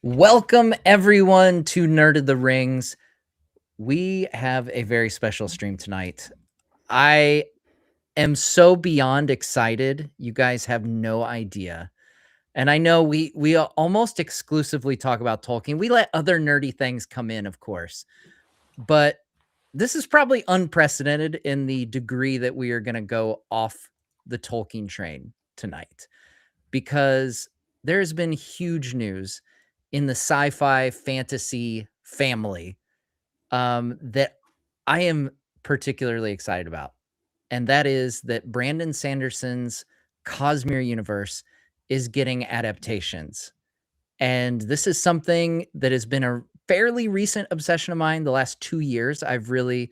Welcome everyone to Nerd of the Rings. We have a very special stream tonight. I am so beyond excited. You guys have no idea. And I know we almost exclusively talk about Tolkien. We let other nerdy things come in, of course. But this is probably unprecedented in the degree that we are going to go off the Tolkien train tonight, because there's been huge news in the sci-fi fantasy family that I am particularly excited about. And that is that Brandon Sanderson's Cosmere universe is getting adaptations. And this is something that has been a fairly recent obsession of mine the last 2 years. I've really,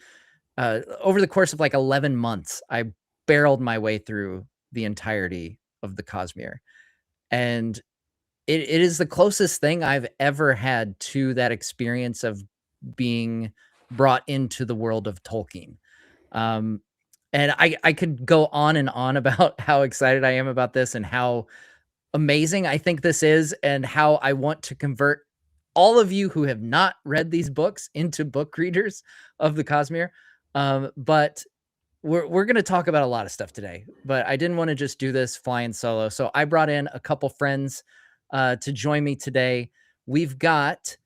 over the course of like 11 months, I barreled my way through the entirety of the Cosmere. And it is the closest thing I've ever had to that experience of being brought into the world of Tolkien. And I could go on and on about how excited I am about this and how amazing I think this is, and how I want to convert all of you who have not read these books into book readers of the Cosmere. But we're going to talk about a lot of stuff today, but I didn't want to just do this flying solo. So I brought in a couple friends to join me today. We've got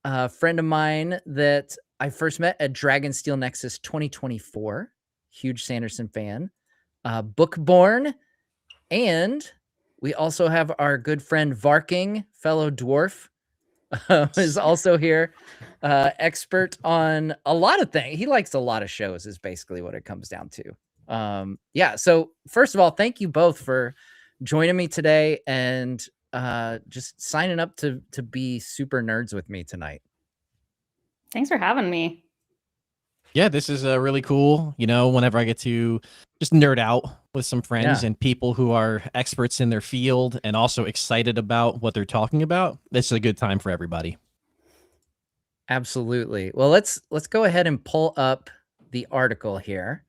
a friend of mine that I first met at Dragonsteel Nexus 2024, huge Sanderson fan, Bookborn, and we also have our good friend Varking, fellow dwarf, is also here, expert on a lot of things. He likes a lot of shows is basically what it comes down to. Yeah, so first of all, thank you both for joining me today and just signing up to be super nerds with me tonight. Thanks for having me. Yeah, this is really cool. You know, whenever I get to just nerd out with some friends and people who are experts in their field and also excited about what they're talking about, this is a good time for everybody. Absolutely. Well, let's go ahead and pull up the article here.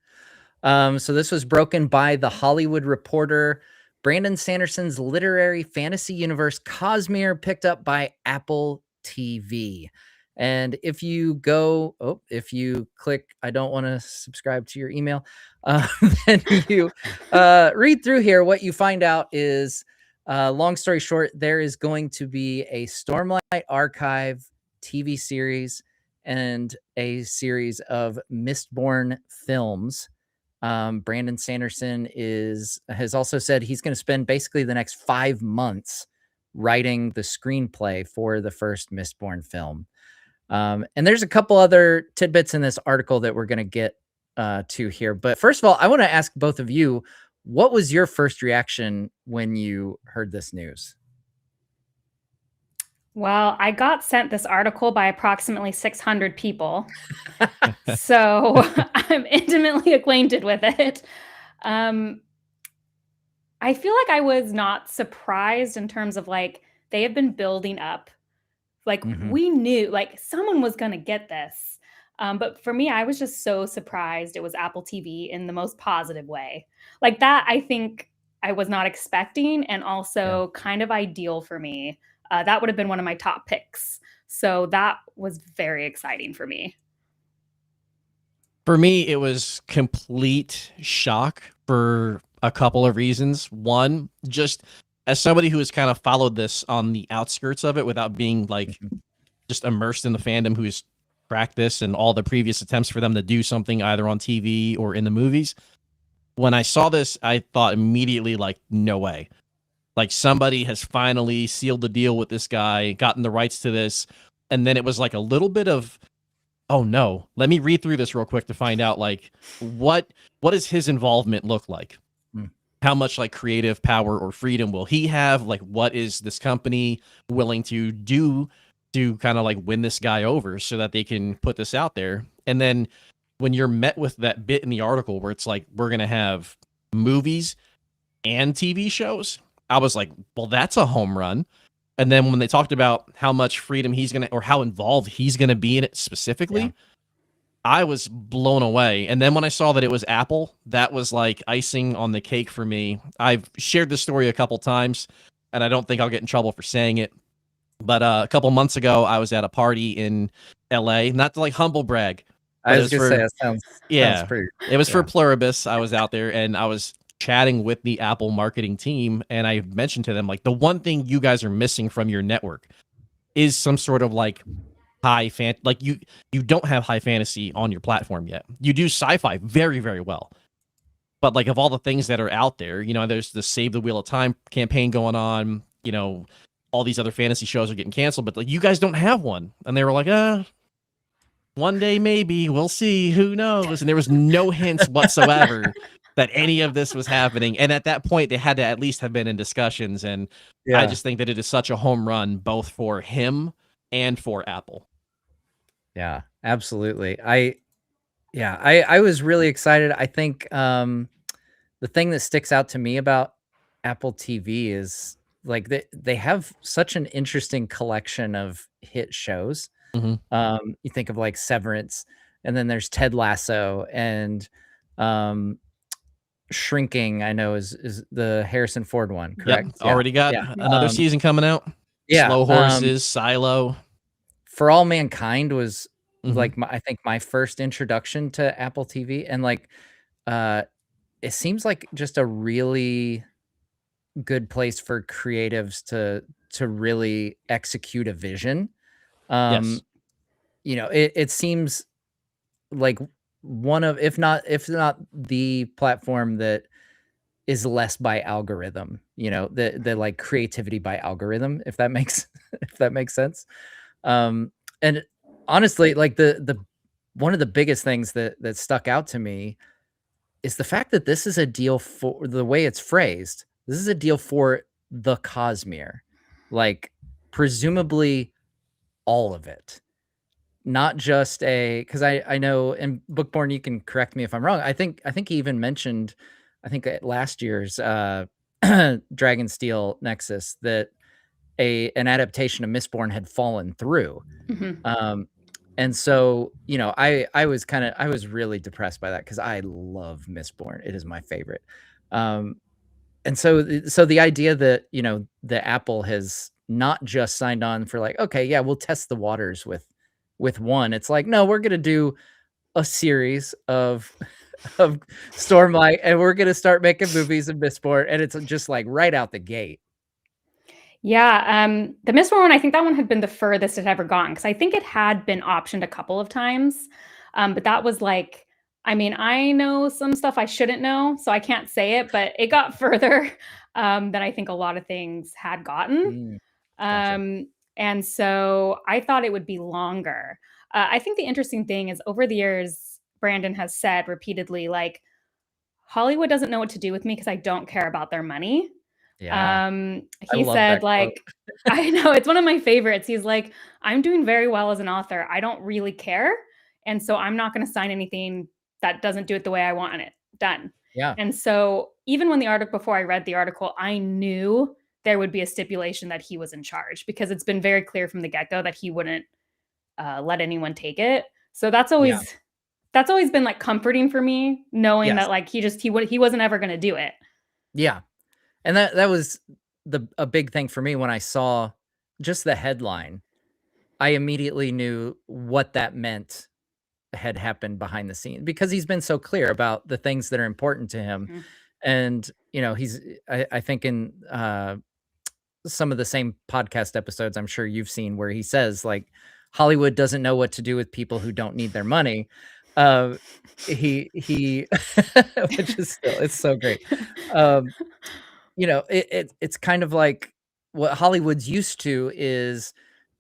So this was broken by The Hollywood Reporter. Brandon Sanderson's literary fantasy universe Cosmere picked up by Apple TV. And if you go, if you click, I don't want to subscribe to your email, then you read through here, what you find out is, long story short, there is going to be a Stormlight Archive TV series and a series of Mistborn films. Brandon Sanderson has also said he's going to spend basically the next 5 months writing the screenplay for the first Mistborn film. And there's a couple other tidbits in this article that we're going to get to here. But first of all, I want to ask both of you, what was your first reaction when you heard this news? Well, I got sent this article by approximately 600 people, so I'm intimately acquainted with it. I feel like I was not surprised in terms of like, they have been building up. Like we knew like someone was going to get this. But for me, I was just so surprised it was Apple TV in the most positive way. Like that, I think I was not expecting, and also kind of ideal for me. That would have been one of my top picks. So that was very exciting for me. For me, it was complete shock for a couple of reasons. One, just as somebody who has kind of followed this on the outskirts of it without being like just immersed in the fandom, who's tracked this and all the previous attempts for them to do something either on TV or in the movies. When I saw this, I thought immediately, like, no way. Like, somebody has finally sealed the deal with this guy, gotten the rights to this, and then it was like a little bit of, oh no, let me read through this real quick to find out, like, what does his involvement look like? How much, like, creative power or freedom will he have? Like, what is this company willing to do to kind of, like, win this guy over so that they can put this out there? And then when you're met with that bit in the article where it's like, we're going to have movies and TV shows, I was like, well, that's a home run. And then when they talked about how much freedom he's going to, or how involved he's going to be in it specifically, I was blown away. And then when I saw that it was Apple, that was like icing on the cake for me. I've shared this story a couple times, and I don't think I'll get in trouble for saying it. But a couple months ago, I was at a party in LA, not to like humble brag. I But was gonna say that sounds yeah, pretty. it was for yeah. Pluribus. I was out there and I was chatting with the Apple marketing team, and I mentioned to them like the one thing you guys are missing from your network is some sort of like like you don't have high fantasy on your platform yet. You do sci-fi very, very well. But like of all the things that are out there, you know, there's the Save the Wheel of Time campaign going on, you know, all these other fantasy shows are getting canceled, but like you guys don't have one. And they were like, one day maybe, we'll see, who knows. And there was no hints whatsoever that any of this was happening. And at that point, they had to at least have been in discussions. And I just think that it is such a home run both for him and for Apple. Yeah, absolutely. I was really excited. I think the thing that sticks out to me about Apple TV is like they have such an interesting collection of hit shows. You think of like Severance, and then there's Ted Lasso, and Shrinking, I know is the Harrison Ford one, correct? Yep, already got another season coming out. Yeah, Slow Horses, Silo. For All Mankind was Mhm. like I think my first introduction to Apple TV, and like it seems like just a really good place for creatives to really execute a vision. Yes. You know, it seems like one of, if not the platform that is less by algorithm, you know, the like creativity by algorithm, if that makes if that makes sense. And honestly, like the one of the biggest things that stuck out to me is the fact that this is a deal for the way it's phrased. This is a deal for the Cosmere, like presumably all of it, not just because I know, and Bookborn, you can correct me if I'm wrong. I think he even mentioned, I think at last year's Dragonsteel Nexus, that an adaptation of Mistborn had fallen through. And so, you know, I was really depressed by that because I love Mistborn. It is my favorite. And so the idea that, you know, the Apple has not just signed on for like, okay, yeah, we'll test the waters with one. It's like, no, we're gonna do a series of of Stormlight, and we're gonna start making movies of Mistborn, and it's just like right out the gate. Yeah, the Mistborn one, I think that one had been the furthest it had ever gone, because I think it had been optioned a couple of times, but that was like, I mean, I know some stuff I shouldn't know, so I can't say it, but it got further than I think a lot of things had gotten. Gotcha. And so I thought it would be longer. I think the interesting thing is over the years, Brandon has said repeatedly, like, Hollywood doesn't know what to do with me because I don't care about their money. Yeah. I He love that said, quote. like, I know, it's one of my favorites. He's like, I'm doing very well as an author. I don't really care. And so I'm not going to sign anything that doesn't do it the way I want it done. Yeah. And so even when before I read the article, I knew there would be a stipulation that he was in charge, because it's been very clear from the get-go that he wouldn't let anyone take it. So that's always been like comforting for me, knowing that like he wasn't ever going to do it. Yeah. And that was a big thing for me when I saw just the headline. I immediately knew what that meant had happened behind the scenes, because he's been so clear about the things that are important to him. And, you know, I think in some of the same podcast episodes I'm sure you've seen, where he says like Hollywood doesn't know what to do with people who don't need their money. He which is still, it's so great. You know, it's kind of like what Hollywood's used to is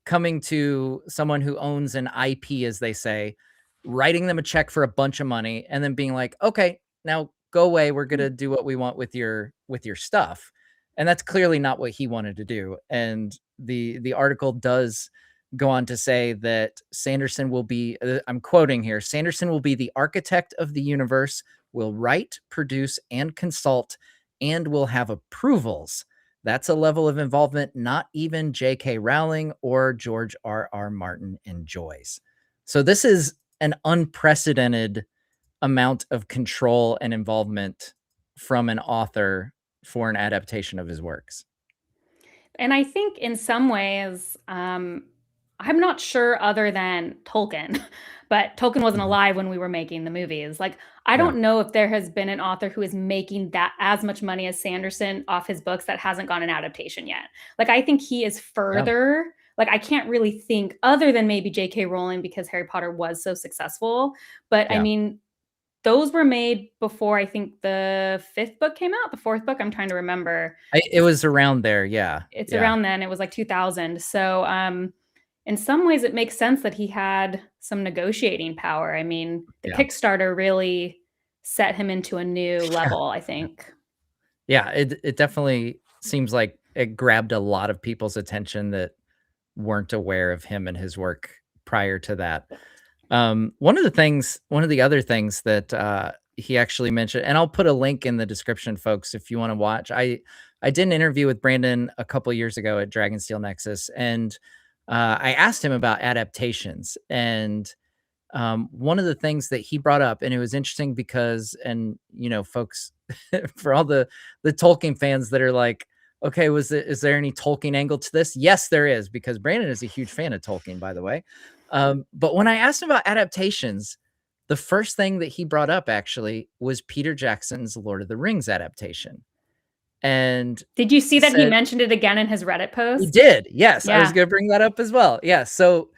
coming to someone who owns an IP, as they say, writing them a check for a bunch of money, and then being like, okay, now go away. We're gonna do what we want with your stuff. And that's clearly not what he wanted to do. And the article does go on to say that Sanderson will be, I'm quoting here, Sanderson will be the architect of the universe, will write, produce, and consult, and will have approvals. That's a level of involvement not even J.K. Rowling or George R.R. Martin enjoys. So this is an unprecedented amount of control and involvement from an author for an adaptation of his works. And I think in some ways, I'm not sure other than Tolkien, but Tolkien wasn't Mhm. alive when we were making the movies. Like, I Yeah. don't know if there has been an author who is making that as much money as Sanderson off his books that hasn't gone an adaptation yet. Like, I think he is further. Like, I can't really think other than maybe J.K. Rowling because Harry Potter was so successful. But I Yeah. mean, those were made before I think the 5th book came out, the 4th book, I'm trying to remember. It was around there, yeah. It's Yeah. around then, it was like 2000. So, in some ways it makes sense that he had some negotiating power. I mean, the Yeah. Kickstarter really set him into a new level, I think. Yeah, it definitely seems like it grabbed a lot of people's attention that weren't aware of him and his work prior to that. One of the other things that he actually mentioned, and I'll put a link in the description, folks, if you want to watch. I did an interview with Brandon a couple years ago at Dragonsteel Nexus, and I asked him about adaptations. And one of the things that he brought up, and it was interesting because, and you know, folks, for all the Tolkien fans that are like, okay, is there any Tolkien angle to this? Yes, there is, because Brandon is a huge fan of Tolkien, by the way. But when I asked him about adaptations, the first thing that he brought up actually was Peter Jackson's Lord of the Rings adaptation. And Did you see that he said, mentioned it again in his Reddit he post? did. Yes, I was Yeah. gonna bring that up as well. Yeah. So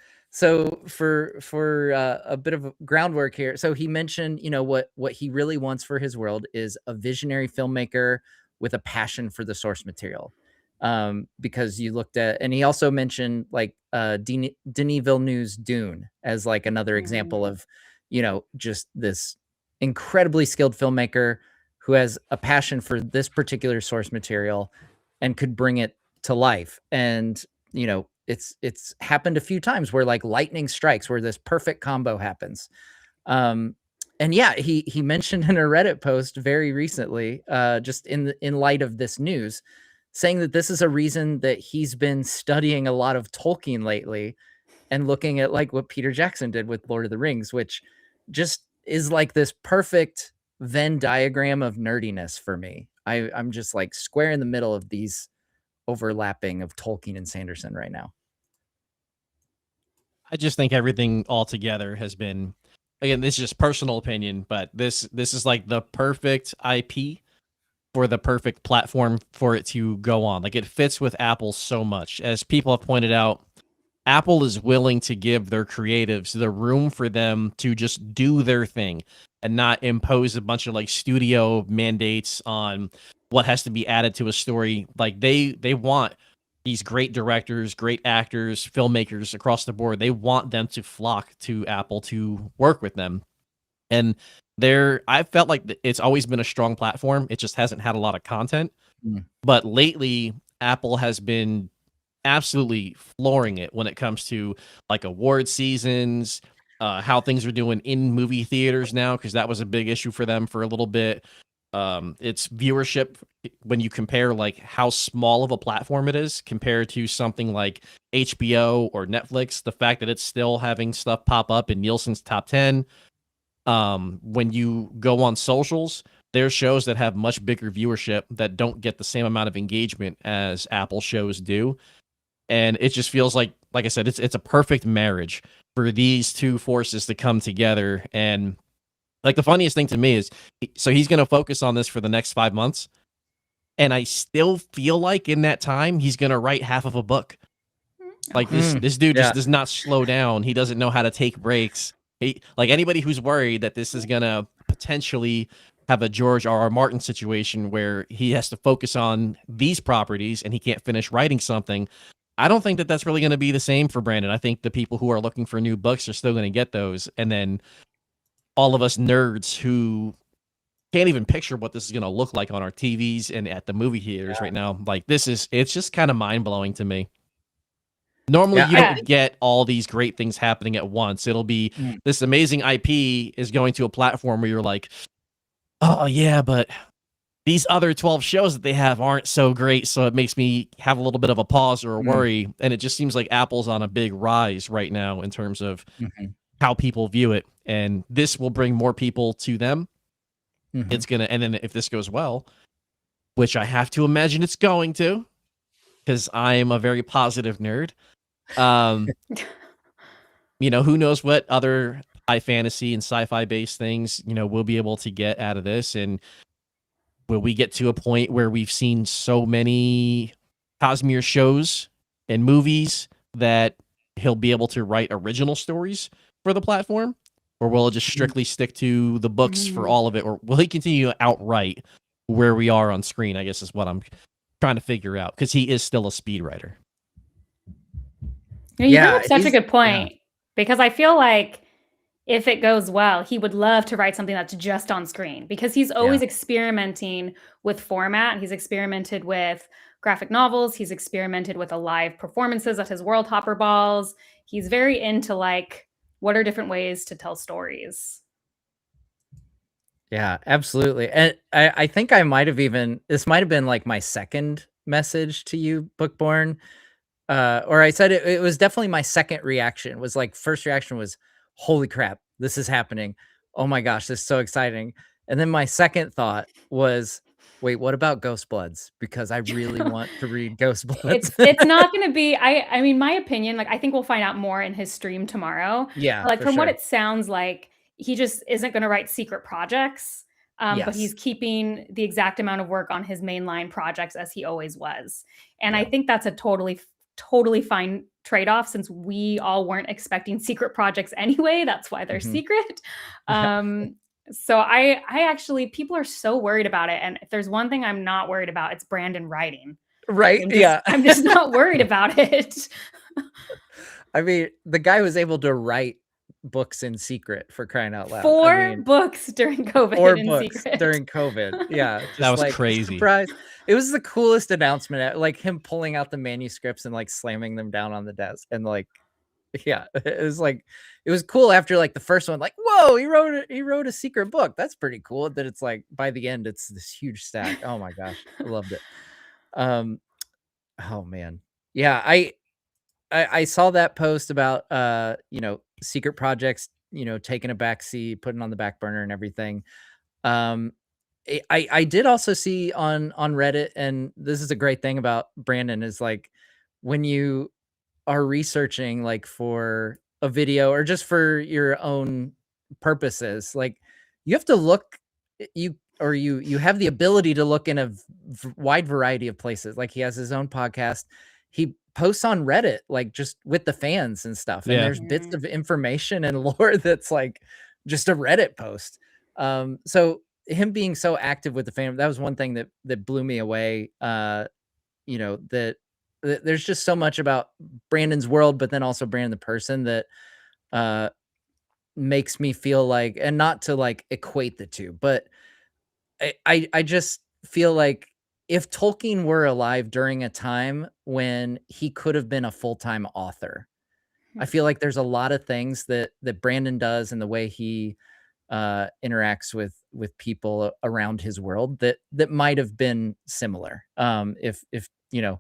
for a bit of groundwork here, so he mentioned, you know, what he really wants for his world is a visionary filmmaker with a passion for the source material. Because you looked at, and he also mentioned like Denis Villeneuve's Dune as like another example Mm. of, you know, just this incredibly skilled filmmaker who has a passion for this particular source material and could bring it to life. And you know, it's happened a few times where like lightning strikes, where this perfect combo happens. um and yeah, he mentioned in a Reddit post very recently, just in light of this news, saying that this is a reason that he's been studying a lot of Tolkien lately and looking at like what Peter Jackson did with Lord of the Rings, which just is like this perfect Venn diagram of nerdiness for me. I'm just like square in the middle of these overlapping of Tolkien and Sanderson right now. I just think everything altogether has been, again, this is just personal opinion, but this is like the perfect IP for the perfect platform for it to go on. Like, it fits with Apple so much. As people have pointed out, Apple is willing to give their creatives the room for them to just do their thing and not impose a bunch of like studio mandates on what has to be added to a story. Like, they want these great directors, great actors, filmmakers across the board. They want them to flock to Apple to work with them. And I felt like it's always been a strong platform. It just hasn't had a lot of content. Mm. But lately, Apple has been absolutely flooring it when it comes to like award seasons, how things are doing in movie theaters now, because that was a big issue for them for a little bit. Its viewership, when you compare like how small of a platform it is compared to something like HBO or Netflix, the fact that it's still having stuff pop up in Nielsen's top 10. When you go on socials, there's shows that have much bigger viewership that don't get the same amount of engagement as Apple shows do. And it just feels like I said, it's a perfect marriage for these two forces to come together. And like, the funniest thing to me is, so he's going to focus on this for the next 5 months, and I still feel like in that time he's going to write half of a book. Like, this dude just Yeah. does not slow down. He doesn't know how to take breaks. Like, anybody who's worried that this is going to potentially have a George R.R. Martin situation where he has to focus on these properties and he can't finish writing something, I don't think that that's really going to be the same for Brandon. I think the people who are looking for new books are still going to get those. And then all of us nerds who can't even picture what this is going to look like on our TVs and at the movie theaters right now, like, it's just kind of mind blowing to me. Normally, Yeah, you I don't think get all these great things happening at once. It'll be Mm. this amazing IP is going to a platform where you're like, oh yeah, but these other 12 shows that they have aren't so great, so it makes me have a little bit of a pause or a worry. And it just seems like Apple's on a big rise right now in terms of Mhm. how people view it, and this will bring more people to them. Mhm. It's gonna, and then if this goes well, which I have to imagine it's going to, because I am a very positive nerd. You know, who knows what other high fantasy and sci-fi based things, you know, we'll be able to get out of this. And will we get to a point where we've seen so many Cosmere shows and movies that he'll be able to write original stories for the platform? Or will it just strictly stick to the books for all of it? Or will he continue to outright where we are on screen, I guess is what I'm trying to figure out, because he is still a speed writer. You bring up such a good point, because I feel like if it goes well, he would love to write something that's just on screen, because he's always experimenting with format. He's experimented with graphic novels. He's experimented with live performances at his World Hopper balls. He's very into like, what are different ways to tell stories? Yeah, absolutely. And I think I might have this might have been like my second message to you, Bookborn. Or I said it was definitely my second reaction. Was like, first reaction was, holy crap, this is happening. Oh my gosh, this is so exciting. And then my second thought was, wait, what about Ghost Bloods? Because I really want to read Ghost Bloods. It's not going to be, I mean, my opinion, like, I think we'll find out more in his stream tomorrow. Yeah, like from what it sounds like, he just isn't going to write secret projects. But he's keeping the exact amount of work on his mainline projects as he always was. And I think that's a totally fine trade-off, since we all weren't expecting secret projects anyway. That's why they're secret. So I actually, people are so worried about it. And if there's one thing I'm not worried about, it's Brandon writing. Right. I'm just not worried about it. I mean, the guy was able to write books in secret, for crying out loud. 4 books during COVID. 4 books during COVID. Yeah. That was like, crazy. Surprise. It was the coolest announcement, like him pulling out the manuscripts and like slamming them down on the desk. And like, yeah, it was cool after like the first one, like, whoa, he wrote a secret book. That's pretty cool. That it's like, by the end, it's this huge stack. Oh my gosh. I loved it. Oh man. Yeah. I saw that post about, you know, secret projects, you know, taking a backseat, putting on the back burner and everything. I did also see on Reddit, and this is a great thing about Brandon, is like, when you are researching like for a video or just for your own purposes, like you have to look, you have the ability to look in a wide variety of places. Like he has his own podcast. He posts on Reddit, like just with the fans and stuff. And there's bits of information and lore that's like just a Reddit post. So him being so active with the fan, that was one thing that blew me away. You know, that there's just so much about Brandon's world, but then also Brandon the person, that makes me feel like, and not to like equate the two, but I just feel like if Tolkien were alive during a time when he could have been a full-time author, I feel like there's a lot of things that Brandon does and the way he interacts with people around his world that might have been similar. If you know,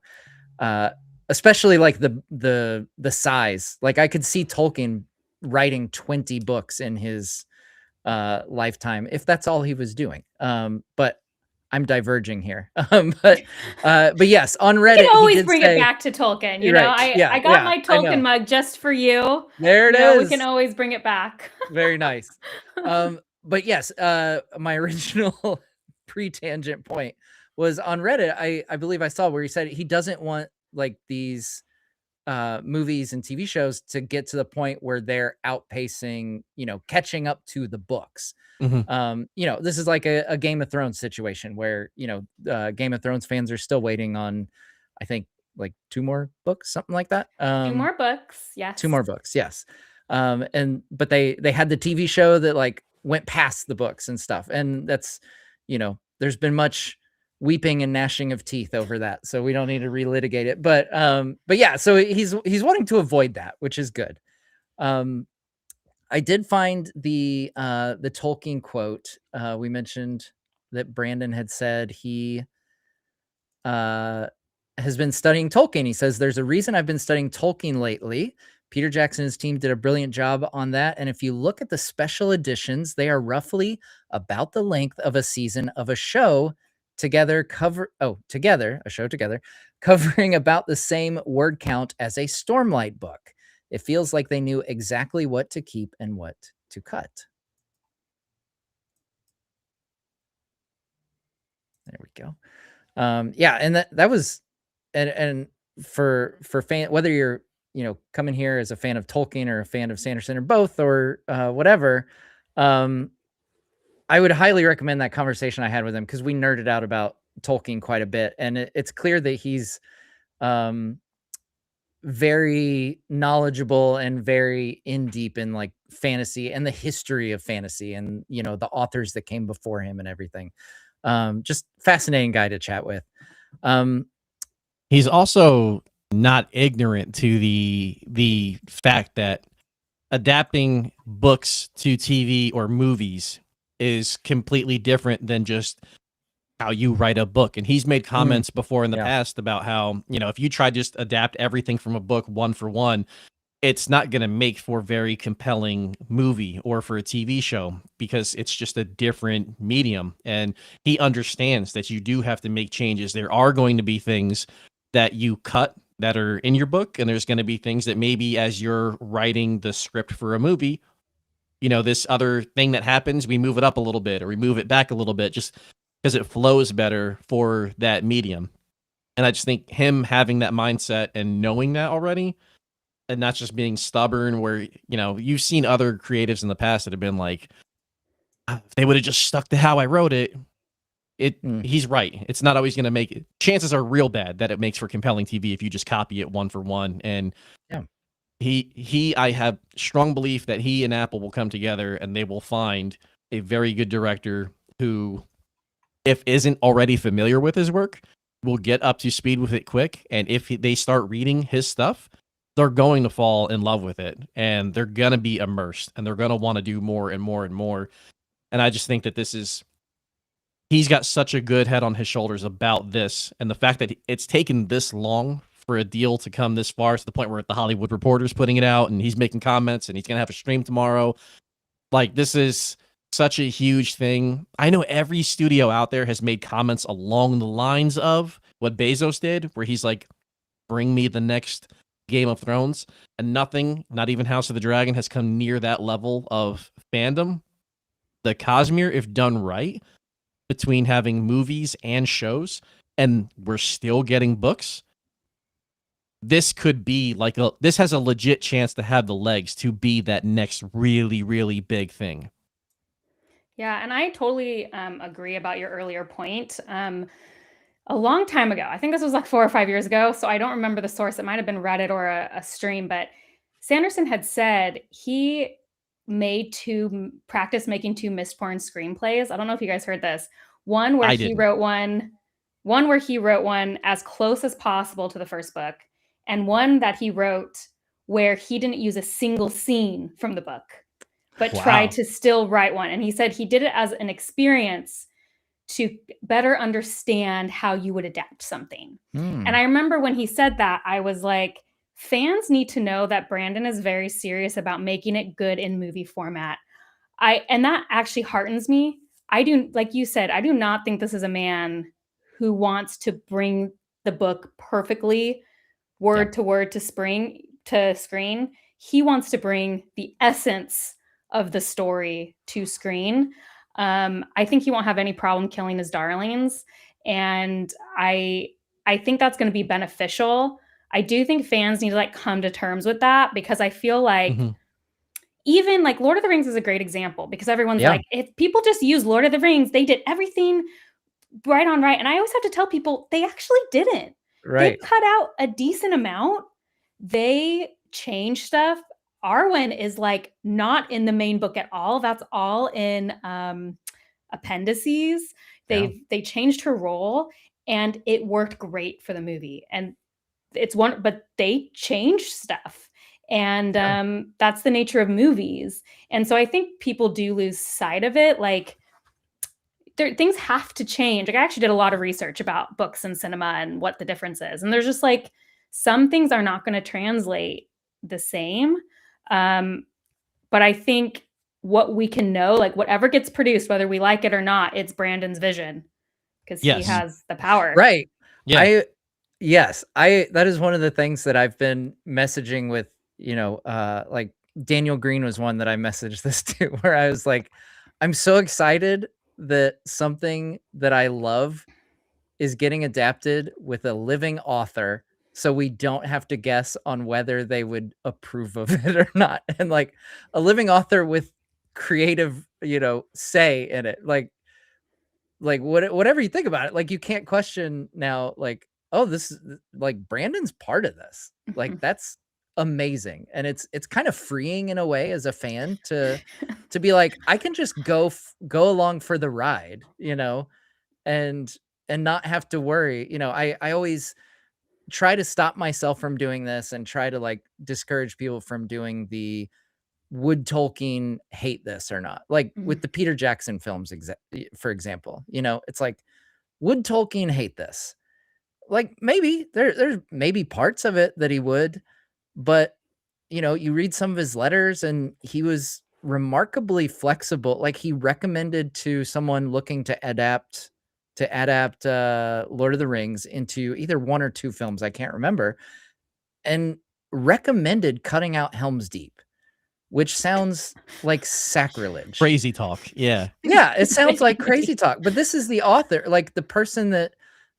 especially like the size, like I could see Tolkien writing 20 books in his lifetime if that's all he was doing. But I'm diverging here. But yes, on Reddit, you can always bring it back to Tolkien. You know, I got my Tolkien mug just for you. There it is. We can always bring it back. Very nice. But yes, my original pre-tangent point was on Reddit. I believe I saw where he said he doesn't want like these movies and TV shows to get to the point where they're outpacing, you know, catching up to the books. You know, this is like a Game of Thrones situation where, you know, Game of Thrones fans are still waiting on, I think, like 2 more books, something like that. 2 more books, yes. 2 more books, yes. But they had the TV show that like went past the books and stuff, and that's, you know, there's been much weeping and gnashing of teeth over that, so we don't need to relitigate it. But yeah, so he's wanting to avoid that, which is good. I did find the Tolkien quote. We mentioned that Brandon had said he has been studying Tolkien. He says, there's a reason I've been studying Tolkien lately. Peter Jackson and his team did a brilliant job on that. And if you look at the special editions, they are roughly about the length of a season of a show together. covering about the same word count as a Stormlight book. It feels like they knew exactly what to keep and what to cut. There we go. Yeah, and that was, and for fan, whether you're coming here as a fan of Tolkien or a fan of Sanderson or both or whatever, I would highly recommend that conversation I had with him because we nerded out about Tolkien quite a bit, and it's clear that he's very knowledgeable and very in deep in like fantasy and the history of fantasy and the authors that came before him and everything. Just fascinating guy to chat with. He's also not ignorant to the fact that adapting books to TV or movies is completely different than just how you write a book. And he's made comments before in the past about how, if you try to just adapt everything from a book one for one, it's not going to make for a very compelling movie or for a TV show because it's just a different medium. And he understands that you do have to make changes. There are going to be things that you cut that are in your book, and there's going to be things that maybe as you're writing the script for a movie, this other thing that happens, we move it up a little bit or we move it back a little bit just because it flows better for that medium. And I just think him having that mindset and knowing that already, and not just being stubborn where, you've seen other creatives in the past that have been like, if they would have just stuck to how I wrote it, he's right. It's not always going to make it. Chances are real bad that it makes for compelling TV if you just copy it one for one. And I have strong belief that he and Apple will come together and they will find a very good director who, if isn't already familiar with his work, will get up to speed with it quick. And if they start reading his stuff, they're going to fall in love with it and they're going to be immersed and they're going to want to do more and more and more. And I just think that he's got such a good head on his shoulders about this. And the fact that it's taken this long for a deal to come this far to the point where the Hollywood Reporter's putting it out and he's making comments and he's going to have a stream tomorrow. Like, this is such a huge thing. I know every studio out there has made comments along the lines of what Bezos did, where he's like, bring me the next Game of Thrones, and nothing, not even House of the Dragon, has come near that level of fandom. The Cosmere, if done right, between having movies and shows, and we're still getting books, this could be like this has a legit chance to have the legs to be that next really, really big thing. Yeah, and I totally agree about your earlier point. A long time ago, I think this was like 4 or 5 years ago, so I don't remember the source. It might have been Reddit or a stream, but Sanderson had said he practice making 2 Mistborn screenplays. I don't know if you guys heard this. One where he wrote one as close as possible to the first book, and one that he wrote where he didn't use a single scene from the book, but tried to still write one. And he said he did it as an experience to better understand how you would adapt something. And I remember when he said that, I was like, fans need to know that Brandon is very serious about making it good in movie format. And that actually heartens me. I do, like you said, I do not think this is a man who wants to bring the book perfectly word to word to screen. He wants to bring the essence of the story to screen. I think he won't have any problem killing his darlings. And I think that's going to be beneficial. I do think fans need to like come to terms with that, because I feel like even like Lord of the Rings is a great example, because everyone's like, if people just use Lord of the Rings, they did everything right on right. And I always have to tell people they actually didn't. They cut out a decent amount. They changed stuff. Arwen is like not in the main book at all. That's all in appendices. They changed her role and it worked great for the movie. And but they changed stuff. And that's the nature of movies. And so I think people do lose sight of it. Like, things have to change. Like, I actually did a lot of research about books and cinema and what the difference is. And there's just like, some things are not going to translate the same. But I think what we can know, like whatever gets produced, whether we like it or not, it's Brandon's vision, because he has the power. Right. Yeah. Yes, that is one of the things that I've been messaging with, like Daniel Green was one that I messaged this to where I was like, I'm so excited that something that I love is getting adapted with a living author so we don't have to guess on whether they would approve of it or not. And like a living author with creative, say in it. Like whatever you think about it, like you can't question now, like, oh, this is like Brandon's part of this. Like that's amazing. And it's kind of freeing in a way as a fan to be like, I can just go along for the ride, and not have to worry. I always try to stop myself from doing this and try to like discourage people from doing the would Tolkien hate this or not? Like with the Peter Jackson films, for example, it's like, would Tolkien hate this? Like maybe there's maybe parts of it that he would, but you read some of his letters and he was remarkably flexible. Like he recommended to someone looking to adapt Lord of the Rings into either one or two films, I can't remember, and recommended cutting out Helm's Deep, which sounds like sacrilege. Crazy talk. Yeah. Yeah, it sounds like crazy talk, but this is the author, like the person that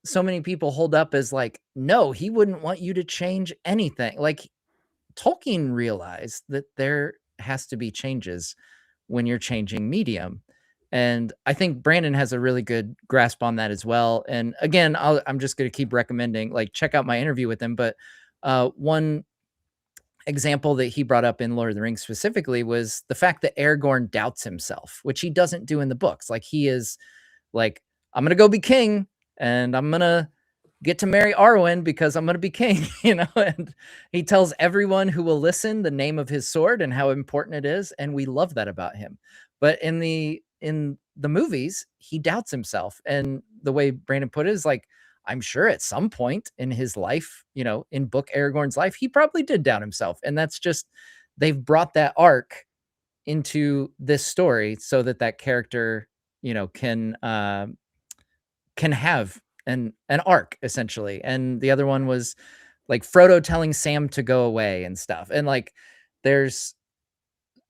so many people hold up as like, no, he wouldn't want you to change anything. Like Tolkien realized that there has to be changes when you're changing medium. And I think Brandon has a really good grasp on that as well. And again, I'm just going to keep recommending, like, check out my interview with him. But one example that he brought up in Lord of the Rings specifically was the fact that Aragorn doubts himself, which he doesn't do in the books. Like he is like, I'm going to go be king and I'm going to get to marry Arwen because I'm going to be king, and he tells everyone who will listen the name of his sword and how important it is. And we love that about him. But in the movies, he doubts himself. And the way Brandon put it is like, I'm sure at some point in his life, in book Aragorn's life, he probably did doubt himself. And that's just, they've brought that arc into this story so that character, can have an arc essentially. And the other one was like Frodo telling Sam to go away and stuff. And like, there's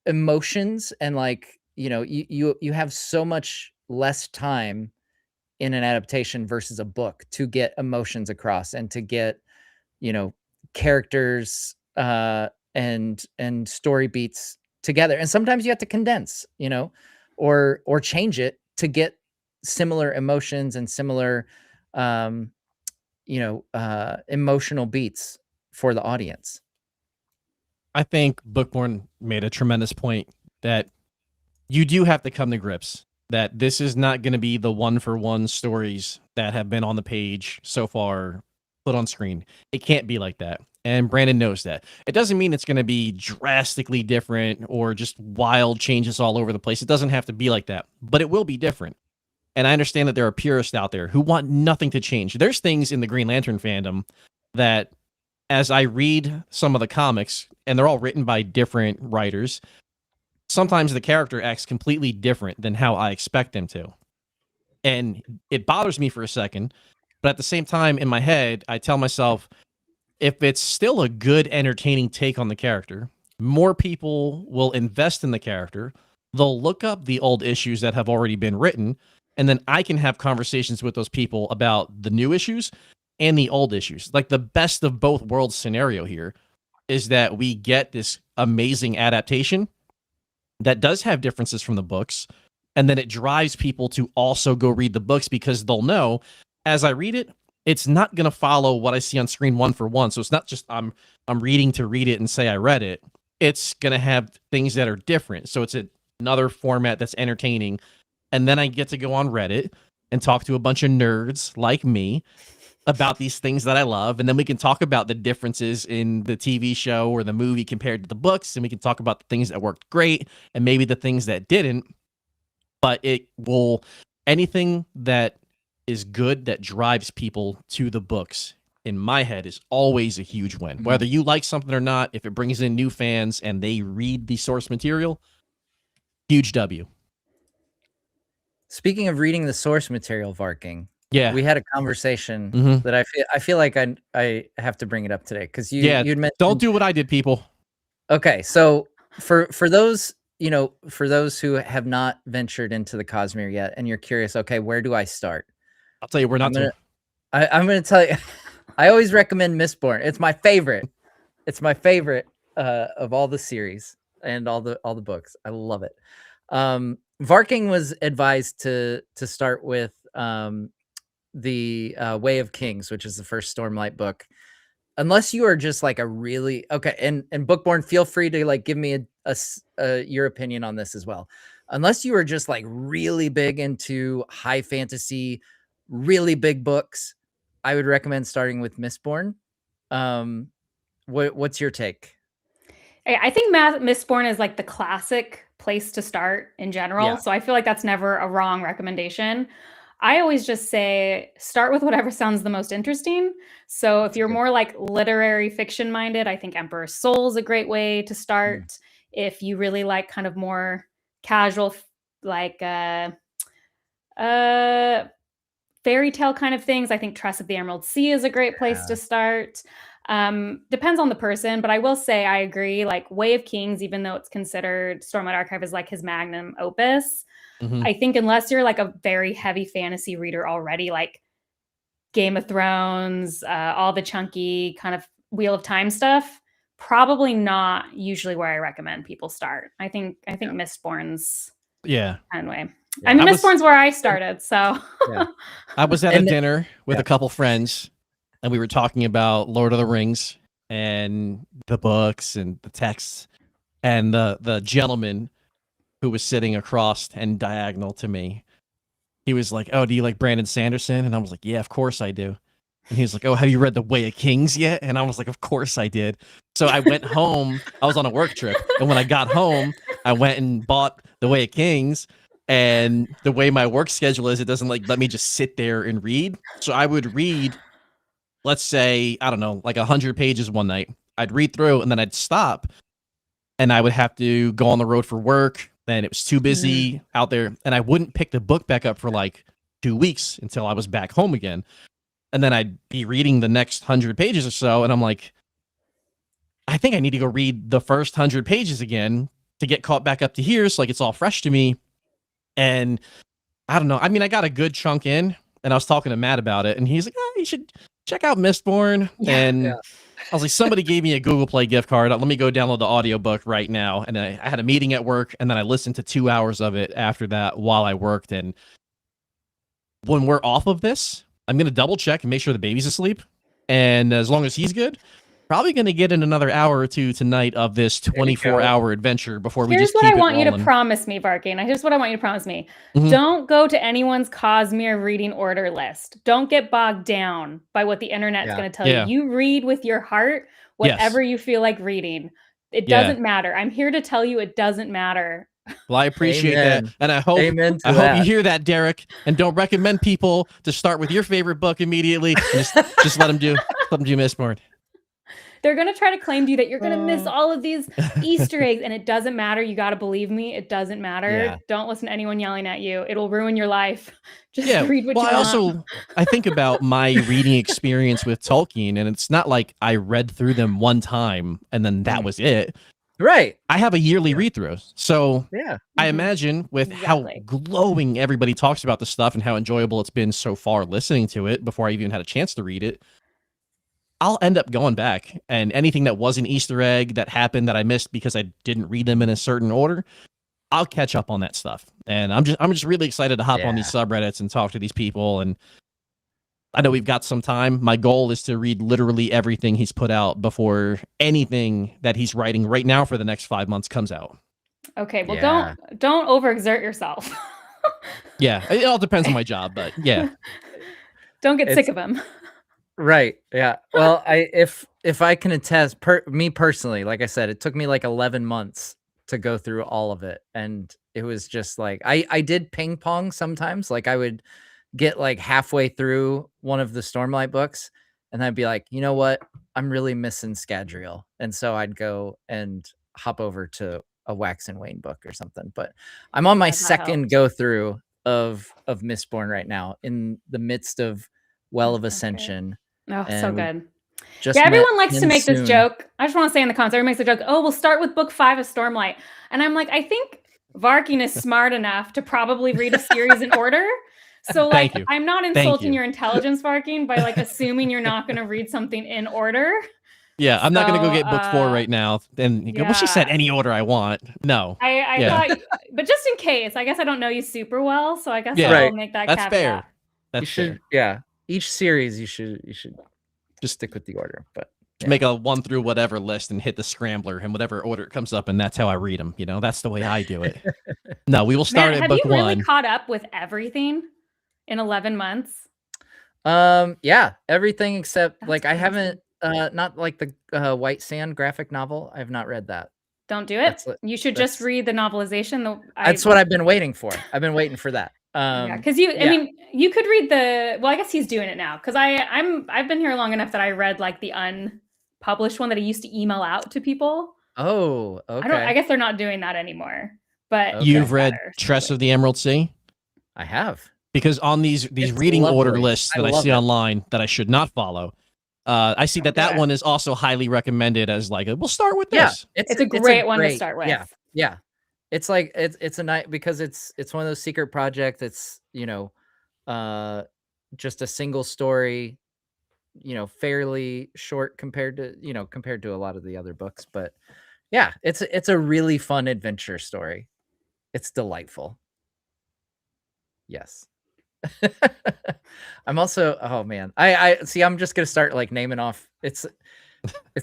emotions and like, you have so much less time in an adaptation versus a book to get emotions across and to get, characters and story beats together. And sometimes you have to condense, or change it to get similar emotions and similar emotional beats for the audience. I think Bookborn made a tremendous point that you do have to come to grips that this is not going to be the one-for-one stories that have been on the page so far put on screen. It can't be like that. And Brandon knows that. It doesn't mean it's going to be drastically different or just wild changes all over the place. It doesn't have to be like that, but it will be different. And I understand that there are purists out there who want nothing to change. There's things in the Green Lantern fandom that, as I read some of the comics, and they're all written by different writers, sometimes the character acts completely different than how I expect them to. And it bothers me for a second, but at the same time, in my head, I tell myself, if it's still a good, entertaining take on the character, more people will invest in the character. They'll look up the old issues that have already been written, and then I can have conversations with those people about the new issues and the old issues. Like the best of both worlds scenario here is that we get this amazing adaptation that does have differences from the books, and then it drives people to also go read the books because they'll know, as I read it, it's not going to follow what I see on screen one for one. So it's not just I'm reading to read it and say I read it. It's going to have things that are different. So it's another format that's entertaining. And then I get to go on Reddit and talk to a bunch of nerds like me about these things that I love. And then we can talk about the differences in the TV show or the movie compared to the books. And we can talk about the things that worked great and maybe the things that didn't. But anything that is good that drives people to the books, in my head, is always a huge win. Whether you like something or not, if it brings in new fans and they read the source material, huge W. Speaking of reading the source material, Varking, Yeah. we had a conversation Mhm. that I feel like I have to bring it up today because Yeah. you'd mentioned. Don't do what I did, people. Okay, so for those, you know, for those who have not ventured into the Cosmere yet, and you're curious, okay, where do I start? I'll tell you where not to. I'm gonna tell you. I always recommend Mistborn. It's my favorite. It's my favorite of all the series and all the books. I love it. Varking was advised to start with the Way of Kings, which is the first Stormlight book. Unless you are just like a really okay, and Bookborn, feel free to like give me your opinion on this as well. Unless you are just like really big into high fantasy, really big books, I would recommend starting with Mistborn. What's your take? I think Mistborn is like the classic place to start in general. Yeah. So I feel like that's never a wrong recommendation. I always just say start with whatever sounds the most interesting. So if you're more like literary fiction minded, I think Emperor's Soul is a great way to start. If you really like kind of more casual, like fairy tale kind of things, I think Tress of the Emerald Sea is a great place to start. Depends on the person, but I will say I agree. Like Way of Kings, even though it's considered Stormlight Archive is like his magnum opus, I think unless you're like a very heavy fantasy reader already, like Game of Thrones, all the chunky kind of Wheel of Time stuff, probably not usually where I recommend people start. I think Mistborn's kind of way. Yeah. I mean, Mistborn's where I started, so I was at a dinner with a couple friends, and we were talking about Lord of the Rings and the books and the texts, and the gentleman who was sitting across and diagonal to me, he was like, "Oh, do you like Brandon Sanderson?" And I was like, "Yeah, of course I do." And he was like, "Oh, have you read The Way of Kings yet?" And I was like, "Of course I did." So I went home. I was on a work trip, and when I got home, I went and bought The Way of Kings. And the way my work schedule is, it doesn't like let me just sit there and read. So I would read, let's say, I don't know, like 100 pages one night. I'd read through, and then I'd stop, and I would have to go on the road for work. Then it was too busy out there, and I wouldn't pick the book back up for like 2 weeks until I was back home again. And then I'd be reading the next 100 pages or so, and I'm like, I think I need to go read the first 100 pages again to get caught back up to here, so like it's all fresh to me. And I don't know. I mean, I got a good chunk in, and I was talking to Matt about it, and he's like, "Oh, you should check out Mistborn." And I was like, somebody gave me a Google Play gift card. Let me go download the audiobook right now. And I had a meeting at work, and then I listened to 2 hours of it after that while I worked. And when we're off of this, I'm going to double check and make sure the baby's asleep. And as long as he's good, probably going to get in another hour or two tonight of this 24-hour adventure before we just keep it rolling. Here's what I want you to promise me, Varking. Here's what I want you to promise me. Don't go to anyone's Cosmere reading order list. Don't get bogged down by what the internet's going to tell you. You read with your heart whatever you feel like reading. It doesn't matter. I'm here to tell you it doesn't matter. Well, I appreciate that, and I hope you hear that, Derek. And don't recommend people to start with your favorite book immediately. Just let them do Mistborn. They're going to try to claim to you that you're going to miss all of these Easter eggs, and it doesn't matter. You got to believe me. It doesn't matter. Yeah. Don't listen to anyone yelling at you. It'll ruin your life. Just read what you want. I think about my reading experience with Tolkien, and it's not like I read through them one time and then that was it. Right. I have a yearly read-through. So I imagine with how glowing everybody talks about the stuff and how enjoyable it's been so far listening to it before I even had a chance to read it, I'll end up going back, and anything that was an Easter egg that happened that I missed because I didn't read them in a certain order, I'll catch up on that stuff. And I'm just really excited to hop on these subreddits and talk to these people. And I know we've got some time. My goal is to read literally everything he's put out before anything that he's writing right now for the next 5 months comes out. Okay, well, don't overexert yourself. It all depends on my job, but don't get sick of him. Right. Yeah. Well, if I can attest, me personally, like I said, it took me like 11 months to go through all of it, and it was just like I did ping pong sometimes. Like I would get like halfway through one of the Stormlight books, and I'd be like, you know what, I'm really missing Scadrial, and so I'd go and hop over to a Wax and Wayne book or something. But I'm on my second go through of Mistborn right now in the midst of Well of That's so good. Ascension. Oh, so And we good. just Yeah, met everyone likes to Ken make this Soon. joke. I just want to say in the comments, everyone makes the joke, oh, we'll start with book 5 of Stormlight. And I'm like, I think Varking is smart enough to probably read a series in order. So like, Thank you. I'm not Thank insulting you. your intelligence, Varking, by like assuming you're not going to read something in order. Yeah, I'm not gonna go So, get book 4 right now. And you go, well, she said yeah. any order I want. No. I Yeah. thought, but just in case, I guess I don't know you super well, so I guess Yeah. I'll Right. make that That's caveat. fair. You That's should, fair. yeah. Each series you should just stick with the order. But Just make a 1 through whatever list and hit the scrambler and whatever order it comes up, and that's how I read them. You know, that's the way I do it. No, we will start Matt, at have book you really 1. caught up with everything in 11 months? yeah, everything except That's like I crazy. haven't not like the White Sand graphic novel. I have not read that. Don't do it. That's what- You should just read the novelization. That's what I've been waiting for. I've been waiting for that. Yeah, because I mean, you could read the. Well, I guess he's doing it now. Because I've been here long enough that I read like the unpublished one that he used to email out to people. Oh, okay. I guess they're not doing that anymore. But Okay. You've read better, Tress of the Emerald Sea? I have. Because on these It's reading order lovely. lists that I I love see it. online that I should not follow, I see that good. one is also highly recommended as like, we'll start with Yeah, this. it's a great one to start with. Yeah. It's like it's a night because it's one of those secret projects. It's just a single story, fairly short compared to a lot of the other books. But yeah, it's a really fun adventure story. It's delightful. Yes. I'm also, oh man, I see. I'm just gonna start like naming off. It's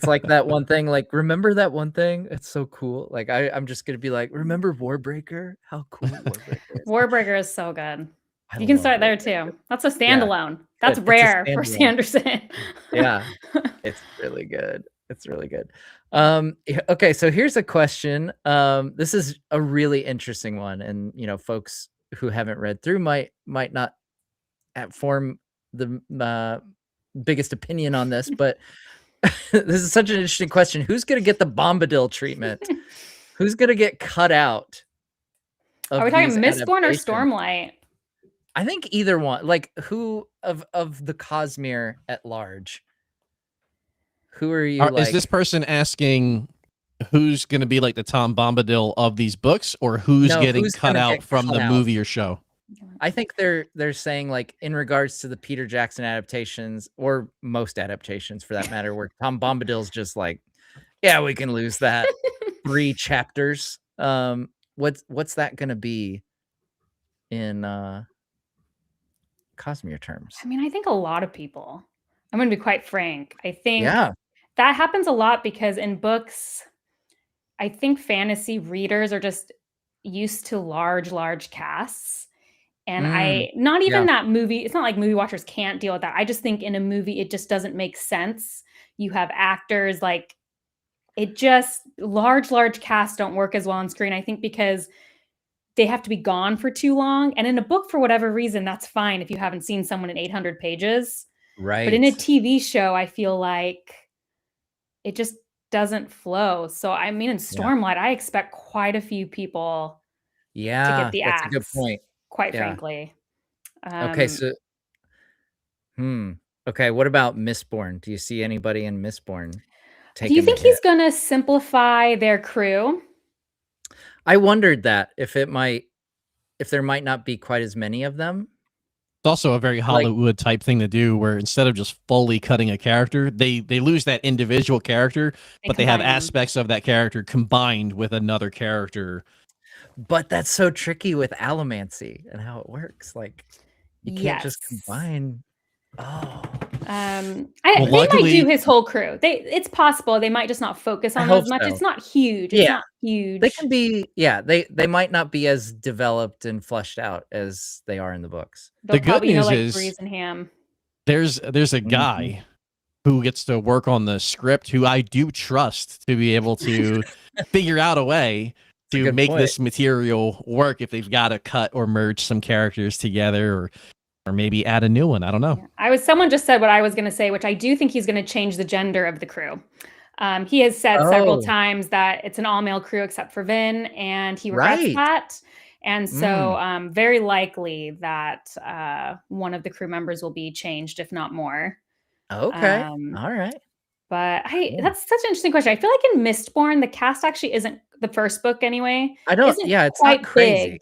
like that one thing. Like, remember that one thing? It's so cool. Like I'm just gonna be like, remember Warbreaker? How cool Warbreaker is. Warbreaker is so good. I You can love start there Warbreaker. too. That's a standalone. That's It's a rare for standalone. Sanderson. Yeah, it's really good. It's really good. Okay, so here's a question. This is a really interesting one, and folks who haven't read through might not form the biggest opinion on this, but this is such an interesting question. Who's gonna get the Bombadil treatment? Who's gonna get cut out? Are we talking Mistborn or adaptations? Stormlight? I think either one. Like, who of the Cosmere at large? Who are you? Is this person asking who's going to be like the Tom Bombadil of these books, or who's getting cut out from the movie or show? I think they're saying like in regards to the Peter Jackson adaptations, or most adaptations for that matter, where Tom Bombadil's just like, yeah, we can lose that 3 chapters. What's that gonna be in Cosmere terms? I mean, I think a lot of people. I'm going to be quite frank. I think Yeah. that happens a lot because in books, I think fantasy readers are just used to large casts. And not even that movie, it's not like movie watchers can't deal with that. I just think in a movie, it just doesn't make sense. You have actors like it just large casts don't work as well on screen. I think because they have to be gone for too long. And in a book, for whatever reason, that's fine if you haven't seen someone in 800 pages. Right. But in a TV show, I feel like it just doesn't flow. So I mean, in Stormlight, I expect quite a few people to get the axe. That's a good point. Quite frankly. Okay, so okay, what about Mistborn? Do you see anybody in Mistborn taking do you think the he's hit? gonna simplify their crew? I wondered that if there might not be quite as many of them. It's also a very Hollywood type thing to do, where instead of just fully cutting a character, they lose that individual character, but they have aspects of that character combined with another character. But that's so tricky with allomancy and how it works. Like, you can't just combine. Oh. They might do his whole crew. It's possible they might just not focus on as much. So. It's not huge. It's not huge. They can be, they might not be as developed and fleshed out as they are in the books. The good news is Breeze and Ham. There's a guy who gets to work on the script who I do trust to be able to figure out a way to make this material work if they've got to cut or merge some characters together or maybe add a new one. I don't know. Yeah. Someone just said what I was going to say, which I do think he's going to change the gender of the crew. He has said several times that it's an all-male crew except for Vin, and he regrets that. And so very likely that one of the crew members will be changed, if not more. Okay. All right. But Cool. that's such an interesting question. I feel like in Mistborn, the cast actually isn't the first book anyway. I don't. Isn't Yeah, it's quite not crazy. big.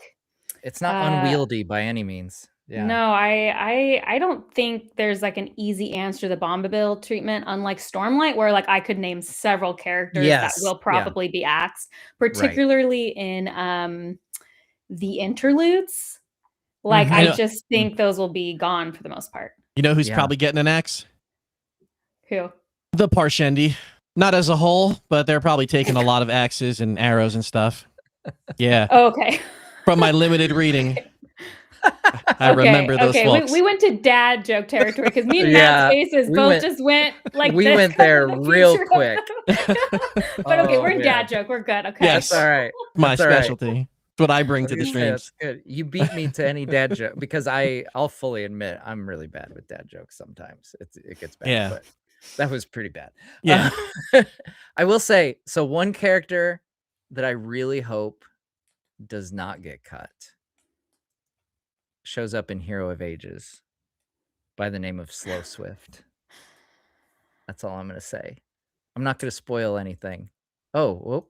It's not unwieldy by any means. Yeah. No, I don't think there's like an easy answer to the Bombadil treatment, unlike Stormlight, where like I could name several characters that will probably be axed, particularly in the interludes. Like I just think those will be gone for the most part. You know who's probably getting an axe? Who? The Parshendi. Not as a whole, but they're probably taking a lot of axes and arrows and stuff. Yeah. Oh, okay. From my limited reading. I remember those folks. We went to dad joke territory because me and Matt's faces just went like we this. went there real quick. But okay, we're in dad joke. We're good. Okay. Yes. That's all right. My specialty. That's what I bring to the streams. That's good. You beat me to any dad joke because I'll fully admit I'm really bad with dad jokes sometimes. It gets bad. Yeah. But that was pretty bad. Yeah. I will say, so one character that I really hope does not get cut shows up in Hero of Ages by the name of Slow Swift. That's all I'm going to say. I'm not going to spoil anything. Oh, whoop.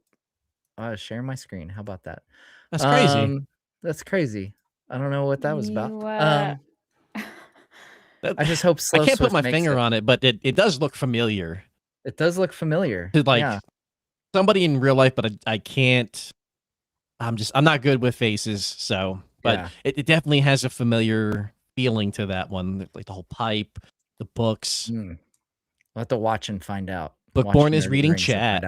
I was sharing my screen. How about that? That's crazy. That's crazy. I don't know what that was about. I just hope Slow I can't Swift put my makes finger it. on it, but it does look familiar. It does look familiar. To like Yeah. somebody in real life, but I can't. I'm not good with faces, so. But Yeah. it definitely has a familiar feeling to that one, like the whole pipe, the books. We'll have to watch and find out. Bookborn is reading chat.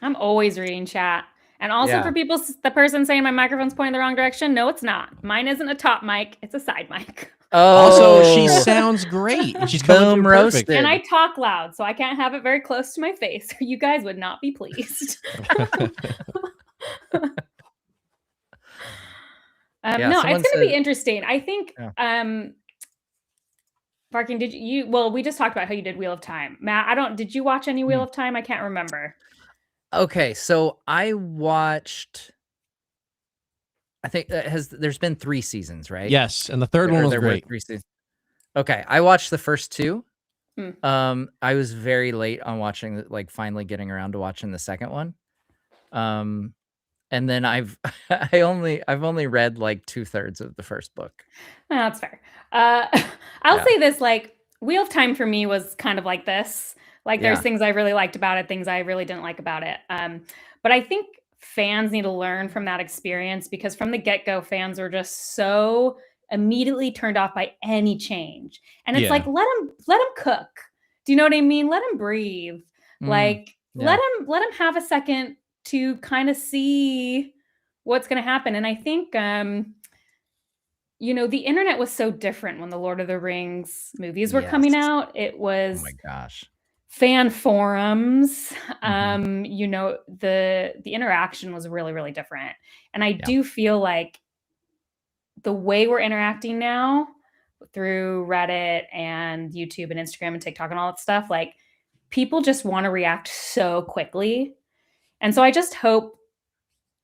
I'm always reading chat. And also for people, the person saying my microphone's pointing the wrong direction. No, it's not. Mine isn't a top mic. It's a side mic. Also, she sounds great. She's coming through perfect. And I talk loud, so I can't have it very close to my face. You guys would not be pleased. No, it's going to be interesting. I think, Barking, did you, well, we just talked about how you did Wheel of Time. Matt, did you watch any Wheel of Time? I can't remember. Okay, so I watched, I think there's been 3 seasons, right? Yes, and the third one was great. 3 seasons. Okay, I watched the first 2. I was very late on watching, like finally getting around to watching the second one. And then I've only read like 2/3 of the first book. Oh, that's fair. I'll say this, like Wheel of Time for me was kind of like this. Like there's things I really liked about it, things I really didn't like about it. But I think fans need to learn from that experience because from the get-go, fans were just so immediately turned off by any change. And it's like, let them cook. Do you know what I mean? Let them breathe. Like let them have a second to kind of see what's going to happen. And I think, you know, the internet was so different when the Lord of the Rings movies were coming out. It was, oh my gosh, fan forums. You know, the interaction was really, really different. And I do feel like the way we're interacting now through Reddit and YouTube and Instagram and TikTok and all that stuff, like people just want to react so quickly. And so I just hope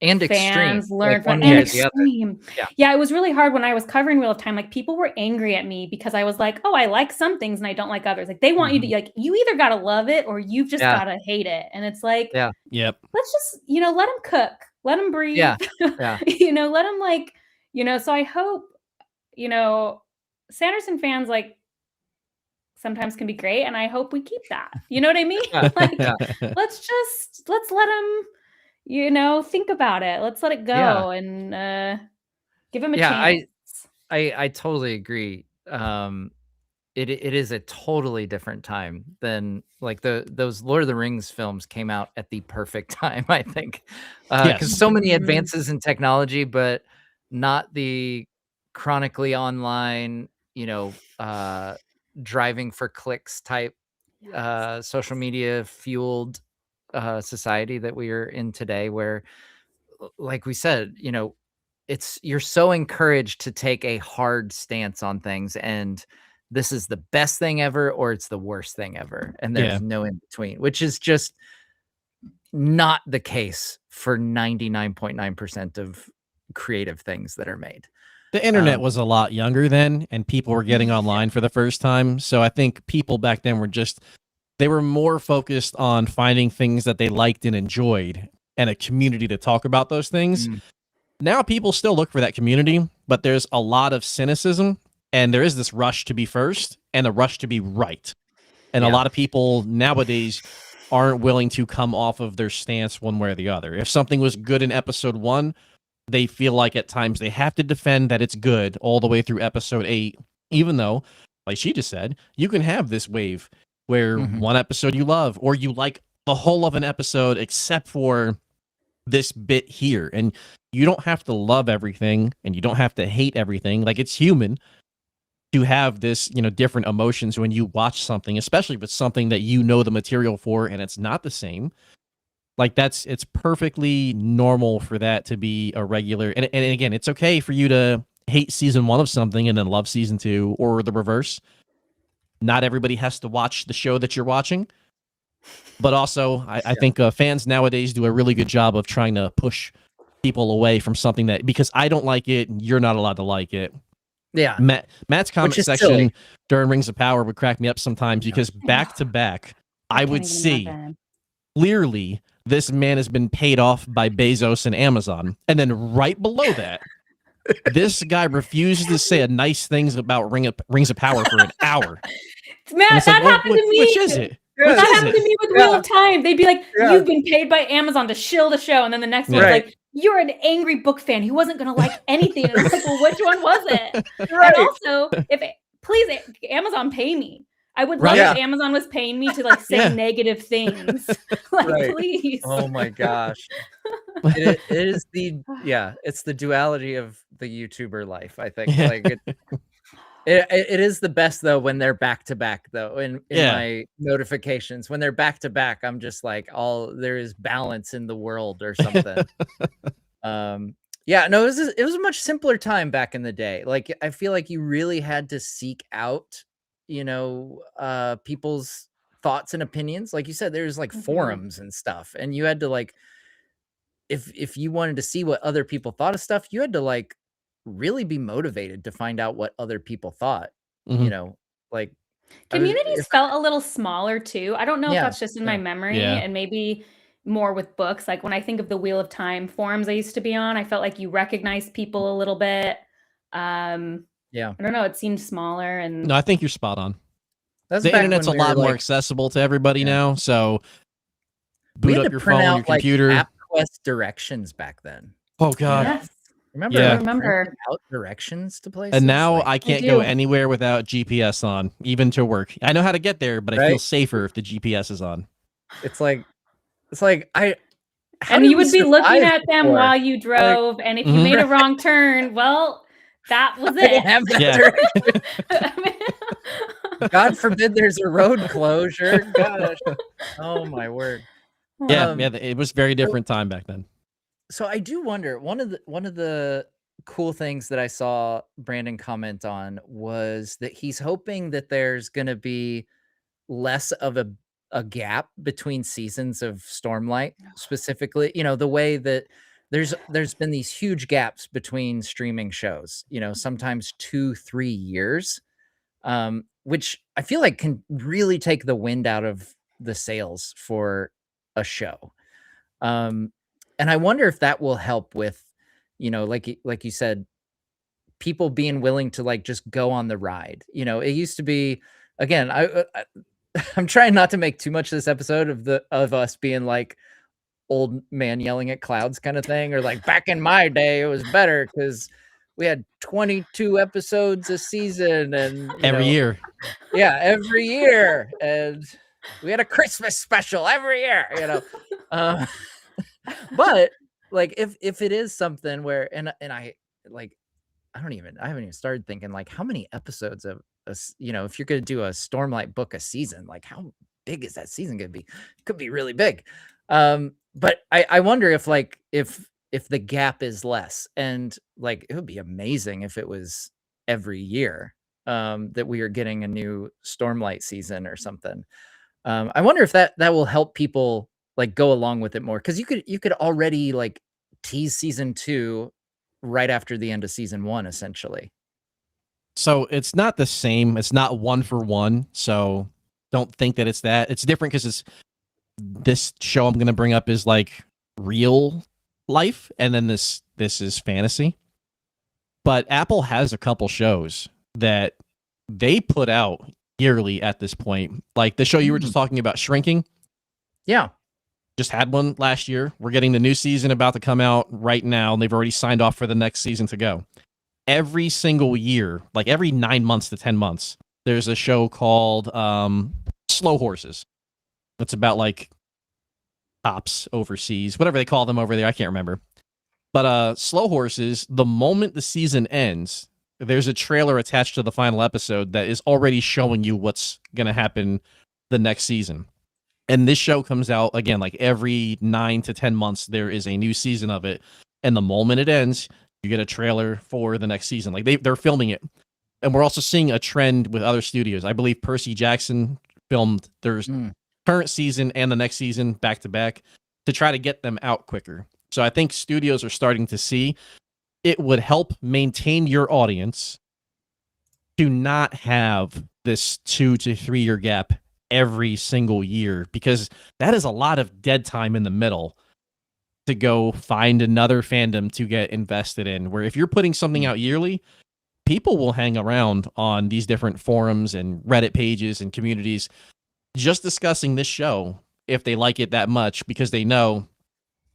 fans learn from extreme. Yeah, it was really hard when I was covering Wheel of Time. Like people were angry at me because I was like, oh, I like some things and I don't like others. Like they want you to like, you either got to love it or you've just got to hate it. And it's like, let's just, you know, let them cook, let them breathe. You know, let them like, you know, so I hope, you know, Sanderson fans like sometimes can be great. And I hope we keep that. You know what I mean? Like, let's let them, you know, think about it. Let's let it go and give him a chance. I totally agree. It is a totally different time than like those Lord of the Rings films came out at the perfect time, I think. Because so many advances in technology, but not the chronically online, you know, driving for clicks type social media fueled society that we are in today, where like we said, you know, you're so encouraged to take a hard stance on things, and this is the best thing ever or it's the worst thing ever, and there's no in between, which is just not the case for 99.9% of creative things that are made. The internet was a lot younger then, and people were getting online for the first time. So I think people back then were they were more focused on finding things that they liked and enjoyed and a community to talk about those things. Now people still look for that community, but there's a lot of cynicism, and there is this rush to be first and a rush to be right. And a lot of people nowadays aren't willing to come off of their stance one way or the other. If something was good in episode 1, they feel like at times they have to defend that it's good all the way through episode 8, even though, like she just said, you can have this wave where one episode you love, or you like the whole of an episode except for this bit here. And you don't have to love everything, and you don't have to hate everything. Like, it's human to have this, different emotions when you watch something, especially if it's something that you know the material for and it's not the same. Like, it's perfectly normal for that to be a regular. And again, it's okay for you to hate season 1 of something and then love season 2, or the reverse. Not everybody has to watch the show that you're watching. But also, I think fans nowadays do a really good job of trying to push people away from something that, because I don't like it, you're not allowed to like it. Yeah. Matt's comment section during Rings of Power would crack me up sometimes, because back to back, I would see clearly this man has been paid off by Bezos and Amazon. And then right below that, this guy refuses to say nice things about Rings of Power for an hour. Matt, that happened to me. Which is it? That happened to me with Wheel of Time. They'd be like, you've been paid by Amazon to shill the show. And then the next one's like, you're an angry book fan who wasn't going to like anything. And it's like, well, which one was it? And also, please, Amazon, pay me. I would love if Amazon was paying me to like say negative things. Like, please. Oh my gosh. It is it's the duality of the YouTuber life, I think. Like it is the best though when they're back to back though. In my notifications, when they're back to back, I'm just like, there is balance in the world or something. It was a much simpler time back in the day. Like, I feel like you really had to seek out, people's thoughts and opinions. Like you said, there's like forums and stuff, and you had to like, if you wanted to see what other people thought of stuff, you had to like really be motivated to find out what other people thought. Like communities felt a little smaller too. I don't know if that's just in my memory, and maybe more with books. Like, when I think of the Wheel of Time forums I used to be on, I felt like you recognized people a little bit. I don't know. It seemed smaller. And no, I think you're spot on. The internet's a lot more accessible to everybody now. So boot up your phone, your computer. Like, AppQuest directions back then. Oh God. Yes. Remember? I remember out directions to places. And now I can't go anywhere without GPS on, even to work. I know how to get there, but I feel safer if the GPS is on. It's like and you would be looking at them while you drove, and if you made a wrong turn, well, that was it. God forbid there's a road closure. Gosh. Oh my word. It was very different time back then. So I do wonder, one of the cool things that I saw Brandon comment on was that he's hoping that there's going to be less of a gap between seasons of Stormlight, specifically, the way that there's been these huge gaps between streaming shows, sometimes 2-3 years, which I feel like can really take the wind out of the sails for a show. And I wonder if that will help with, like you said, people being willing to like just go on the ride. It used to be, again, I'm trying not to make too much of this episode of us being like old man yelling at clouds kind of thing, or like back in my day it was better because we had 22 episodes a season and every year. Yeah, every year, and we had a Christmas special every year. But like if it is something where and I like I haven't even started thinking like how many episodes of if you're going to do a Stormlight book a season, like how big is that season going to be? Could be really big. But I wonder if like if the gap is less, and like it would be amazing if it was every year that we are getting a new Stormlight season or something. I wonder if that will help people like go along with it more, because you could already like tease season 2 right after the end of season 1, essentially. So it's not the same. It's not one for one. So don't think that it's that. It's different because it's this show I'm going to bring up is like real life, and then this is fantasy. But Apple has a couple shows that they put out yearly at this point. Like the show you were just talking about, Shrinking. Yeah. Just had one last year. We're getting the new season about to come out right now, and they've already signed off for the next season to go. Every single year, like every 9 months to 10 months, there's a show called Slow Horses. It's about like cops overseas, whatever they call them over there. I can't remember. But Slow Horses, the moment the season ends, there's a trailer attached to the final episode that is already showing you what's going to happen the next season. And this show comes out, again, like every 9 to 10 months, there is a new season of it. And the moment it ends, you get a trailer for the next season. Like they're filming it. And we're also seeing a trend with other studios. I believe Percy Jackson filmed their current season and the next season back to back to try to get them out quicker. So I think studios are starting to see it would help maintain your audience to not have this 2 to 3 year gap every single year, because that is a lot of dead time in the middle to go find another fandom to get invested in. Where if you're putting something out yearly, people will hang around on these different forums and Reddit pages and communities just discussing this show if they like it that much, because they know,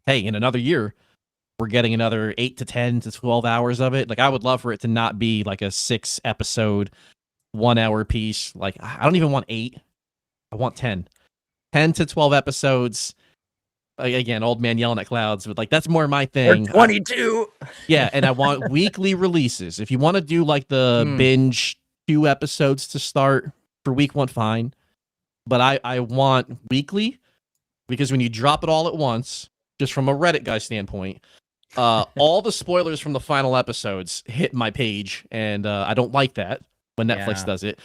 hey, in another year, we're getting another 8 to 10 to 12 hours of it. Like I would love for it to not be like a 6 episode, 1 hour piece. Like I don't even want 8. I want 10 to 12 episodes. Again, old man yelling at clouds, but like that's more my thing. Or 22. Yeah, and I want weekly releases. If you want to do like the binge 2 episodes to start for week 1, fine. But I want weekly, because when you drop it all at once, just from a Reddit guy standpoint, all the spoilers from the final episodes hit my page, and I don't like that when Netflix does it.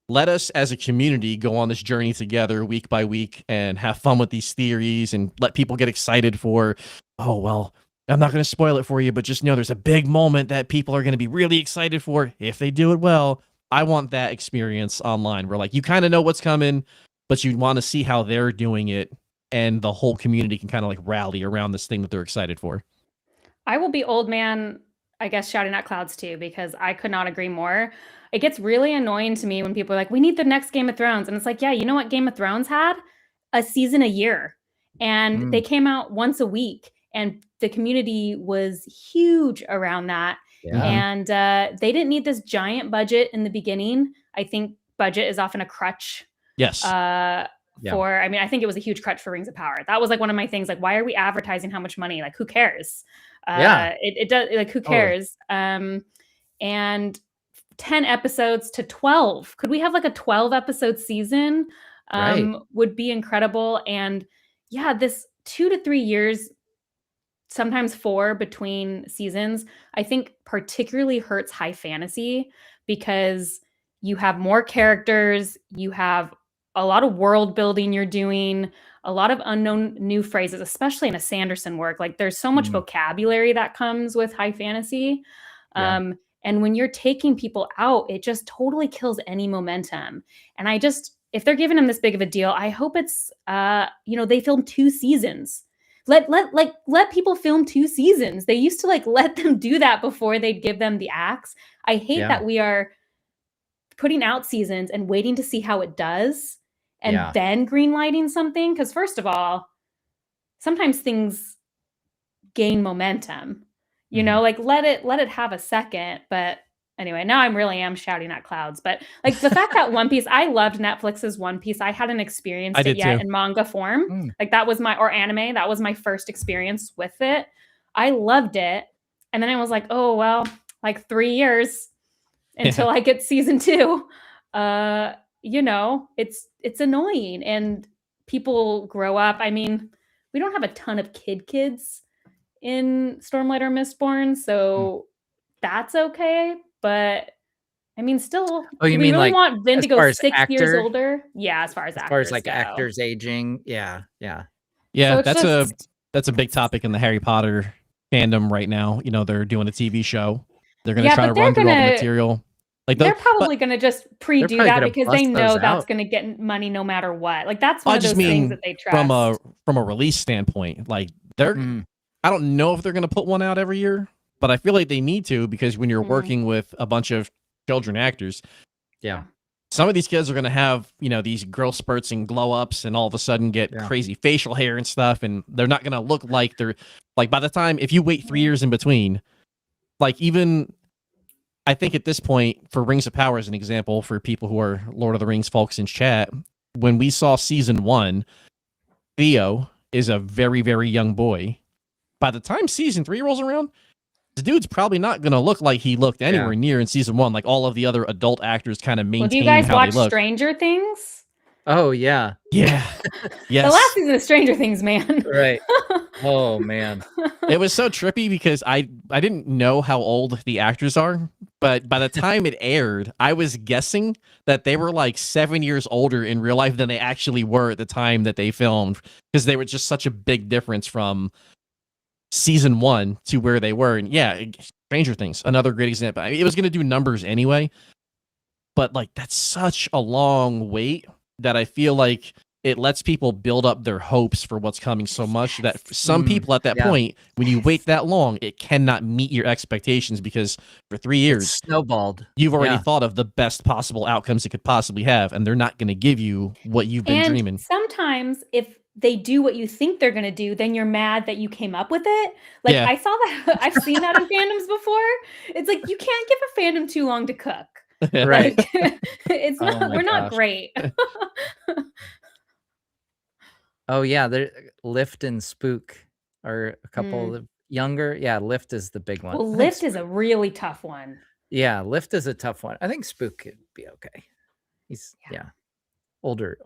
Let us as a community go on this journey together week by week and have fun with these theories and let people get excited for, oh, well, I'm not going to spoil it for you, but just know there's a big moment that people are going to be really excited for if they do it well. I want that experience online where like you kind of know what's coming, but you want to see how they're doing it, and the whole community can kind of like rally around this thing that they're excited for. I will be old man, I guess, shouting at clouds too, because I could not agree more. It gets really annoying to me when people are like, we need the next Game of Thrones. And it's like, yeah, you know what Game of Thrones had? A season a year. And they came out once a week. And the community was huge around that. Yeah. And they didn't need this giant budget in the beginning. I think budget is often a crutch. Yes. I mean, I think it was a huge crutch for Rings of Power. That was like one of my things. Like, why are we advertising how much money? Like, who cares? It does. Like, who cares? And 10 episodes to 12. Could we have like a 12 episode season? Would be incredible. And yeah, this 2 to 3 years, sometimes 4 between seasons, I think particularly hurts high fantasy, because you have more characters, you have a lot of world building you're doing, a lot of unknown new phrases, especially in a Sanderson work. Like there's so much vocabulary that comes with high fantasy. And when you're taking people out, it just totally kills any momentum. And if they're giving them this big of a deal, I hope it's, they filmed 2 seasons. Let people film 2 seasons. They used to like let them do that before they'd give them the axe. I hate that we are putting out seasons and waiting to see how it does and then greenlighting something. Because first of all, sometimes things gain momentum. Like let it have a second. But anyway, now I am shouting at clouds. But like the fact that One Piece, I loved Netflix's One Piece. I hadn't experienced it yet in manga form. Like that was or anime. That was my first experience with it. I loved it. And then I was like, oh, well, like 3 years until I get season 2. It's annoying, and people grow up. I mean, we don't have a ton of kids in Stormlight or Mistborn, so that's okay. But I mean, still, do you we mean really like want Vin to go 6 years actor? older? Yeah, as far as like go. actors aging, yeah. So that's a big topic in the Harry Potter Fandom right now. You know, they're doing a TV show. They're going to Yeah, try to but they're run through all the gonna material. Like they're but probably gonna just pre-do probably that gonna because they bust know those that's out. gonna get money no matter what. Like that's one I of those just things mean that they from trust. a release standpoint, like they're Mm, I don't know if they're going to put one out every year, but I feel like they need to because when you're Mhm. working with a bunch of children actors, yeah. some of these kids are going to have, you know, these growth spurts and glow ups and all of a sudden get Yeah. crazy facial hair and stuff. And they're not going to look like they're like by the time, if you wait 3 years in between, like even I think at this point for Rings of Power as an example, for people who are Lord of the Rings folks in chat, when we saw season 1, Theo is a very, very young boy. By the time season 3 rolls around, the dude's probably not going to look like he looked anywhere near in season 1. Like all of the other adult actors kind of Well, do maintain you guys how they watch look. Stranger Things? Oh yeah. Yeah. Yes. The last season of Stranger Things, man. Right. Oh man. It was so trippy because I didn't know how old the actors are, but by the time it aired, I was guessing that they were like 7 years older in real life than they actually were at the time that they filmed, because they were just such a big difference from season 1 to where they were. And yeah, Stranger Things, another great example. I mean, it was going to do numbers anyway, but like that's such a long wait that I feel like it lets people build up their hopes for what's coming so much that for some people at that point, when you wait that long, it cannot meet your expectations because for 3 years, It's snowballed. you've already thought of the best possible outcomes it could possibly have, and they're not going to give you what you've been dreaming. Sometimes if they do what you think they're going to do, then you're mad that you came up with it. Like Yeah. I saw that. I've seen that in fandoms before. It's like you can't give a fandom too long to cook. Right. Like, it's Oh not. my We're not gosh. great. Oh yeah, there Lift and Spook are a couple of younger. Yeah, Lift is the big one. Well, I think Lift Spook- is a really tough one. Yeah, Lift is a tough one. I think Spook could be okay. He's older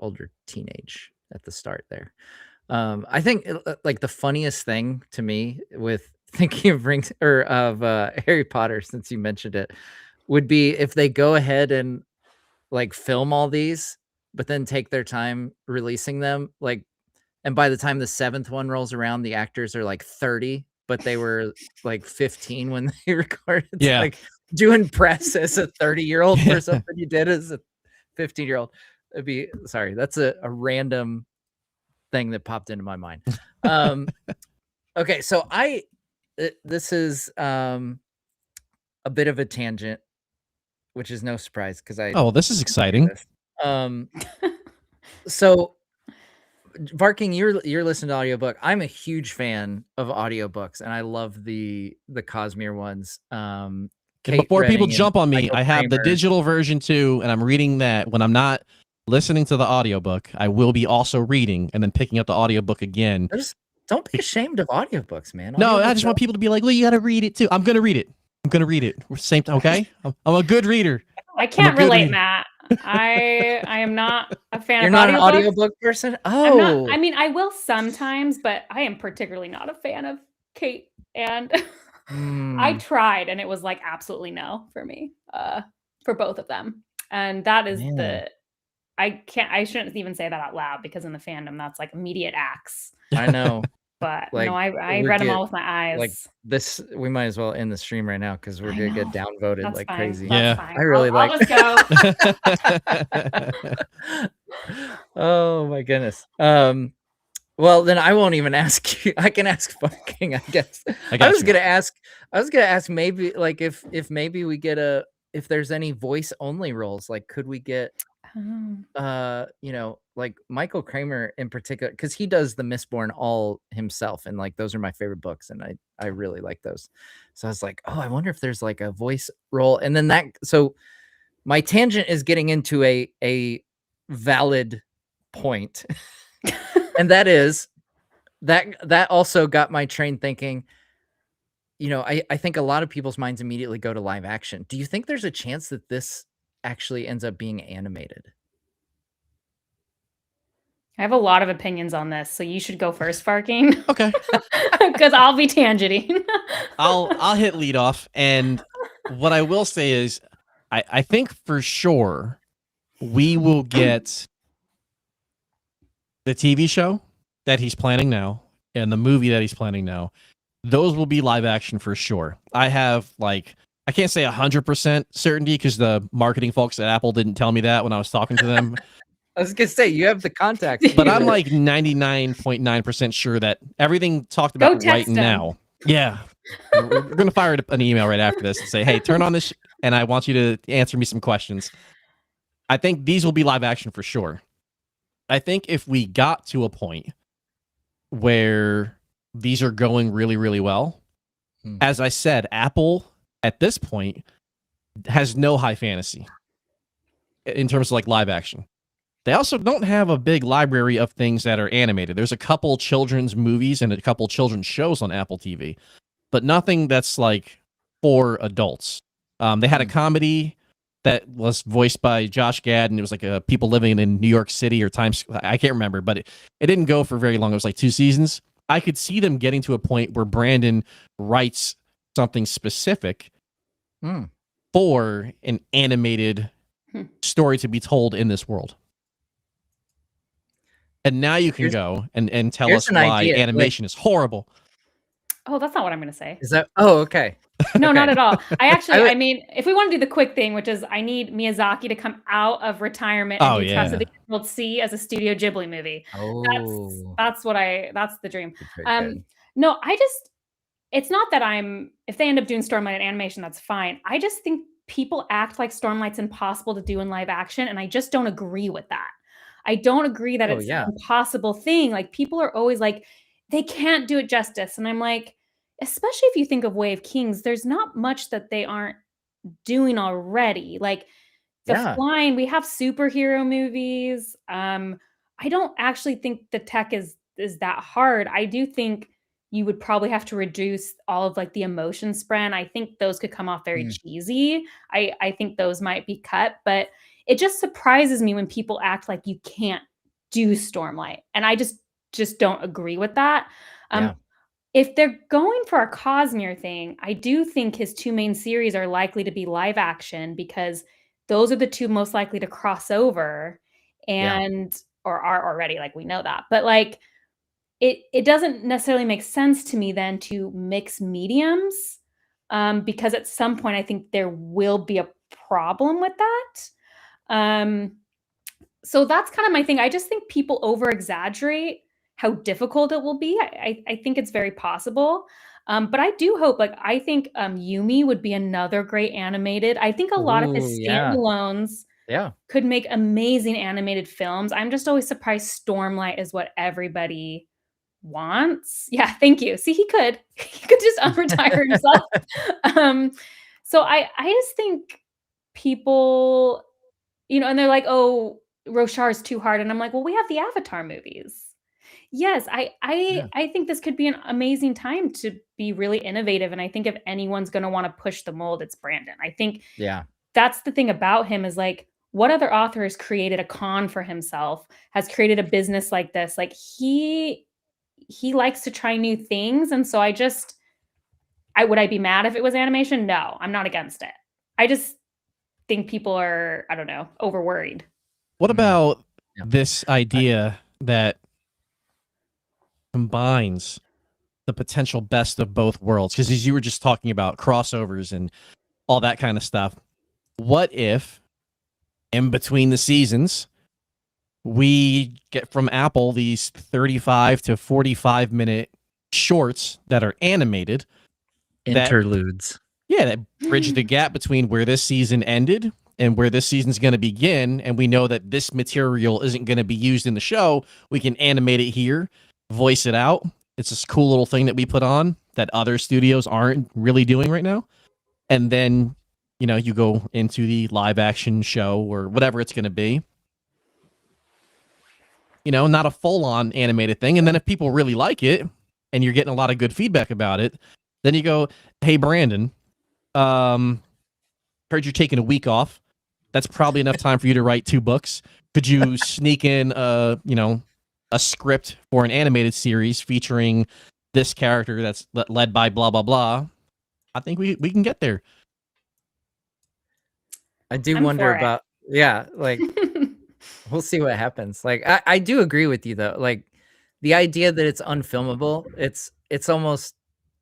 teenage at the start there. I think like the funniest thing to me with thinking of Rings or of Harry Potter, since you mentioned it, would be if they go ahead and like film all these, but then take their time releasing them. Like, and by the time the 7th one rolls around, the actors are like 30, but they were like 15 when they recorded. It's Yeah. like doing press as a 30-year-old for something you did as a 15-year-old. It'd be sorry. That's a random thing that popped into my mind. Okay, so this is a bit of a tangent, which is no surprise because I this is exciting. So Varking, you're listening to audiobook. I'm a huge fan of audiobooks, and I love the Cosmere ones. And Kate before people Redding and jump on me, Michael I have the Kramer. digital version too, and I'm reading that when I'm not listening to the audiobook. I will be also reading and then picking up the audiobook again. Don't be ashamed of audiobooks, man. No, I Audiobooks just want people to be like, well, you got to read it too. I'm going to read it. Same time, okay? I'm a good reader. I can't relate, Matt. I am not a fan You're of not audiobooks. an audiobook person? Oh. I'm not. I mean, I will sometimes, but I am particularly not a fan of Kate. And I tried, and it was like absolutely no for me, for both of them. And that is I shouldn't even say that out loud because in the fandom, that's like immediate axe. I know. But like, no, I read them all with my eyes. Like this, we might as well end the stream right now because we're gonna get downvoted That's like fine. crazy. That's fine. I really I'll just go. Oh my goodness. Well, then I won't even ask you. I can ask Fucking, I guess. I was gonna ask maybe like if maybe we get if there's any voice only roles, like could we get you know, like Michael Kramer in particular, because he does the Mistborn all himself, and like those are my favorite books, and I really like those. So I was like, oh, I wonder if there's like a voice role, and then so my tangent is getting into a valid point. And that is that also got my train thinking, you know, I think a lot of people's minds immediately go to live action. Do you think there's a chance that this actually ends up being animated? I have a lot of opinions on this, so you should go first, Farking. Okay. Because I'll be tangenting. I'll hit lead off, and what I will say is I think for sure we will get the TV show that he's planning now and the movie that he's planning now, those will be live action for sure. I have like, I can't say 100% certainty because the marketing folks at Apple didn't tell me that when I was talking to them. I was gonna say you have the contacts, But I'm like 99.9% sure that everything talked about Go right text 'em. now. Yeah. We're going to fire an email right after this and say, hey, turn on this and I want you to answer me some questions. I think these will be live action for sure. I think if we got to a point where these are going really, really well, as I said, Apple at this point has no high fantasy in terms of like live action. They also don't have a big library of things that are animated. There's a couple children's movies and a couple children's shows on Apple TV, but nothing that's like for adults. They had a comedy that was voiced by Josh Gad, and it was like people living in New York City or Times. I can't remember, but it didn't go for very long. It was like 2 seasons. I could see them getting to a point where Brandon writes something specific for an animated story to be told in this world. And now you can go and tell us why animation is horrible. Oh, that's not what I'm going to say. Is that? Oh, okay. No, Okay. not at all. I mean, if we want to do the quick thing, which is I need Miyazaki to come out of retirement and do Trust of the Emerald Sea as a Studio Ghibli movie. Oh, that's the dream. very good. No, it's not that if they end up doing Stormlight in animation, that's fine. I just think people act like Stormlight's impossible to do in live action, and I just don't agree with that. I don't agree that it's an impossible thing. Like, people are always like, they can't do it justice. And I'm like, especially if you think of Way of Kings, there's not much that they aren't doing already. Like the flying, we have superhero movies. I don't actually think the tech is that hard. I do think you would probably have to reduce all of like the emotion spread. I think those could come off very cheesy. I think those might be cut, but it just surprises me when people act like you can't do Stormlight. And I just don't agree with that. If they're going for a Cosmere thing, I do think his 2 main series are likely to be live action because those are the 2 most likely to cross over or are already, like, we know that. But like it doesn't necessarily make sense to me then to mix mediums because at some point I think there will be a problem with that. So that's kind of my thing. I just think people over exaggerate how difficult it will be. I think it's very possible. But I do hope, like, I think Yumi would be another great animated. I think a lot of his standalones could make amazing animated films. I'm just always surprised Stormlight is what everybody wants. Yeah, thank you. See, he could just unretire himself. So I just think people, and they're like, oh, Roshar's too hard. And I'm like, well, we have the Avatar movies. Yes, I think this could be an amazing time to be really innovative. And I think if anyone's going to want to push the mold, it's Brandon. I think that's the thing about him is like, what other author has created a con for himself, has created a business like this? Like he likes to try new things. And so would I be mad if it was animation? No, I'm not against it. I just think people are, I don't know, over worried. What about this idea that combines the potential best of both worlds? Because as you were just talking about crossovers and all that kind of stuff, what if in between the seasons we get from Apple these 35 to 45 minute shorts that are animated interludes that bridge the gap between where this season ended and where this season's going to begin, and we know that this material isn't going to be used in the show. We can animate it here, voice it out. It's this cool little thing that we put on that other studios aren't really doing right now. And then, you go into the live action show or whatever it's going to be. Not a full-on animated thing. And then if people really like it and you're getting a lot of good feedback about it, then you go, hey, Brandon, heard you're taking a week off. That's probably enough time for you to write 2 books. Could you sneak in a script for an animated series featuring this character that's led by blah, blah, blah? I think we can get there. I do wonder about, like, we'll see what happens. Like, I do agree with you though. Like, the idea that it's unfilmable, it's almost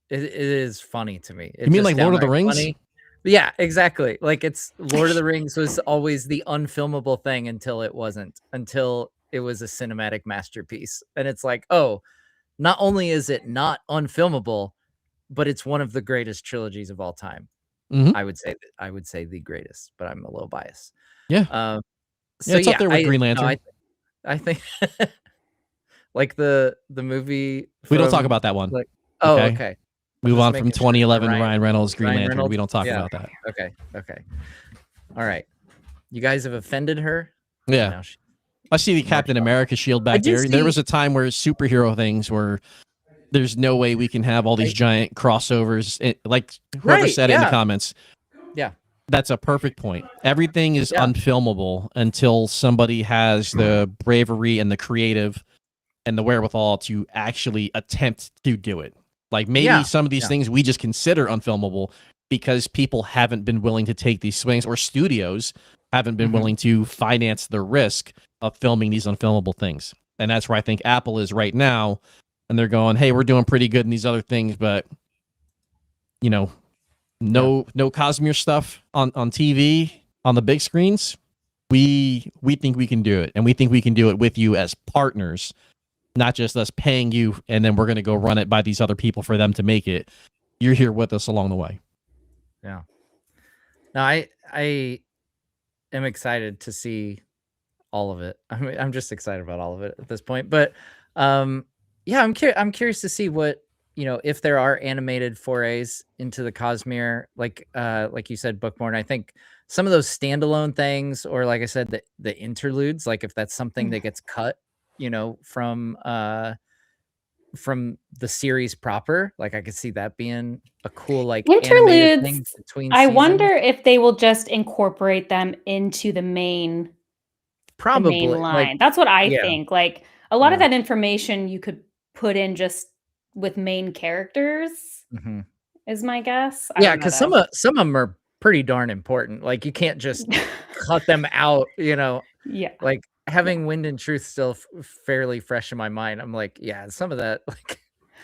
it is funny to me. You mean like Lord of the Rings? Funny. Yeah, exactly. Like it's Lord of the Rings was always the unfilmable thing until it wasn't, until it was a cinematic masterpiece. And it's like, oh, not only is it not unfilmable, but it's one of the greatest trilogies of all time. Mm-hmm. I would say the greatest, but I'm a little biased. Yeah. So it's up there with Green Lantern. No, I think like the movie. We don't talk about that one. Like, oh, okay. Move on from 2011 Ryan Reynolds Green Lantern. Reynolds? We don't talk Yeah. about that. Okay. All right. You guys have offended her. Yeah. Now I see the Captain America shield back there. There was a time where superhero things were. There's no way we can have all these giant crossovers. Like whoever said it in the comments. Yeah. That's a perfect point. Everything is unfilmable until somebody has the bravery and the creative and the wherewithal to actually attempt to do it. Like maybe some of these things we just consider unfilmable because people haven't been willing to take these swings, or studios haven't been willing to finance the risk of filming these unfilmable things. And that's where I think Apple is right now. And they're going, hey, we're doing pretty good in these other things, but no Cosmere stuff on TV on the big screens. We think we can do it, and we think we can do it with you as partners, not just us paying you and then we're going to go run it by these other people for them to make it. You're here with us along the way. Yeah. No, I am excited to see all of it. I mean, I'm just excited about all of it at this point. But yeah, I'm curious to see what, if there are animated forays into the Cosmere, like you said, Bookborn. I think some of those standalone things, or like I said, the interludes, like if that's something that gets cut, from the series proper, like I could see that being a cool like animated thing interludes. between I seasons. wonder if they will just incorporate them into the main Probably line. like, That's what I think. Like a lot of that information you could put in just with main characters is my guess. Yeah, because some of them are pretty darn important. Like you can't just cut them out, Yeah. Like having Wind and Truth still fairly fresh in my mind. I'm like, yeah, some of that like.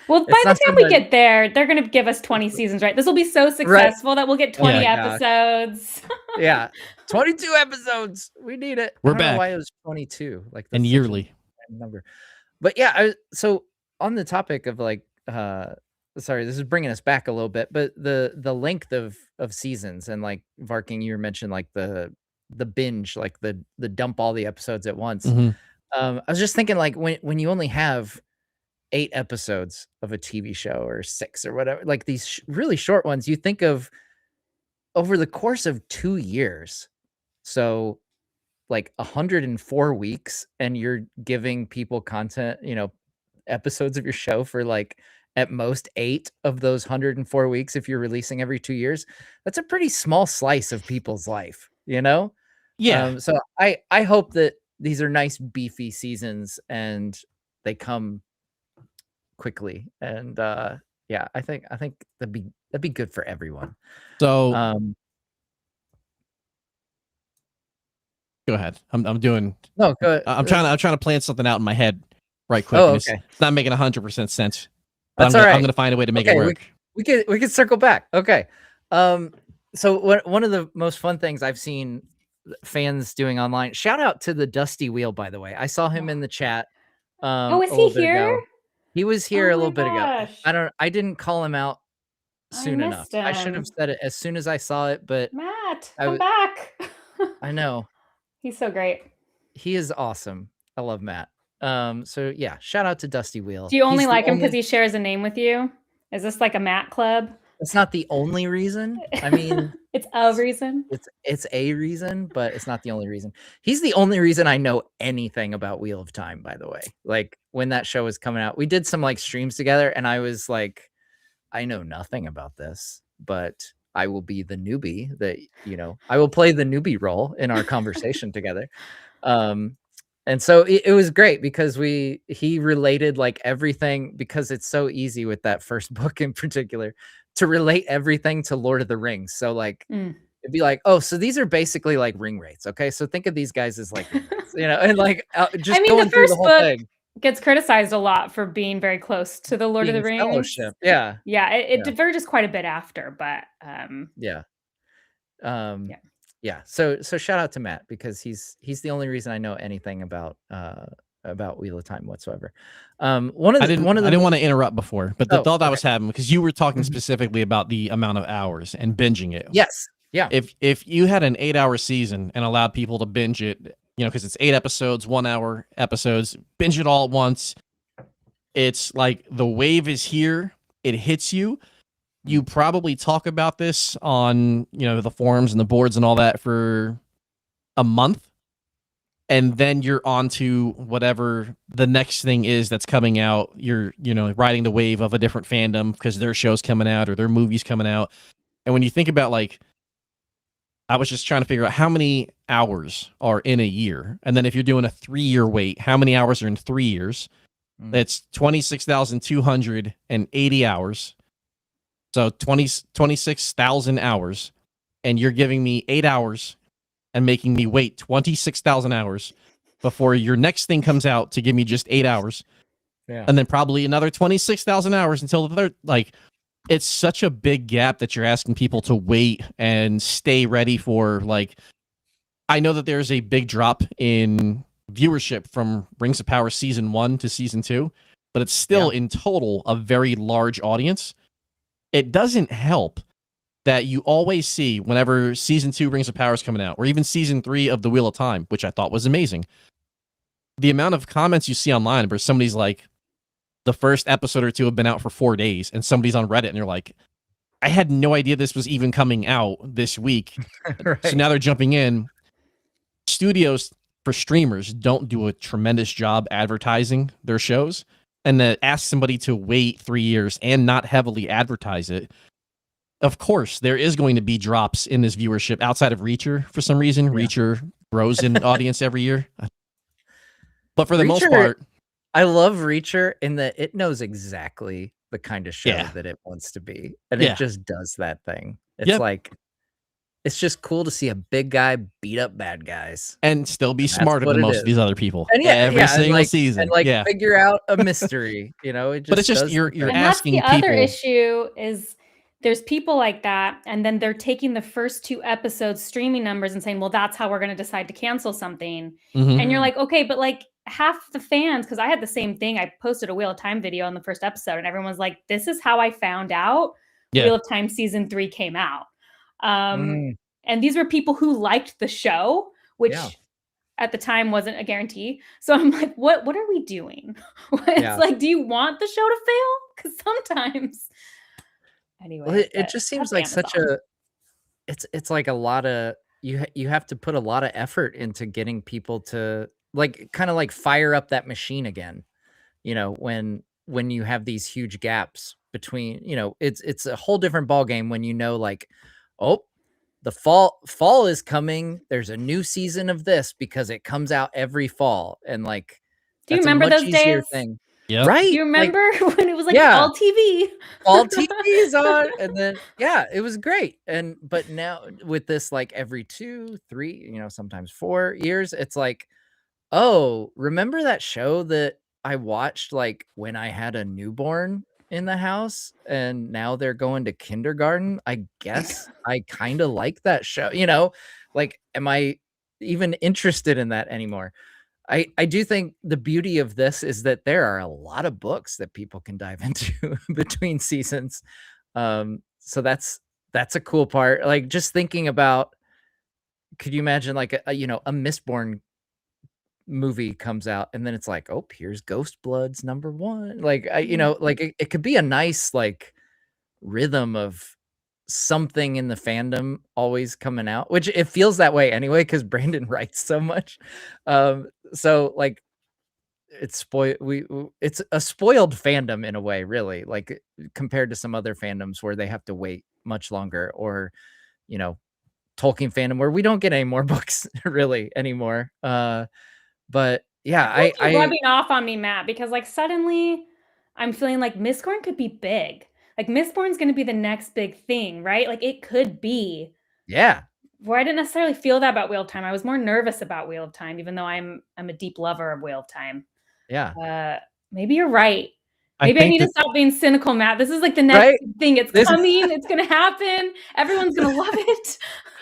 Well, by the time we get there, they're going to give us 20 seasons, right? This will be so successful that we'll get 20 episodes. Yeah, 22 episodes. We need it. We're I don't know back. why it was 22, like and yearly number. But yeah, so on the topic of like, sorry, this is bringing us back a little bit, but the length of seasons, and like Varking, you mentioned like the binge, like the dump all the episodes at once. I was just thinking like when you only have 8 episodes of a TV show or 6 or whatever, like these really short ones, you think of over the course of 2 years. So like 104 weeks, and you're giving people content, episodes of your show for like at most 8 of those 104 weeks. If you're releasing every 2 years, that's a pretty small slice of people's life, Yeah. So I hope that these are nice beefy seasons and they come quickly. And yeah, I think that'd be good for everyone. So go ahead. I'm doing. No, go ahead. I'm trying to plan something out in my head right quick. Oh, okay. okay. It's not making 100% sense. But That's all right. I'm gonna find a way to make it work. We can circle back. Okay. So one of the most fun things I've seen fans doing online. Shout out to the Dusty Wheel, by the way. I saw him in the chat. Oh, is he here? He was here a little bit gosh. ago. I didn't call him out soon enough. I should him. have said it as soon as I saw it, but Matt, come back. I know. He's so great. He is awesome. I love Matt. So yeah, shout out to Dusty Wheel. Do you only like him because he shares a name with you? Is this like a Matt club? It's not the only reason. I mean, it's a reason. It's a reason, but it's not the only reason. He's the only reason I know anything about Wheel of Time, by the way. Like when that show was coming out, we did some like streams together, and I was like, I know nothing about this, but I will be the newbie that, I will play the newbie role in our conversation together. And so it was great because he related like everything, because it's so easy with that first book in particular to relate everything to Lord of the Rings. So like, it'd be like, oh, so these are basically like ring rates. Okay. So think of these guys as like, ring rates, and like just going through the whole thing. gets criticized a lot for being very close to the Lord of the Being Rings. Fellowship. Yeah. Yeah, it Yeah. diverges quite a bit after, but Yeah. Yeah. Yeah. So shout out to Matt because he's the only reason I know anything about Wheel of Time whatsoever. One of I the didn't want to interrupt before, but the Oh, thought I okay. was having, because you were talking Mhm. specifically about the amount of hours and binging it. Yes. Yeah. If you had an 8-hour season and allowed people to binge it, you know, because it's 8 episodes, 1 hour episodes, binge it all at once. It's like the wave is here, it hits you. You probably talk about this on, you know, the forums and the boards and all that for a month. And then you're on to whatever the next thing is that's coming out. You're, you know, riding the wave of a different fandom because their show's coming out or their movie's coming out. And when you think about, like, I was just trying to figure out how many hours are in a year. And then if you're doing a 3-year wait, how many hours are in 3 years? That's 26,280 hours. So 26,000 hours. And you're giving me 8 hours and making me wait 26,000 hours before your next thing comes out to give me just 8 hours. Yeah. And then probably another 26,000 hours until the third. Like, it's such a big gap that you're asking people to wait and stay ready for. Like, I know that there's a big drop in viewership from Rings of Power season 1 to season 2, but it's still in total a very large audience. It doesn't help that you always see whenever season 2 Rings of Power is coming out, or even season 3 of The Wheel of Time, which I thought was amazing. The amount of comments you see online where somebody's like, the first episode or 2 have been out for 4 days, and somebody's on Reddit and you're like, I had no idea this was even coming out this week. Right. So now they're jumping in. Studios for streamers don't do a tremendous job advertising their shows, and to ask somebody to wait 3 years and not heavily advertise it. Of course, there is going to be drops in this viewership outside of Reacher for some reason. Yeah. Reacher grows in audience every year. But for the most Reacher- part, I love Reacher in that it knows exactly the kind of show Yeah. that it wants to be. And Yeah. it just does that thing. It's Yep. like, it's just cool to see a big guy beat up bad guys. and still be And that's smarter what than it most is. of these other people. And yeah, Every and single like, season. And like yeah. figure out a mystery, you know, it just But it's just does you're the thing. And that's asking the other people. issue is there's people like that, and then they're taking the first 2 episodes streaming numbers and saying, well, that's how we're going to decide to cancel something. Mhm. And you're like, okay, but like half the fans, because I had the same thing. I posted a Wheel of Time video on the first episode, and everyone's like, this is how I found out Yeah. Wheel of Time season 3 came out. Mm, And these were people who liked the show, which Yeah. at the time wasn't a guarantee. So I'm like, what are we doing? It's Yeah. like, do you want the show to fail? Because sometimes anyway. Well, it but just seems that's like such Amazon. a it's like a lot of you have to put a lot of effort into getting people to like kind of like fire up that machine again. You know, when you have these huge gaps between, you know, it's a whole different ball game when you know like, oh, the fall is coming. There's a new season of this because it comes out every fall, and like Do you that's a remember much those easier days? thing. Yep. Right? Do you Like, remember when it was like Yeah. all TV? all TV is on, and then yeah, it was great. And but now with this, like every 2, 3, you know, sometimes 4 years, it's like, oh, remember that show that I watched like when I had a newborn in the house, and now they're going to kindergarten? I guess I kind of like that show, you know, like, am I even interested in that anymore? I do think the beauty of this is that there are a lot of books that people can dive into between seasons. So that's a cool part. Like just thinking about, could you imagine like a you know, a Mistborn movie comes out and then it's like, oh, here's Ghost Bloods #1. Like you know, like it could be a nice like rhythm of something in the fandom always coming out, which it feels that way anyway because Brandon writes so much. So like it's it's a spoiled fandom in a way, really, like compared to some other fandoms where they have to wait much longer, or you know, Tolkien fandom where we don't get any more books really anymore. But yeah, I feel like you're rubbing off on me, Matt, because like suddenly I'm feeling like Mistborn could be big. Like Mistborn's going to be the next big thing, right? Like it could be. yeah. Where I didn't necessarily feel that about Wheel of Time. I was more nervous about Wheel of Time, even though I'm a deep lover of Wheel of Time. Yeah. Maybe you're right. I Maybe I think need to that stop being cynical, Matt. This is like the next Right? thing. It's This is coming. It's gonna happen. Everyone's gonna love it.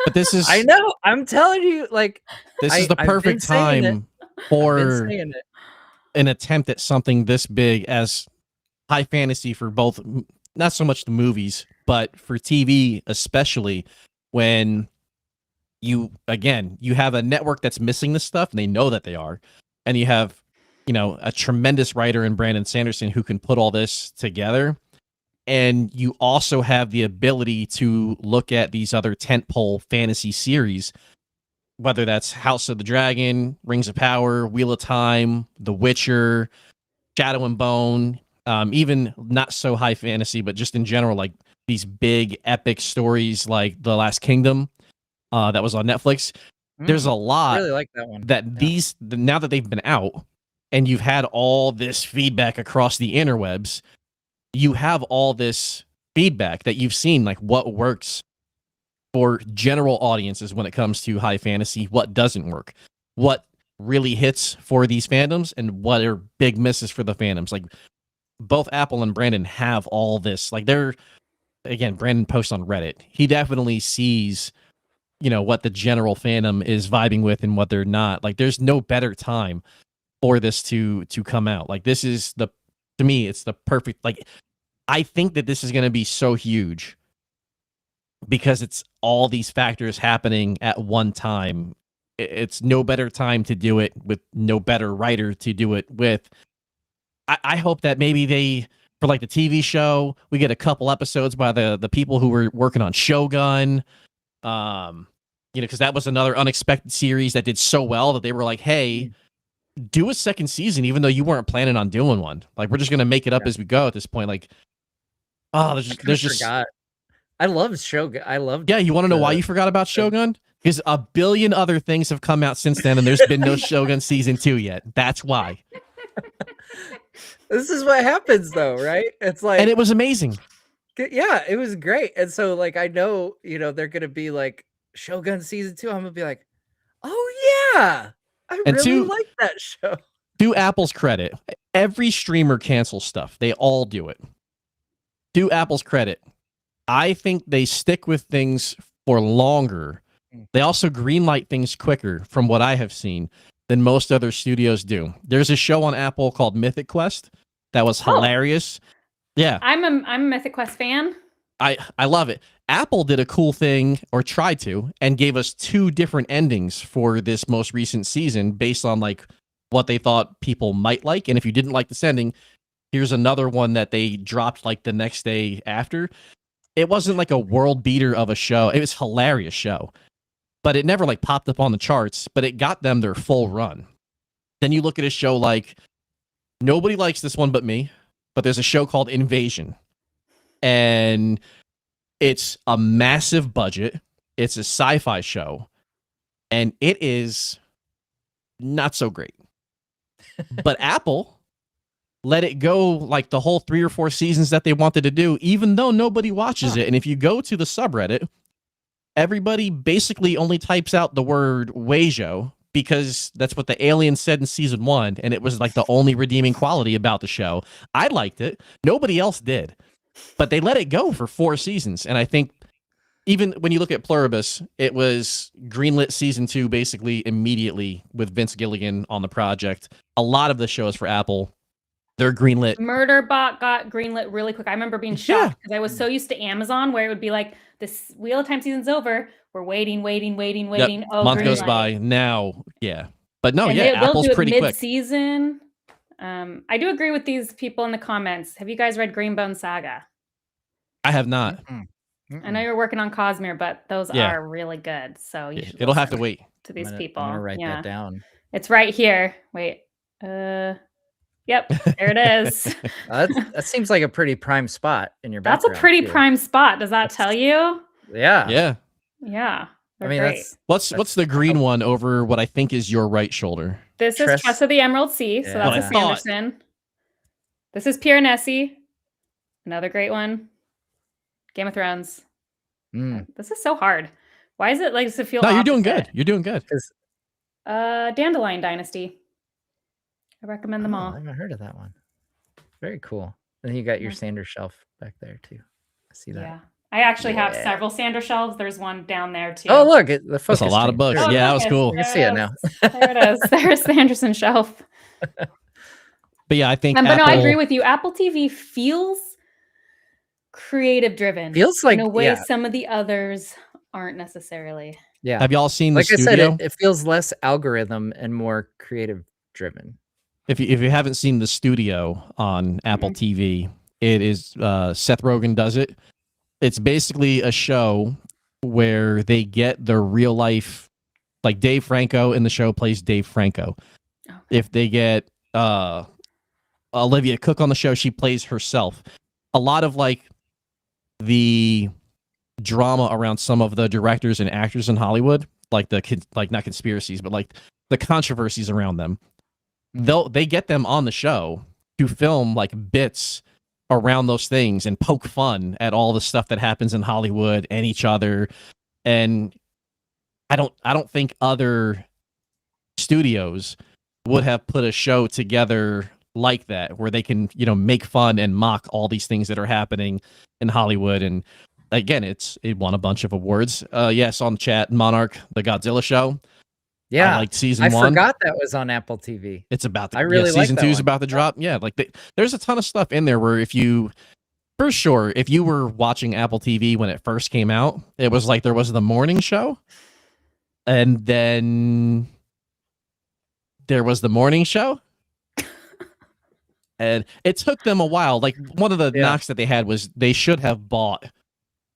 but this I is know. I'm telling you, like, this is the I've been perfect saying it. time I've been for saying it. an attempt at something this big as high fantasy for both, not so much the movies, but for TV especially, when you have a network that's missing this stuff and they know that they are, and you have a tremendous writer in Brandon Sanderson who can put all this together, and you also have the ability to look at these other tentpole fantasy series, whether that's House of the Dragon, Rings of Power, Wheel of Time, The Witcher, Shadow and Bone, even not so high fantasy, but just in general, like these big epic stories like The Last Kingdom, that was on Netflix. There's a lot Really like that one. that now that they've been out and you've had all this feedback across the interwebs, you have all this feedback that you've seen, like what works for general audiences when it comes to high fantasy, what doesn't work, what really hits for these fandoms, and what are big misses for the fandoms. Like both Apple and Brandon have all this. Like Brandon posts on Reddit. He definitely sees, what the general fandom is vibing with and what they're not. Like there's no better time for this to come out. Like this is to me, it's the perfect, like, I think that this is going to be so huge because it's all these factors happening at one time. It's no better time to do it with no better writer to do it with. I hope that maybe for like the TV show, we get a couple episodes by the people who were working on Shogun. Because that was another unexpected series that did so well that they were like, hey, do a second season, even though you weren't planning on doing one. Like, we're just going to make it up as we go at this point. Like, there's just forgot. I love Shogun. I loved. Yeah, you want to know why you forgot about Shogun? Because a billion other things have come out since then, and there's been no Shogun season 2 yet. That's why. This is what happens, though, right? It's like, and it was amazing. Yeah, it was great. And so, like, I know, they're gonna be like Shogun season 2. I'm gonna be like, oh yeah, I really like that show. To Apple's credit, every streamer cancels stuff. They all do it. To Apple's credit, I think they stick with things for longer. They also greenlight things quicker, from what I have seen, than most other studios do. There's a show on Apple called Mythic Quest that was hilarious. Yeah, I'm a Mythic Quest fan. I love it. Apple did a cool thing, or tried to, and gave us 2 different endings for this most recent season based on like what they thought people might like. And if you didn't like this ending, here's another one that they dropped like the next day after. It wasn't like a world beater of a show. It was a hilarious show, but it never like popped up on the charts, but it got them their full run. Then you look at a show like, nobody likes this one but me, but there's a show called Invasion, and it's a massive budget. It's a sci-fi show, and it is not so great. But Apple let it go like the whole 3 or 4 seasons that they wanted to do, even though nobody watches it. And if you go to the subreddit, everybody basically only types out the word Weijo because that's what the aliens said in season 1, and it was like the only redeeming quality about the show. I liked it. Nobody else did. But they let it go for 4 seasons, and I think even when you look at Pluribus, it was greenlit season 2 basically immediately with Vince Gilligan on the project. A lot of the shows for Apple, they're greenlit. Murderbot got greenlit really quick. I remember being shocked because I was so used to Amazon where it would be like, this Wheel of Time season's over. We're waiting. Yep. Oh, month goes by now. Yeah. But no, and Apple's do it pretty quick. mid-season. I do agree with these people in the comments. Have you guys read Greenbone Saga? I have not. I know you're working on Cosmere, but those are really good. So you should it'll have to wait. To these people. I'm gonna write that down. It's right here. Wait. Yep, there it is. That seems like a pretty prime spot in your background. That's a pretty prime spot. Does that tell you? Yeah. Yeah. I mean, what's the green one over what I think is your right shoulder? This is Tress of the Emerald Sea. So that's a Sanderson. This is Piranesi. Another great one. Game of Thrones. This is so hard. Why is it like, does it feel No, you're doing good. You're doing good. Dandelion Dynasty. I recommend them all. I haven't heard of that one. Very cool. And you got your Yeah. Sanders shelf back there too. I see that. Yeah. I actually have Yeah. several Sander shelves. There's one down there too. Oh, look, the focus. That's a lot of changed. books. There it Yeah, that is. was focus. cool. I can There see it now. There it is. There's the Sanderson shelf. But yeah, I think But no, I agree Apple, with you. Apple TV feels creative driven. Feels like in a way yeah. some of the others aren't necessarily. Yeah. have y'all seen the Like I said, studio? it feels less algorithm and more creative driven. If you haven't seen the studio on Apple TV, it is Seth Rogen does it. It's basically a show where they get the real life, like Dave Franco in the show plays Dave Franco. Okay. If they get Olivia Cook on the show, she plays herself. A lot of like the drama around some of the directors and actors in Hollywood, like not conspiracies, but like the controversies around them. They get them on the show to film like bits around those things and poke fun at all the stuff that happens in Hollywood and each other. And I don't think other studios would have put a show together like that where they can, make fun and mock all these things that are happening in Hollywood. And again, it won a bunch of awards. Yes, on the chat, Monarch, the Godzilla show. Yeah, I liked season 1. I forgot that was on Apple TV. It's about I really like season that 2 is one. about to drop. Yeah, like there's a ton of stuff in there where if you were watching Apple TV when it first came out, it was like there was the morning show, and then there was the morning show, and it took them a while. Like one of the knocks that they had was they should have bought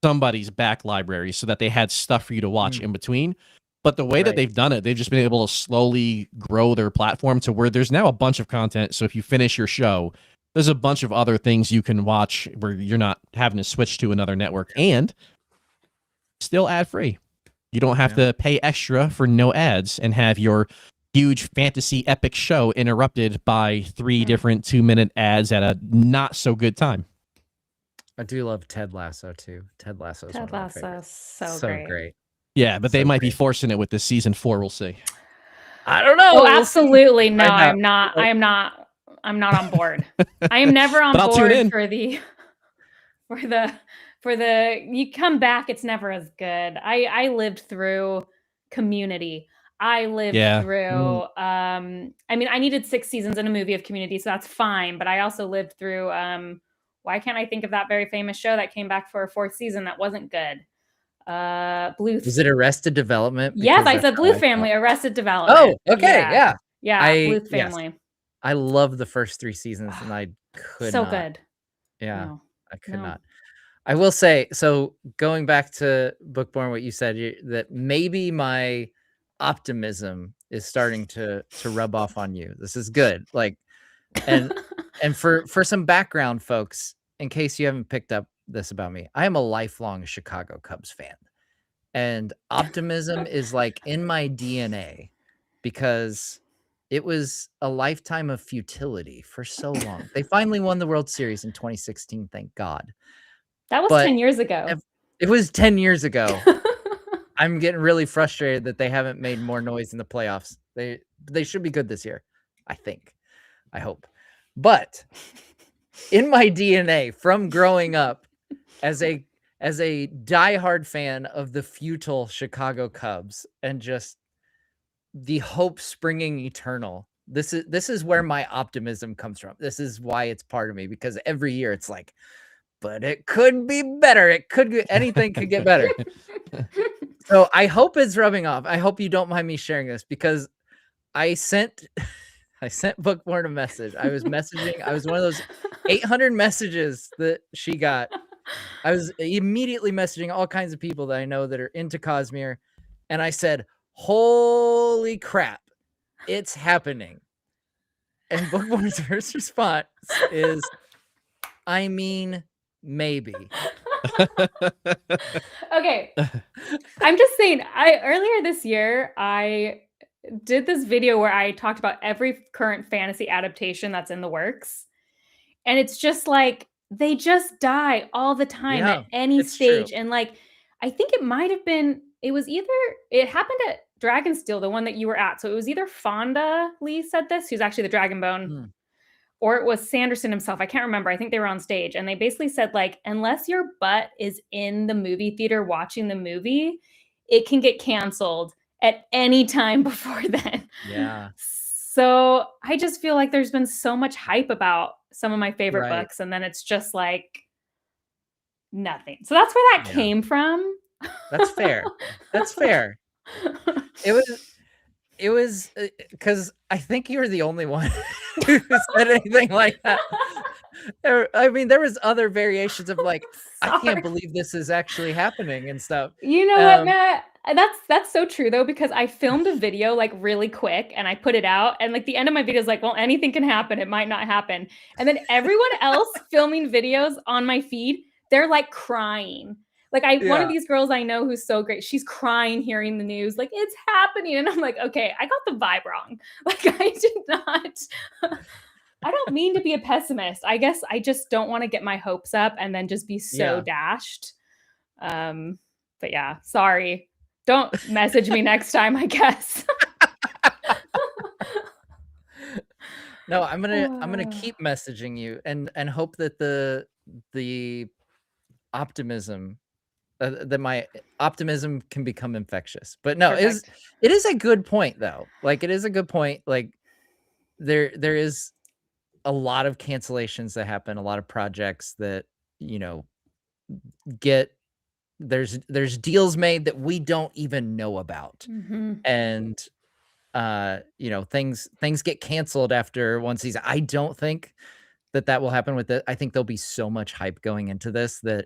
somebody's back library so that they had stuff for you to watch in between. But the way that they've done it, they've just been able to slowly grow their platform to where there's now a bunch of content. So if you finish your show, there's a bunch of other things you can watch where you're not having to switch to another network, and still ad free. You don't have to pay extra for no ads and have your huge fantasy epic show interrupted by 3 different 2-minute ads at a not so good time. I do love Ted Lasso too. Ted Lasso is one of my favorites. so great. Yeah, but they So might be great. forcing it with this season 4. We'll see. I don't know. Oh, We'll see. absolutely no. Find out. I'm not on board. I am never on But I'll tune board in. for the you come back, it's never as good. I lived through Community. I lived through I mean, I needed 6 seasons in a movie of Community, so that's fine, but I also lived through why can't I think of that very famous show that came back for a 4th season that wasn't good? Was it Arrested Development? Yes, Because I said that's Blue what I Family, thought. Arrested Development. Oh, okay, yeah. Blue Family. I love the first 3 seasons, and I could So not. good. Yeah, No, I could no. not. I will say, so going back to Bookborn, what you said, that maybe my optimism is starting to rub off on you. This is good. Like, and for some background, folks, in case you haven't picked up this about me, I am a lifelong Chicago Cubs fan, and optimism is like in my DNA because it was a lifetime of futility for so long. They finally won the World Series in 2016, thank God. That was But 10 years ago. It was 10 years ago. I'm getting really frustrated that they haven't made more noise in the playoffs. They should be good this year, I think. I hope. But in my DNA from growing up as a diehard fan of the futile Chicago Cubs and just the hope springing eternal, this is where my optimism comes from. This is why it's part of me, because every year it's like, but it could be better. Anything could get better. So I hope it's rubbing off. I hope you don't mind me sharing this, because I sent Bookborn a message. I was messaging. I was one of those 800 messages that she got. I was immediately messaging all kinds of people that I know that are into Cosmere. And I said, holy crap, it's happening. And Bookborn's first response is, I mean, maybe. Okay. I'm just saying, earlier this year, I did this video where I talked about every current fantasy adaptation that's in the works. And it's just like, they just die all the time at any stage. True. And like, I think it might have been, it happened at Dragonsteel, the one that you were at. So it was either Fonda Lee said this, who's actually the Dragonbone, or it was Sanderson himself. I can't remember. I think they were on stage, and they basically said, like, unless your butt is in the movie theater watching the movie, it can get canceled at any time before then. Yeah. So I just feel like there's been so much hype about some of my favorite Right. books, and then it's just like nothing. So that's where that Yeah. came from. That's fair. That's fair. It was because I think you were the only one who said anything like that. I mean, there was other variations of like, I Sorry. can't believe this is actually happening and stuff. You know what, Matt? That's so true though, because I filmed a video like really quick and I put it out, and like the end of my video is like, well, anything can happen. It might not happen. And then everyone else filming videos on my feed, they're like crying. Like one of these girls I know who's so great, she's crying hearing the news, like it's happening. And I'm like, okay, I got the vibe wrong. Like I did not. I don't mean to be a pessimist. I guess I just don't want to get my hopes up and then just be so dashed. But yeah, sorry. Don't message me next time, I guess. No, I'm gonna keep messaging you and hope that the optimism that my optimism can become infectious. But no, it is a good point though. Like it is a good point. Like there is a lot of cancellations that happen, a lot of projects that, you know, get there's deals made that we don't even know about. And you know, things get canceled after one season. I don't think that will happen with it. I think there'll be so much hype going into this that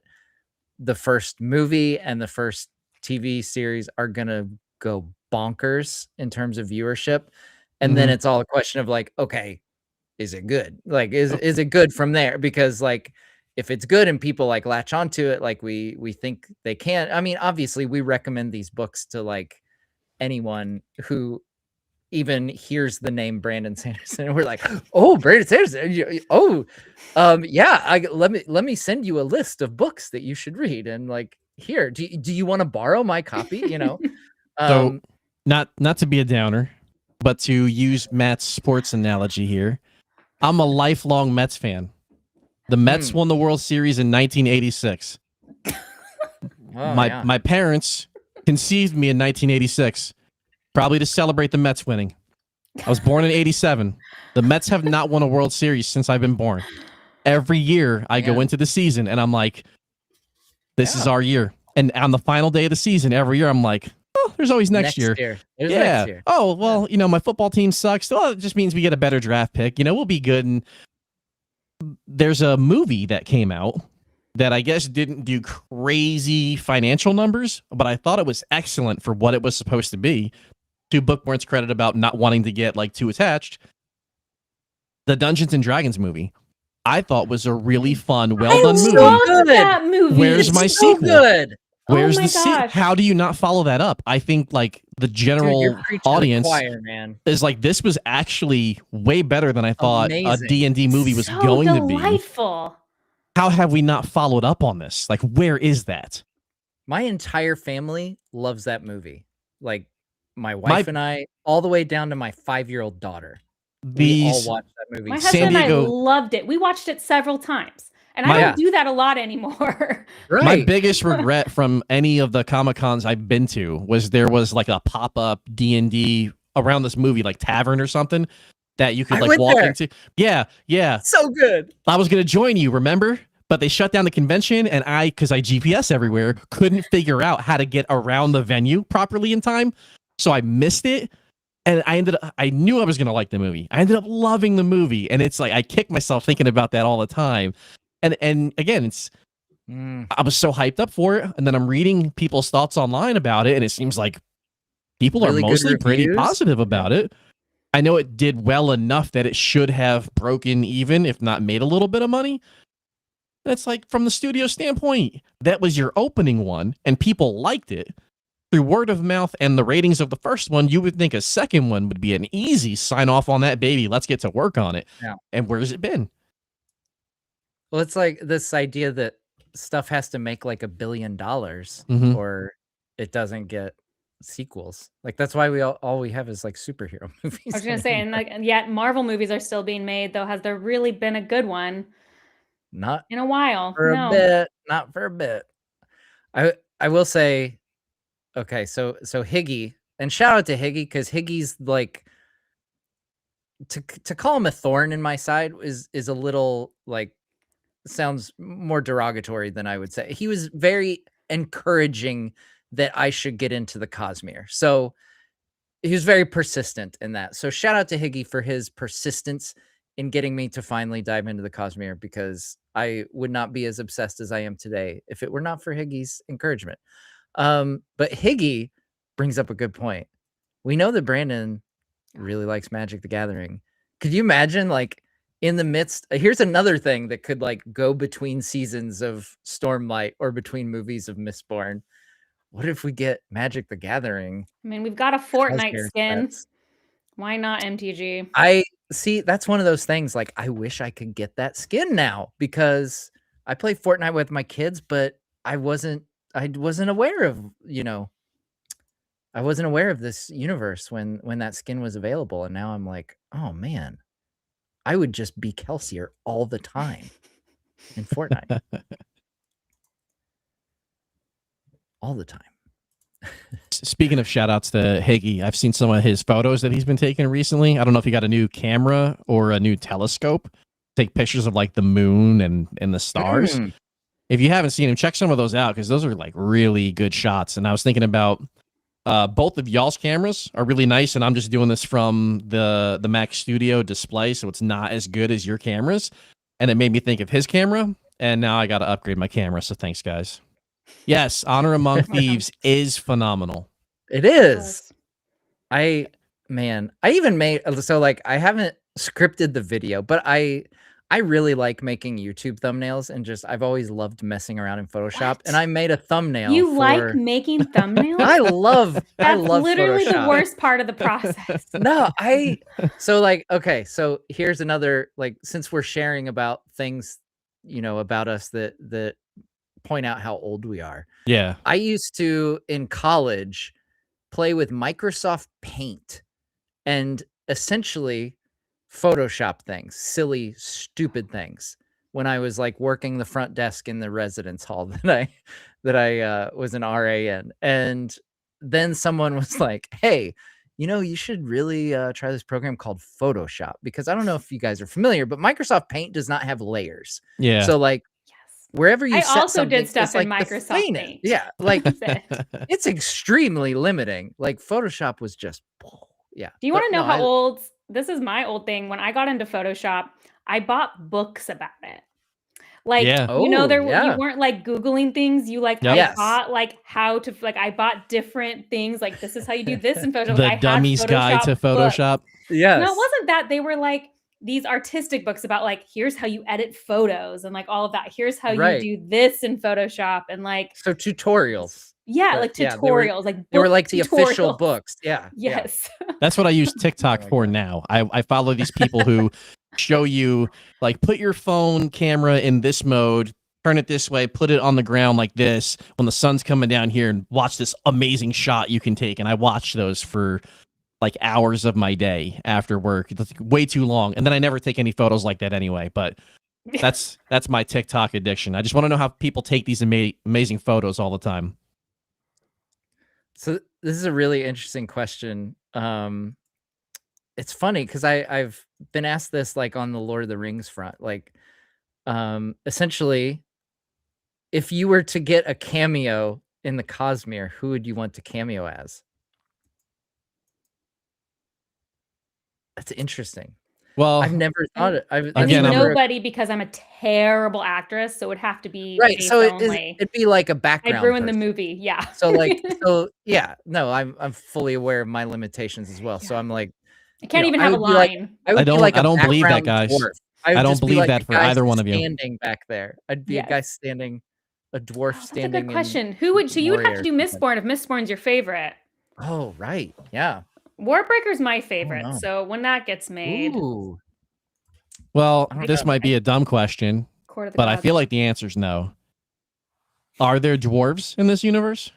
the first movie and the first TV series are gonna go bonkers in terms of viewership. And then it's all a question of like, okay, is it good? Like, is it good from there? Because like, if it's good and people like latch onto it, like we think they can. I mean, obviously we recommend these books to like anyone who even hears the name Brandon Sanderson and we're like, oh, Brandon Sanderson. Oh, yeah. Let me send you a list of books that you should read. And like, here, do you want to borrow my copy? You know? So not to be a downer, but to use Matt's sports analogy here, I'm a lifelong Mets fan. The Mets won the World Series in 1986. My parents conceived me in 1986, probably to celebrate the Mets winning. I was born in 87. The Mets have not won a World Series since I've been born. Every year I go into the season and I'm like, this is our year. And on the final day of the season, every year I'm like, oh, there's always next year. There's next year. Oh, well, you know, my football team sucks. Well, it just means we get a better draft pick. You know, we'll be good. And there's a movie that came out that I guess didn't do crazy financial numbers, but I thought it was excellent for what it was supposed to be. To Bookworm's credit about not wanting to get like too attached. The Dungeons and Dragons movie, I thought was a really fun, well done movie. That movie. Where's my sequel? Good. Where's the sequel? How do you not follow that up? I think like the general audience is like, this was actually way better than I thought a D&D movie was going to be. Delightful. How have we not followed up on this? Like, where is that? My entire family loves that movie. Like my wife and I, all the way down to my 5-year-old daughter. We all watched that movie. My husband and I loved it. We watched it several times. And I don't do that a lot anymore. Right. My biggest regret from any of the Comic-Cons I've been to was there was like a pop-up D&D around this movie, like Tavern or something, that you could like walk into. Yeah. So good. I was going to join you, remember? But they shut down the convention, and because I GPS everywhere, couldn't figure out how to get around the venue properly in time. So I missed it. And I knew I was going to like the movie. I ended up loving the movie. And it's like, I kick myself thinking about that all the time. And again, I was so hyped up for it. And then I'm reading people's thoughts online about it. And it seems like people are mostly pretty positive about it. I know it did well enough that it should have broken even, if not made a little bit of money. That's like, from the studio standpoint, that was your opening one and people liked it. Through word of mouth and the ratings of the first one, you would think a second one would be an easy sign off on that baby. Let's get to work on it. Yeah. And where's it been? Well, it's like this idea that stuff has to make like $1 billion or it doesn't get sequels. Like that's why all we have is like superhero movies. I was gonna say, and like, yet Marvel movies are still being made, though. Has there really been a good one not in a while? for a No. bit. Not for a bit. I will say, okay, so Higgy, and shout out to Higgy, because Higgy's like, to call him a thorn in my side is a little like, sounds more derogatory than I would say. He was very encouraging that I should get into the Cosmere. So he was very persistent in that. So shout out to Higgy for his persistence in getting me to finally dive into the Cosmere, because I would not be as obsessed as I am today if it were not for Higgy's encouragement. But Higgy brings up a good point. We know that Brandon really likes Magic the Gathering. Could you imagine, like, in the midst, here's another thing that could like go between seasons of Stormlight or between movies of Mistborn. What if we get Magic the Gathering? I mean, we've got a Fortnite Cosmere skin. sets? Why not MTG? I see. That's one of those things. Like, I wish I could get that skin now, because I play Fortnite with my kids, but I wasn't aware of, I wasn't aware of this universe when that skin was available. And now I'm like, oh man, I would just be Kelsier all the time in Fortnite. All the time. Speaking of shout outs to Higgy, I've seen some of his photos that he's been taking recently. I don't know if he got a new camera or a new telescope. Take pictures of like the moon and the stars. If you haven't seen him, check some of those out, because those are like really good shots. And I was thinking about both of y'all's cameras are really nice, and I'm just doing this from the Mac Studio display, so it's not as good as your cameras. And it made me think of his camera, and now I got to upgrade my camera. So thanks, guys. Yes, Honor Among Thieves is phenomenal. It is. I even made, so like, I haven't scripted the video, but I really like making YouTube thumbnails, and just, I've always loved messing around in Photoshop. What? And I made a thumbnail. You like making thumbnails? I love literally Photoshop. the worst part of the process. No, so like, okay, so here's another, like, since we're sharing about things, about us that point out how old we are. Yeah. I used to, in college, play with Microsoft Paint and essentially Photoshop things, silly, stupid things, when I was like working the front desk in the residence hall that I was an RA in. And then someone was like, hey, you should really try this program called Photoshop, because I don't know if you guys are familiar, but Microsoft Paint does not have layers. Yeah. So like, wherever you I set also something, did stuff it's like in Microsoft Paint. Yeah, like That's it's extremely limiting. Like Photoshop was just, yeah. Do you want to know how old? This is my old thing. When I got into Photoshop, I bought books about it. Like, Yeah. you weren't like Googling things. You like, Yep. I bought like how to, like, I bought different things. Like, this is how you do this in Photoshop. The Dummy's Guide to Photoshop. Yes. No, it wasn't that. They were like these artistic books about like, here's how you edit photos and like all of that. Here's how you do this in Photoshop, and like, so tutorials. yeah, But like yeah, tutorials, they were like the official tutorials. books. Yeah. Yes. That's what I use TikTok for now. I follow these people who show you, like, put your phone camera in this mode, turn it this way, put it on the ground like this when the sun's coming down here, and watch this amazing shot you can take. And I watch those for like hours of my day after work. It's way too long. And then I never take any photos like that anyway. But that's my TikTok addiction. I just want to know how people take these amazing photos all the time. So this is a really interesting question. It's funny because I've been asked this like on the Lord of the Rings front. Like, essentially, if you were to get a cameo in the Cosmere, who would you want to cameo as? That's interesting. Well, I've never thought it. I mean, nobody, because I'm a terrible actress, so it would have to be right. So only. it'd be like a background. I'd ruin person. the movie. Yeah. So yeah. No, I'm fully aware of my limitations as well. So I'm like, I can't even have a line. I don't believe that, guys. I don't believe that for either one of you. Standing back there, I'd be a guy standing, a dwarf standing. That's a good question. Who would? So you would have to do Mistborn if Mistborn's your favorite. Oh right, yeah. Warbreaker's my favorite. Oh, no. So when that gets made, well, this might be a dumb question, but I feel like the answer is no. Are there dwarves in this universe?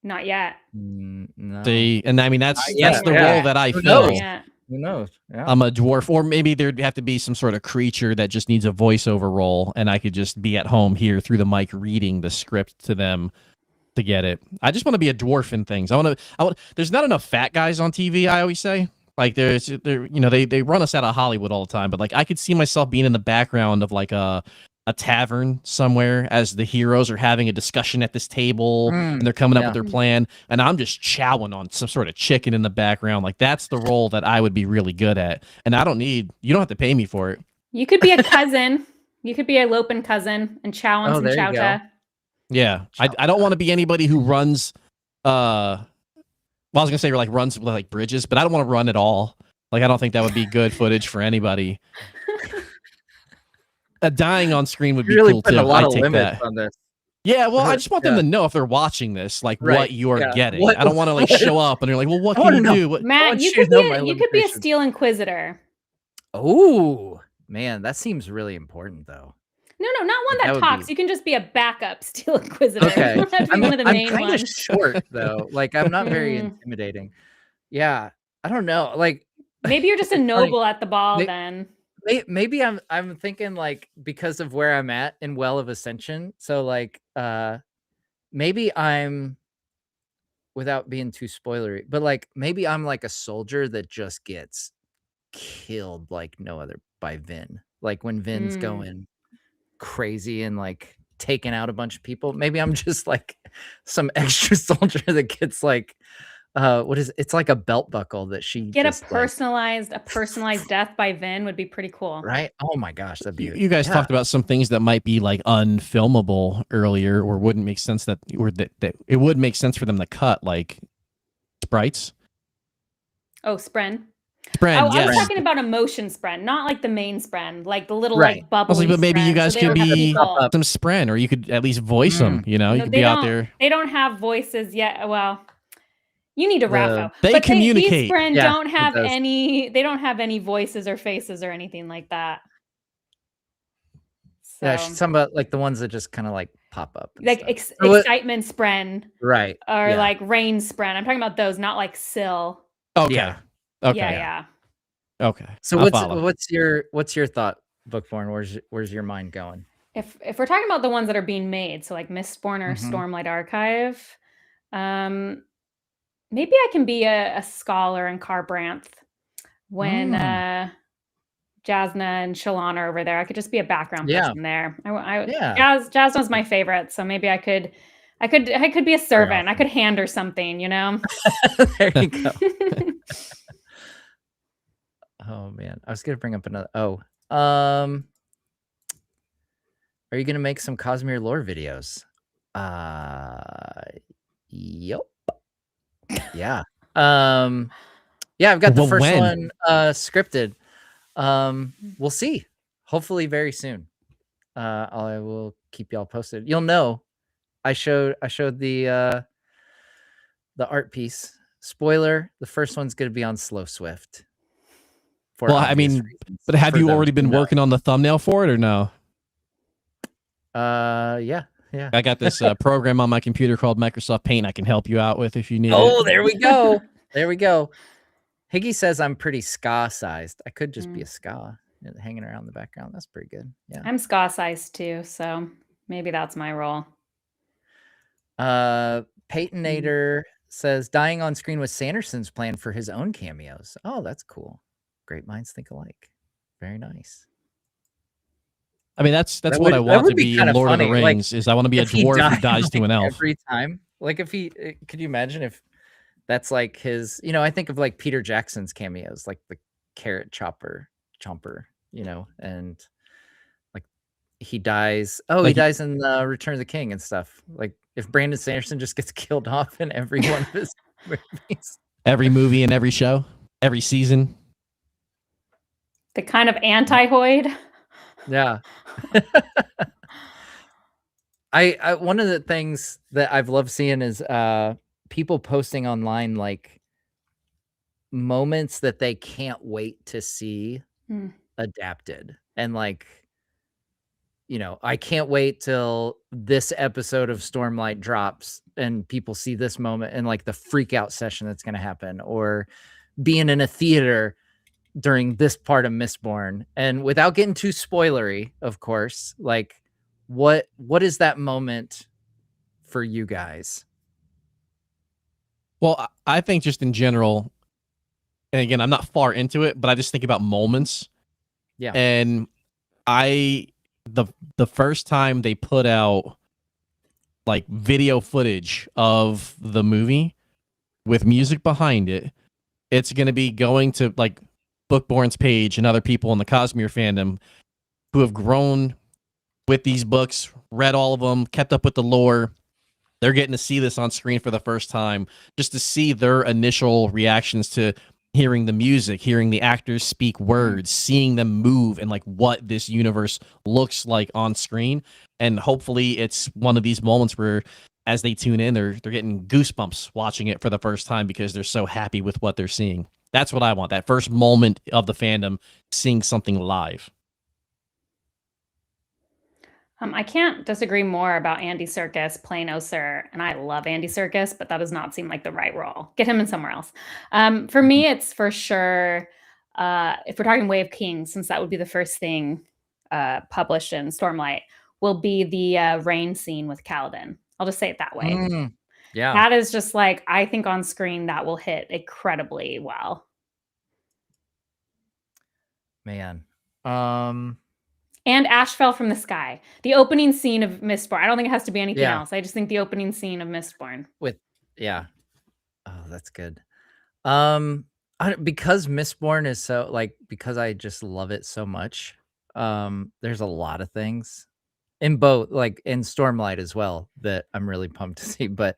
Not yet. No. See, and I mean that's yet, the yeah. role that I Who fill. knows? Not yet. Who knows? Yeah. I'm a dwarf, or maybe there'd have to be some sort of creature that just needs a voiceover role, and I could just be at home here through the mic reading the script to them to get it. I just want to be a dwarf in things. I want. There's not enough fat guys on TV. I always say, like, they run us out of Hollywood all the time, but like I could see myself being in the background of like a tavern somewhere as the heroes are having a discussion at this table and they're coming up with their plan, and I'm just chowing on some sort of chicken in the background. Like that's the role that I would be really good at, and you don't have to pay me for it. You could be a cousin. You could be a loping cousin and chow on some chowta. Yeah, I don't want to be anybody who runs. Well, I was gonna say like runs like bridges, but I don't want to run at all. Like I don't think that would be good footage for anybody. Dying on screen would be really cool putting too. a lot I of take limits that. on this. Yeah, well, I just want them to know if they're watching this, like what you're getting. I don't want to like show up and they're like, "Well, what can you do?" What, Matt, you could be a Steel Inquisitor. Oh man, that seems really important though. No, not one that talks. You can just be a backup Steel Inquisitor. Okay, You don't have to be one of the main I'm kind of ones. short though. Like I'm not very intimidating. Yeah, I don't know. Like maybe you're just a noble at the ball then. Maybe I'm thinking like because of where I'm at in Well of Ascension. So like maybe I'm, without being too spoilery, but like maybe I'm like a soldier that just gets killed like no other by Vin. Like when Vin's going crazy and like taking out a bunch of people, maybe I'm just like some extra soldier that gets like it's like a belt buckle that she get just, a personalized death by Vin would be pretty cool, right? Oh my gosh, that'd be. You guys talked about some things that might be like unfilmable earlier, or wouldn't make sense that it would make sense for them to cut, like sprites. Oh, Spren. Yes. I was talking about a motion Spren, not like the main Spren, like the little like bubbly. But maybe you guys could be some Spren, or you could at least voice them. You know, you could be out there. They don't have voices yet. Well, you need a Raffo. They communicate. These Spren don't have any. They don't have any voices or faces or anything like that. So, yeah, she's talking about like the ones that just kind of like pop up, like excitement Spren, right? Or like rain Spren. I'm talking about those, not like Syl. Okay. Yeah. Okay. Yeah. Okay. So what's your thought, Bookborn? Where's your mind going? If we're talking about the ones that are being made, so like Mistborn or Stormlight Archive, maybe I can be a scholar in Carbranth when Jasna and Shalana are over there. I could just be a background person there. Jasna's my favorite, so maybe I could be a servant. I could hand her something, you know. There you go. Oh man, I was gonna bring up another. Are you gonna make some Cosmere lore videos? Yep. Yeah. Yeah, I've got the first one scripted. We'll see. Hopefully very soon. I will keep y'all posted. You'll know. I showed the art piece. Spoiler, the first one's gonna be on Slow Swift. Well, I mean, but have you already been working on the thumbnail for it or no? Yeah. I got this program on my computer called Microsoft Paint I can help you out with if you need it. Oh, there we go. There we go. Higgy says I'm pretty ska sized. I could just be a ska hanging around the background. That's pretty good. Yeah. I'm ska sized too, so maybe that's my role. Peytonator says dying on screen with Sanderson's plan for his own cameos. Oh, that's cool. Great minds think alike. Very nice. I mean, that's what I want to be in Lord of the Rings. Is I want to be a dwarf who dies to an elf every time. Like if he, could you imagine if that's like his? You know, I think of like Peter Jackson's cameos, like the carrot chomper, you know, and like he dies. Oh, he dies in Return of the King and stuff. Like if Brandon Sanderson just gets killed off in every one of his movies, every movie and every show, every season. The kind of anti-Hoyd. Yeah. I one of the things that I've loved seeing is people posting online like moments that they can't wait to see adapted. And like, you know, I can't wait till this episode of Stormlight drops and people see this moment and like the freak out session that's going to happen, or being in a theater during this part of Mistborn. And without getting too spoilery, of course, like what is that moment for you guys? Well, I think just in general, and again, I'm not far into it, but I just think about moments. Yeah. And the first time they put out like video footage of the movie with music behind it, it's going to be going to like Bookborn's page and other people in the Cosmere fandom who have grown with these books, read all of them, kept up with the lore. They're getting to see this on screen for the first time, just to see their initial reactions to hearing the music, hearing the actors speak words, seeing them move, and like what this universe looks like on screen. And hopefully it's one of these moments where as they tune in, they're getting goosebumps watching it for the first time because they're so happy with what they're seeing. That's what I want. That first moment of the fandom, seeing something live. I can't disagree more about Andy Serkis playing Oser, and I love Andy Serkis, but that does not seem like the right role. Get him in somewhere else. For me, it's for sure, if we're talking Way of Kings, since that would be the first thing published in Stormlight, will be the rain scene with Kaladin. I'll just say it that way. Yeah. That is just like, I think on screen that will hit incredibly well. Man. And Ash Fell from the Sky. The opening scene of Mistborn. I don't think it has to be anything Yeah. else. I just think the opening scene of Mistborn. Yeah. Oh, that's good. Because Mistborn is so like, because I just love it so much. There's a lot of things in both, like in Stormlight as well, that I'm really pumped to see. But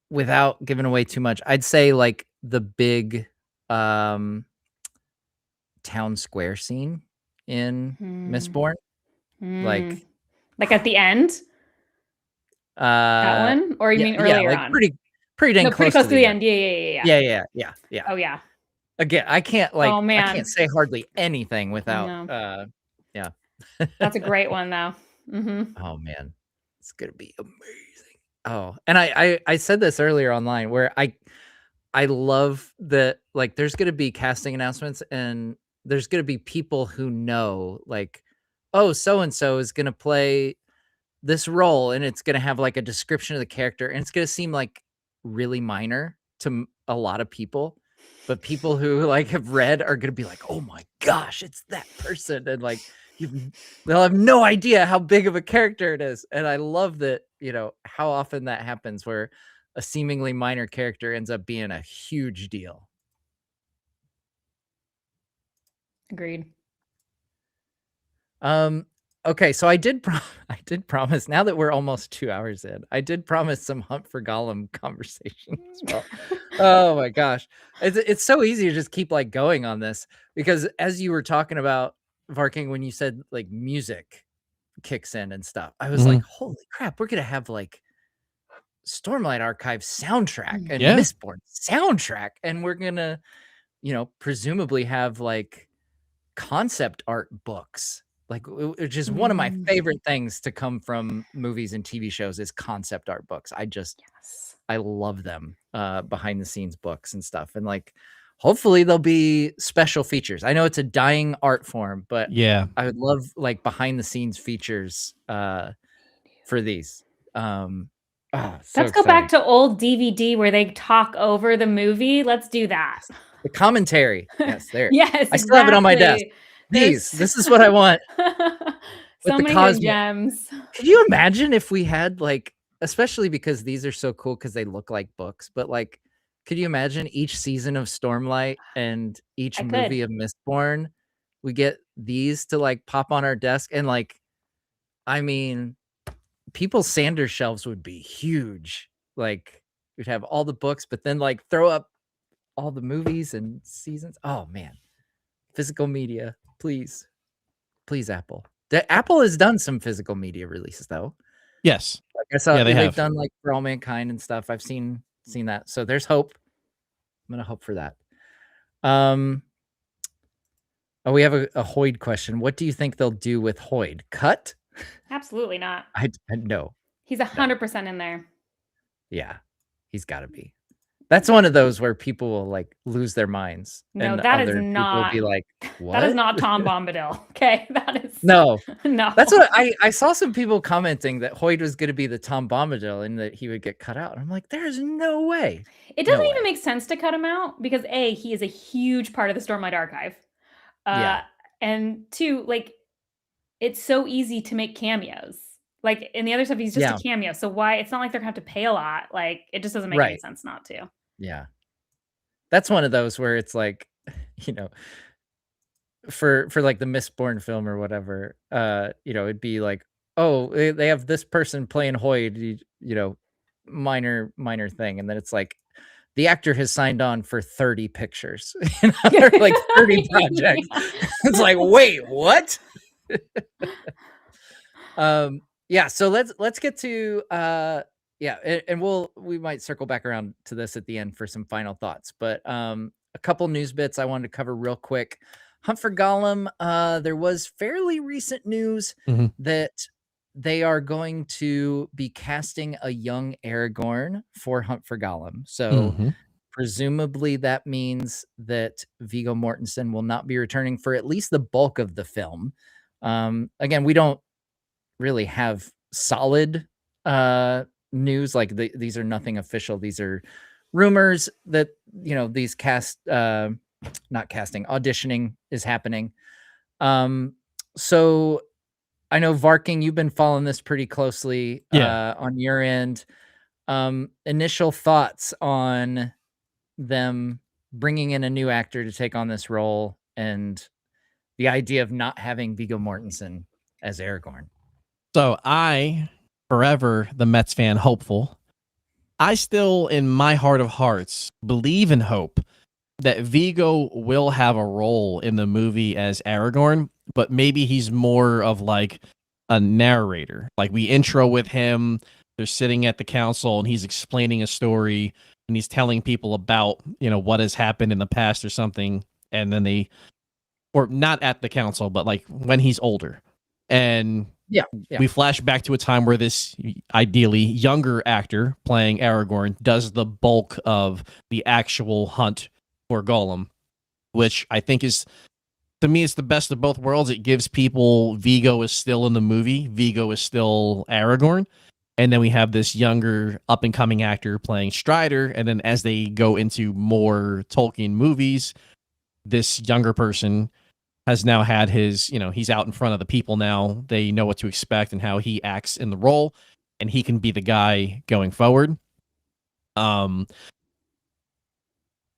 without giving away too much, I'd say like the big town square scene in Mistborn. Like at the end? That one? Or you mean earlier like on? Pretty dang pretty close to the end. Yeah. Oh yeah. Again, I can't like, Oh, man. I can't say hardly anything without yeah. That's a great one though. Oh man, it's gonna be amazing. Oh, and I said this earlier online where I love that, like, there's gonna be casting announcements and there's gonna be people who know, like, oh, so and so is gonna play this role, and it's gonna have like a description of the character, and it's gonna seem like really minor to a lot of people, but people who like have read are gonna be like, oh my gosh, it's that person, and like they'll have no idea how big of a character it is. And I love that, how often that happens where a seemingly minor character ends up being a huge deal. Agreed. Okay, so I did promise, now that we're almost 2 hours in, I did promise some Hunt for Gollum conversation as well. Oh my gosh. It's so easy to just keep like going on this, because as you were talking about, Varking, when you said like music kicks in and stuff, I was like, holy crap, we're gonna have like Stormlight Archive soundtrack and Mistborn soundtrack, and we're gonna, presumably have like concept art books, like, which is one of my favorite things to come from movies and TV shows is concept art books. I love them, behind the scenes books and stuff. And like, hopefully there'll be special features. I know it's a dying art form, but yeah, I would love like behind the scenes features, for these. Let's go back to old DVD where they talk over the movie. Let's do that. The commentary. Yes, there. Yes, I still have it on my desk. This is what I want. So many hidden gems. Could you imagine if we had like, especially because these are so cool because they look like books, but like, could you imagine each season of Stormlight and each movie of Mistborn, we get these to like pop on our desk, and like, I mean, people's Sanders shelves would be huge. Like, we'd have all the books, but then like throw up all the movies and seasons. Oh man, physical media, please, Apple. Apple has done some physical media releases though. Yes, like I saw they've done like For All Mankind and stuff. I've seen that, so there's hope. I'm gonna hope for that. Oh, we have a Hoyd question. What do you think they'll do with Hoyd? Cut? Absolutely not. I know. He's 100% in there. Yeah, he's got to be. That's one of those where people will like lose their minds. No, and that is other people will not. be like, what? That is not Tom Bombadil. Okay, that is No. no. That's what I saw some people commenting that Hoyt was going to be the Tom Bombadil and that he would get cut out. I'm like, there's no way. It doesn't even make sense to cut him out because A, he is a huge part of the Stormlight Archive. And 2, like, it's so easy to make cameos. Like in the other stuff, he's just a cameo. So why? It's not like they're gonna have to pay a lot. Like it just doesn't make any sense not to. Yeah. That's one of those where it's like, you know, for like the Mistborn film or whatever, you know, it'd be like, oh, they have this person playing Hoyd, you know, minor thing, and then it's like the actor has signed on for 30 pictures, you know, or like 30 projects. It's like, wait, what? Yeah, so let's get to yeah, and we might circle back around to this at the end for some final thoughts, but a couple news bits I wanted to cover real quick. Hunt for Gollum, there was fairly recent news that they are going to be casting a young Aragorn for Hunt for Gollum. So presumably that means that Viggo Mortensen will not be returning for at least the bulk of the film. Again, we don't really have solid news. Like these are nothing official. These are rumors that, you know, these not casting, auditioning is happening. So I know Varking, you've been following this pretty closely on your end. Initial thoughts on them bringing in a new actor to take on this role and the idea of not having Viggo Mortensen as Aragorn. So I, forever the Mets fan, hopeful. I still, in my heart of hearts, believe and hope that Viggo will have a role in the movie as Aragorn, but maybe he's more of like a narrator. Like we intro with him, they're sitting at the council and he's explaining a story and he's telling people about, you know, what has happened in the past or something. And then or not at the council, but like when he's older. And we flash back to a time where this ideally younger actor playing Aragorn does the bulk of the actual hunt for Gollum, which I think is, to me, it's the best of both worlds. It gives people Viggo is still in the movie, Viggo is still Aragorn, and then we have this younger up and coming actor playing Strider, and then as they go into more Tolkien movies, this younger person has now had his, you know, he's out in front of the people now. They know what to expect and how he acts in the role, and he can be the guy going forward.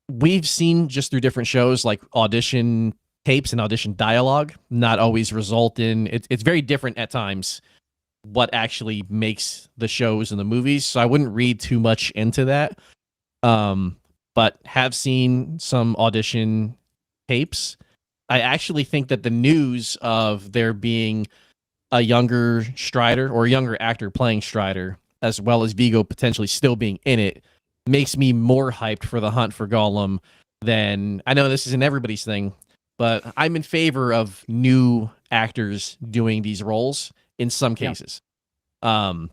We've seen just through different shows like audition tapes and audition dialogue not always result in it's very different at times what actually makes the shows and the movies. So I wouldn't read too much into that. But have seen some audition tapes. I actually think that the news of there being a younger Strider or a younger actor playing Strider, as well as Viggo potentially still being in it, makes me more hyped for the hunt for Gollum than, I know this isn't everybody's thing, but I'm in favor of new actors doing these roles in some cases. Some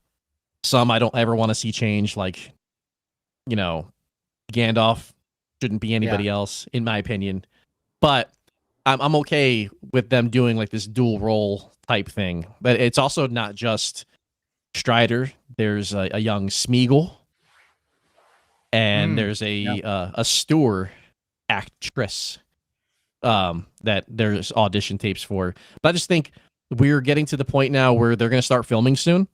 I don't ever want to see change, like, you know, Gandalf shouldn't be anybody else, in my opinion. But I'm okay with them doing like this dual role type thing. But it's also not just Strider. There's a young Smeagol, and there's a Stewart actress that there's audition tapes for. But I just think we're getting to the point now where they're going to start filming soon,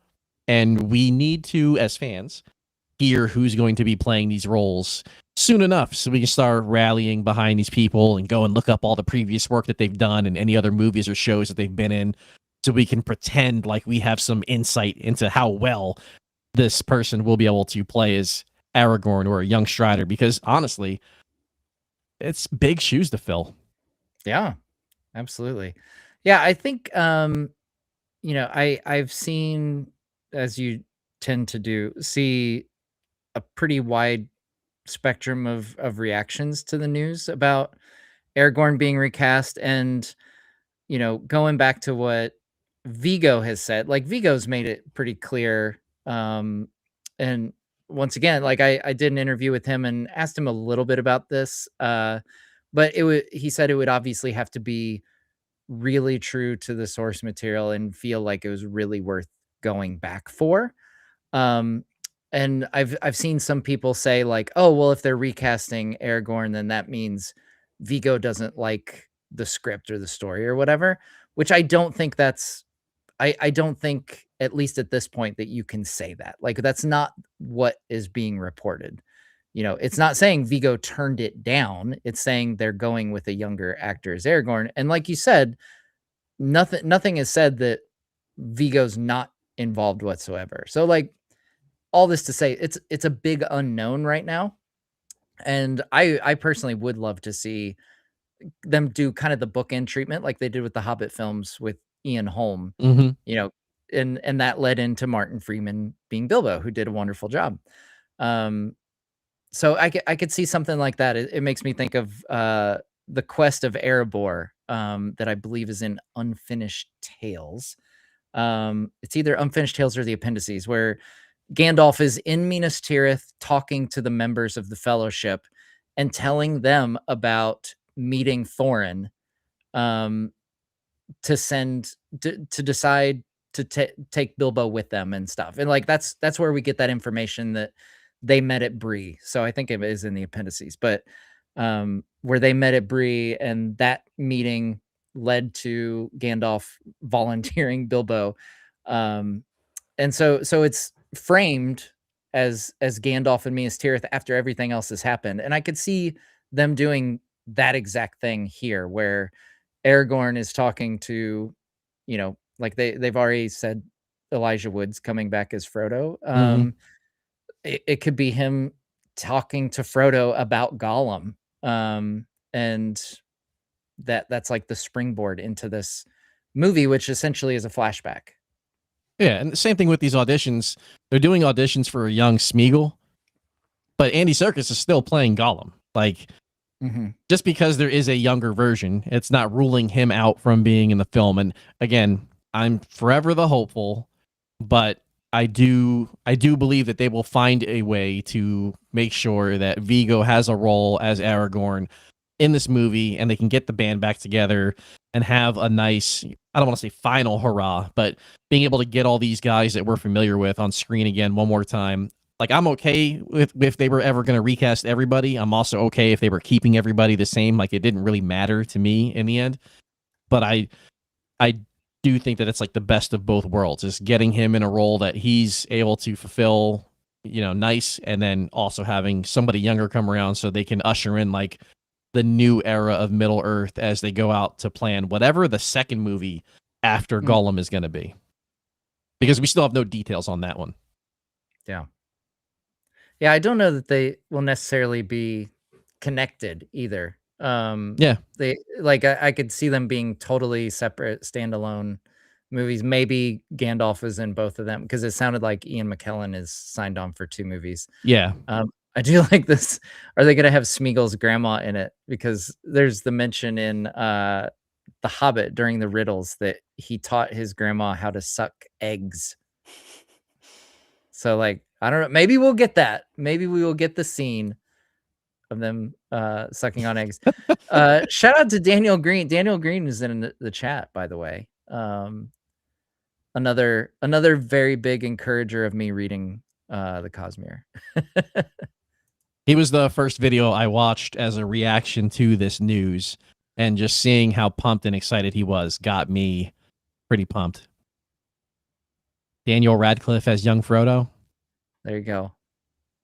and we need to, as fans, hear who's going to be playing these roles soon enough so we can start rallying behind these people and go and look up all the previous work that they've done and any other movies or shows that they've been in, so we can pretend like we have some insight into how well this person will be able to play as Aragorn or a young Strider, because honestly, it's big shoes to fill. Yeah, absolutely. Yeah, I think you know, I've seen, as you tend to do, see a pretty wide spectrum of reactions to the news about Aragorn being recast. And, you know, going back to what Viggo has said, like Viggo's made it pretty clear And once again, like I did an interview with him and asked him a little bit about this, but he said it would obviously have to be really true to the source material and feel like it was really worth going back for. Um, and I've seen some people say like, oh, well, if they're recasting Aragorn, then that means Vigo doesn't like the script or the story or whatever, which I don't think I don't think, at least at this point, that you can say that. Like, that's not what is being reported. It's not saying Vigo turned it down. It's saying they're going with a younger actor as Aragorn. And like you said, nothing is said that Vigo's not involved whatsoever. So like all this to say, it's a big unknown right now. And I personally would love to see them do kind of the bookend treatment like they did with the Hobbit films with Ian Holm, Mhm. and that led into Martin Freeman being Bilbo, who did a wonderful job. So I could see something like that. It makes me think of the Quest of Erebor, that I believe is in Unfinished Tales. It's either Unfinished Tales or the Appendices, where Gandalf is in Minas Tirith talking to the members of the Fellowship and telling them about meeting Thorin, um, to decide to take Bilbo with them and stuff. And like that's where we get that information that they met at Bree. So I think it is in the Appendices, but where they met at Bree, and that meeting led to Gandalf volunteering Bilbo. And so it's framed as Gandalf and Minas Tirith after everything else has happened. And I could see them doing that exact thing here, where Aragorn is talking to, like they've already said Elijah Wood's coming back as Frodo. Mhm. It could be him talking to Frodo about Gollum. And that's like the springboard into this movie, which essentially is a flashback. Yeah, and the same thing with these auditions. They're doing auditions for a young Smeagol, but Andy Serkis is still playing Gollum. Like, just because there is a younger version, it's not ruling him out from being in the film. And again, I'm forever the hopeful, but I do believe that they will find a way to make sure that Vigo has a role as Aragorn in this movie, and they can get the band back together and have a nice, I don't want to say final hurrah, but being able to get all these guys that we're familiar with on screen again one more time. Like, I'm okay with if they were ever going to recast everybody. I'm also okay if they were keeping everybody the same. Like, it didn't really matter to me in the end. But I do think that it's like the best of both worlds, is getting him in a role that he's able to fulfill, nice, and then also having somebody younger come around so they can usher in like the new era of Middle Earth as they go out to plan whatever the second movie after Gollum is going to be. Because we still have no details on that one. Yeah. Yeah, I don't know that they will necessarily be connected either. Yeah. They like I could see them being totally separate, standalone movies. Maybe Gandalf is in both of them, because it sounded like Ian McKellen is signed on for 2 movies. Yeah. I do like this. Are they going to have Smeagol's grandma in it? Because there's the mention in The Hobbit during the riddles that he taught his grandma how to suck eggs. So like, I don't know. Maybe we'll get that. Maybe we will get the scene of them sucking on eggs. Shout out to Daniel Green. Daniel Green is in the chat, by the way. Another very big encourager of me reading the Cosmere. He was the first video I watched as a reaction to this news, and just seeing how pumped and excited he was got me pretty pumped. Daniel Radcliffe as young Frodo. There you go.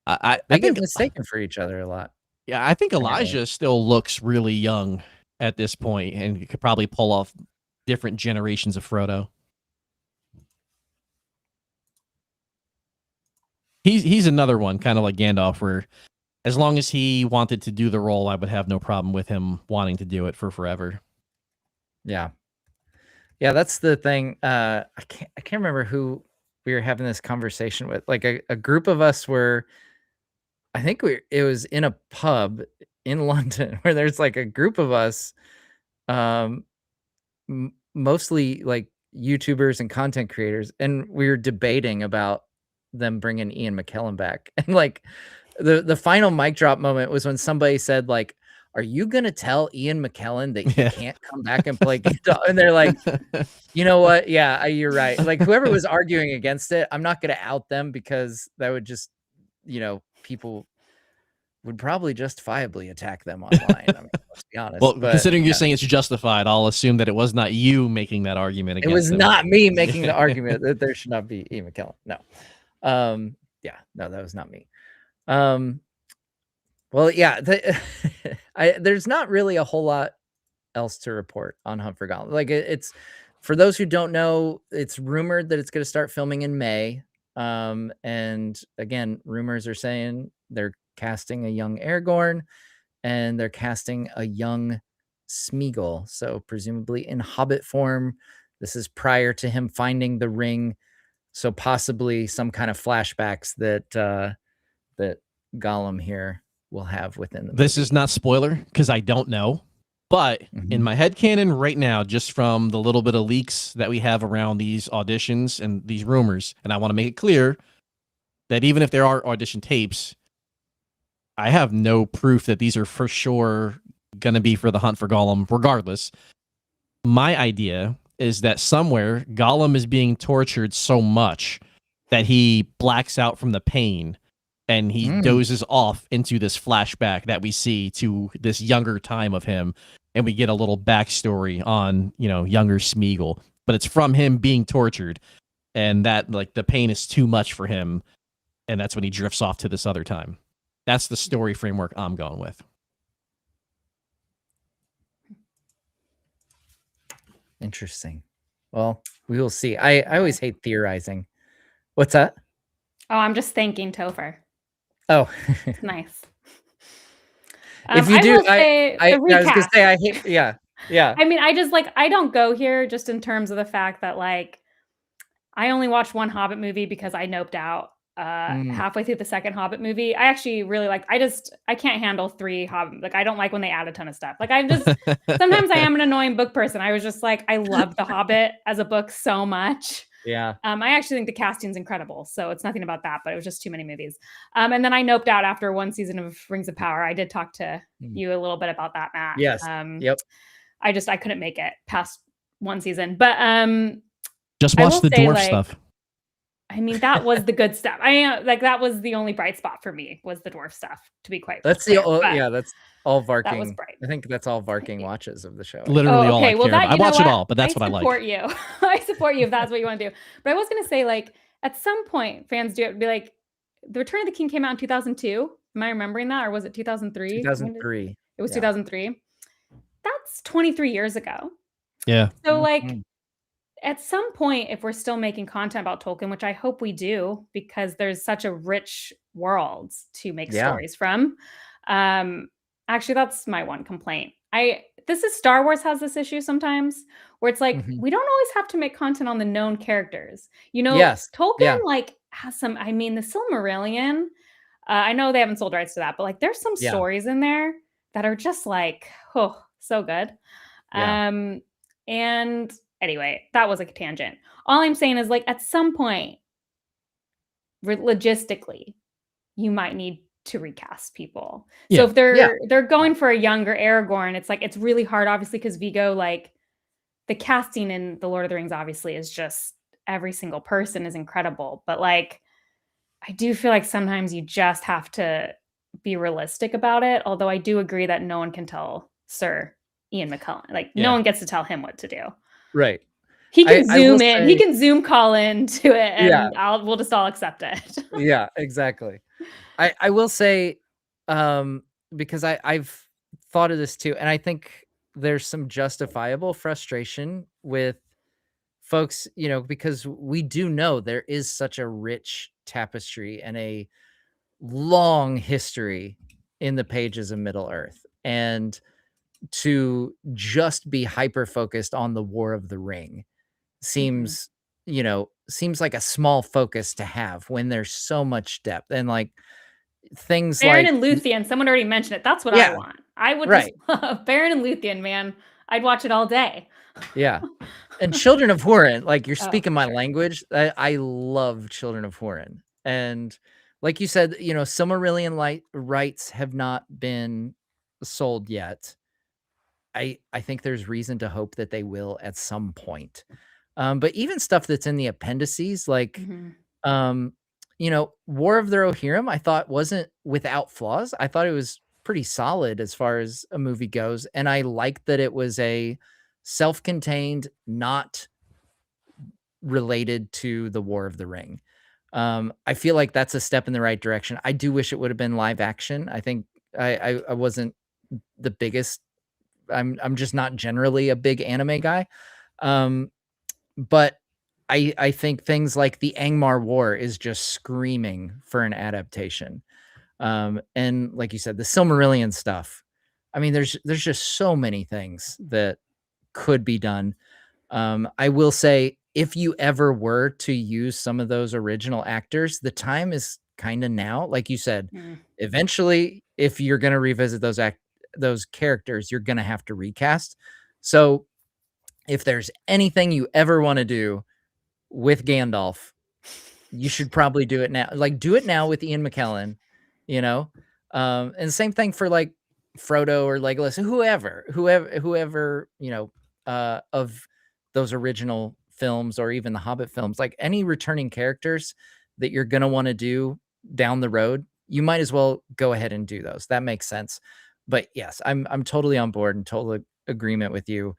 I They think get mistaken for each other a lot. Yeah, I think Elijah still looks really young at this point, and he could probably pull off different generations of Frodo. He's another one, kind of like Gandalf, where as long as he wanted to do the role, I would have no problem with him wanting to do it for forever. Yeah. Yeah, that's the thing. I can't remember who we were having this conversation with. Like a group of us were, I think it was in a pub in London, where there's like a group of us, mostly like YouTubers and content creators, and we were debating about them bringing Ian McKellen back. And like the final mic drop moment was when somebody said like, "Are you gonna tell Ian McKellen that he can't come back and play Gandalf?" And they're like, "You know what? Yeah, you're right." Like whoever was arguing against it, I'm not gonna out them because that would just, people would probably justifiably attack them online. I mean, let's be honest. Well, but, considering you're saying it's justified, I'll assume that it was not you making that argument it against was him. not me making the argument that there should not be Ian McKellen. No. Yeah, no, that was not me. Well, yeah, there's not really a whole lot else to report on Hunt for Gollum. Like it's for those who don't know, it's rumored that it's going to start filming in May. And again, rumors are saying they're casting a young Aragorn and they're casting a young Smeagol. So presumably in Hobbit form. This is prior to him finding the ring. So possibly some kind of flashbacks that Gollum here will have within the movie. This is not spoiler because I don't know. But in my headcanon right now, just from the little bit of leaks that we have around these auditions and these rumors, and I want to make it clear that even if there are audition tapes, I have no proof that these are for sure going to be for the Hunt for Gollum regardless. My idea is that somewhere Gollum is being tortured so much that he blacks out from the pain and he dozes off into this flashback that we see to this younger time of him. And we get a little backstory on, younger Smeagol, but it's from him being tortured and that like the pain is too much for him. And that's when he drifts off to this other time. That's the story framework I'm going with. Interesting. Well, we will see. I always hate theorizing. What's that? Oh, I'm just thanking Topher. Oh, It's nice. If you do, I was gonna say I hate. Yeah. I mean, I don't go here just in terms of the fact that like I only watched one Hobbit movie because I noped out halfway through the second Hobbit movie. I actually really I can't handle 3 Hobbit. Like I don't like when they add a ton of stuff. Like sometimes I am an annoying book person. I was just like, I love The Hobbit as a book so much. Yeah. I actually think the casting's incredible. So it's nothing about that, but it was just too many movies. And then I noped out after one season of Rings of Power. I did talk to you a little bit about that, Matt. Yes. Yep. I couldn't make it past one season, but just watch the dwarf stuff. I mean, that was the good stuff. That was the only bright spot for me was the dwarf stuff, to be quite that's clear. That's all Varking. That was bright. I think that's all Varking watches of the show. Literally all I care about. I watch it all, but that's what I like. I support you. I support you if that's what you want to do. But I was going to say, like, at some point, fans do it would be like, The Return of the King came out in 2002. Am I remembering that? Or was it 2003? 2003. It was 2003. That's 23 years ago. Yeah. So, like, at some point, if we're still making content about Tolkien, which I hope we do, because there's such a rich world to make stories from. Actually, that's my one complaint. This is Star Wars has this issue sometimes where it's like, we don't always have to make content on the known characters. Tolkien like has some, I mean, the Silmarillion, I know they haven't sold rights to that, but like there's some stories in there that are just like, oh, so good. And anyway, that was a tangent. All I'm saying is like at some point, logistically, you might need to recast people. So if they're going for a younger Aragorn, it's like it's really hard, obviously, because Viggo, like the casting in The Lord of the Rings, obviously, is just every single person is incredible. But like, I do feel like sometimes you just have to be realistic about it. Although I do agree that no one can tell Sir Ian McKellen, like no one gets to tell him what to do. Right. He can zoom in. He can zoom call in to it, and we'll just all accept it. Yeah, exactly. I will say, because I've thought of this too, and I think there's some justifiable frustration with folks, because we do know there is such a rich tapestry and a long history in the pages of Middle-earth, and to just be hyper focused on the War of the Ring seems like a small focus to have when there's so much depth and like things Baron like and Luthien. Someone already mentioned it. That's what I want. I would just love Baron and Luthien, man. I'd watch it all day. Yeah. And Children of Hurin, like you're speaking my language. I love Children of Hurin. And like you said, you know, Silmarillion rights have not been sold yet. I think there's reason to hope that they will at some point. But even stuff that's in the appendices, like, Mhm. you know, War of the Rohirrim, I thought wasn't without flaws. I thought it was pretty solid as far as a movie goes. And I liked that it was a self-contained, not related to the War of the Ring. I feel like that's a step in the right direction. I do wish it would have been live action. I think I wasn't the biggest. I'm just not generally a big anime guy. But I think things like the Angmar War is just screaming for an adaptation. And like you said, the Silmarillion stuff. I mean, there's just so many things that could be done. I will say, if you ever were to use some of those original actors, the time is kind of now. Like you said, Mm. eventually, if you're going to revisit those characters, you're going to have to recast. So if there's anything you ever want to do with Gandalf, you should probably do it now. Like, do it now with Ian McKellen, you know? And same thing for like Frodo or Legolas, whoever, you know, of those original films or even the Hobbit films, like any returning characters that you're going to want to do down the road, you might as well go ahead and do those. That makes sense. But yes, I'm totally on board and total agreement with you.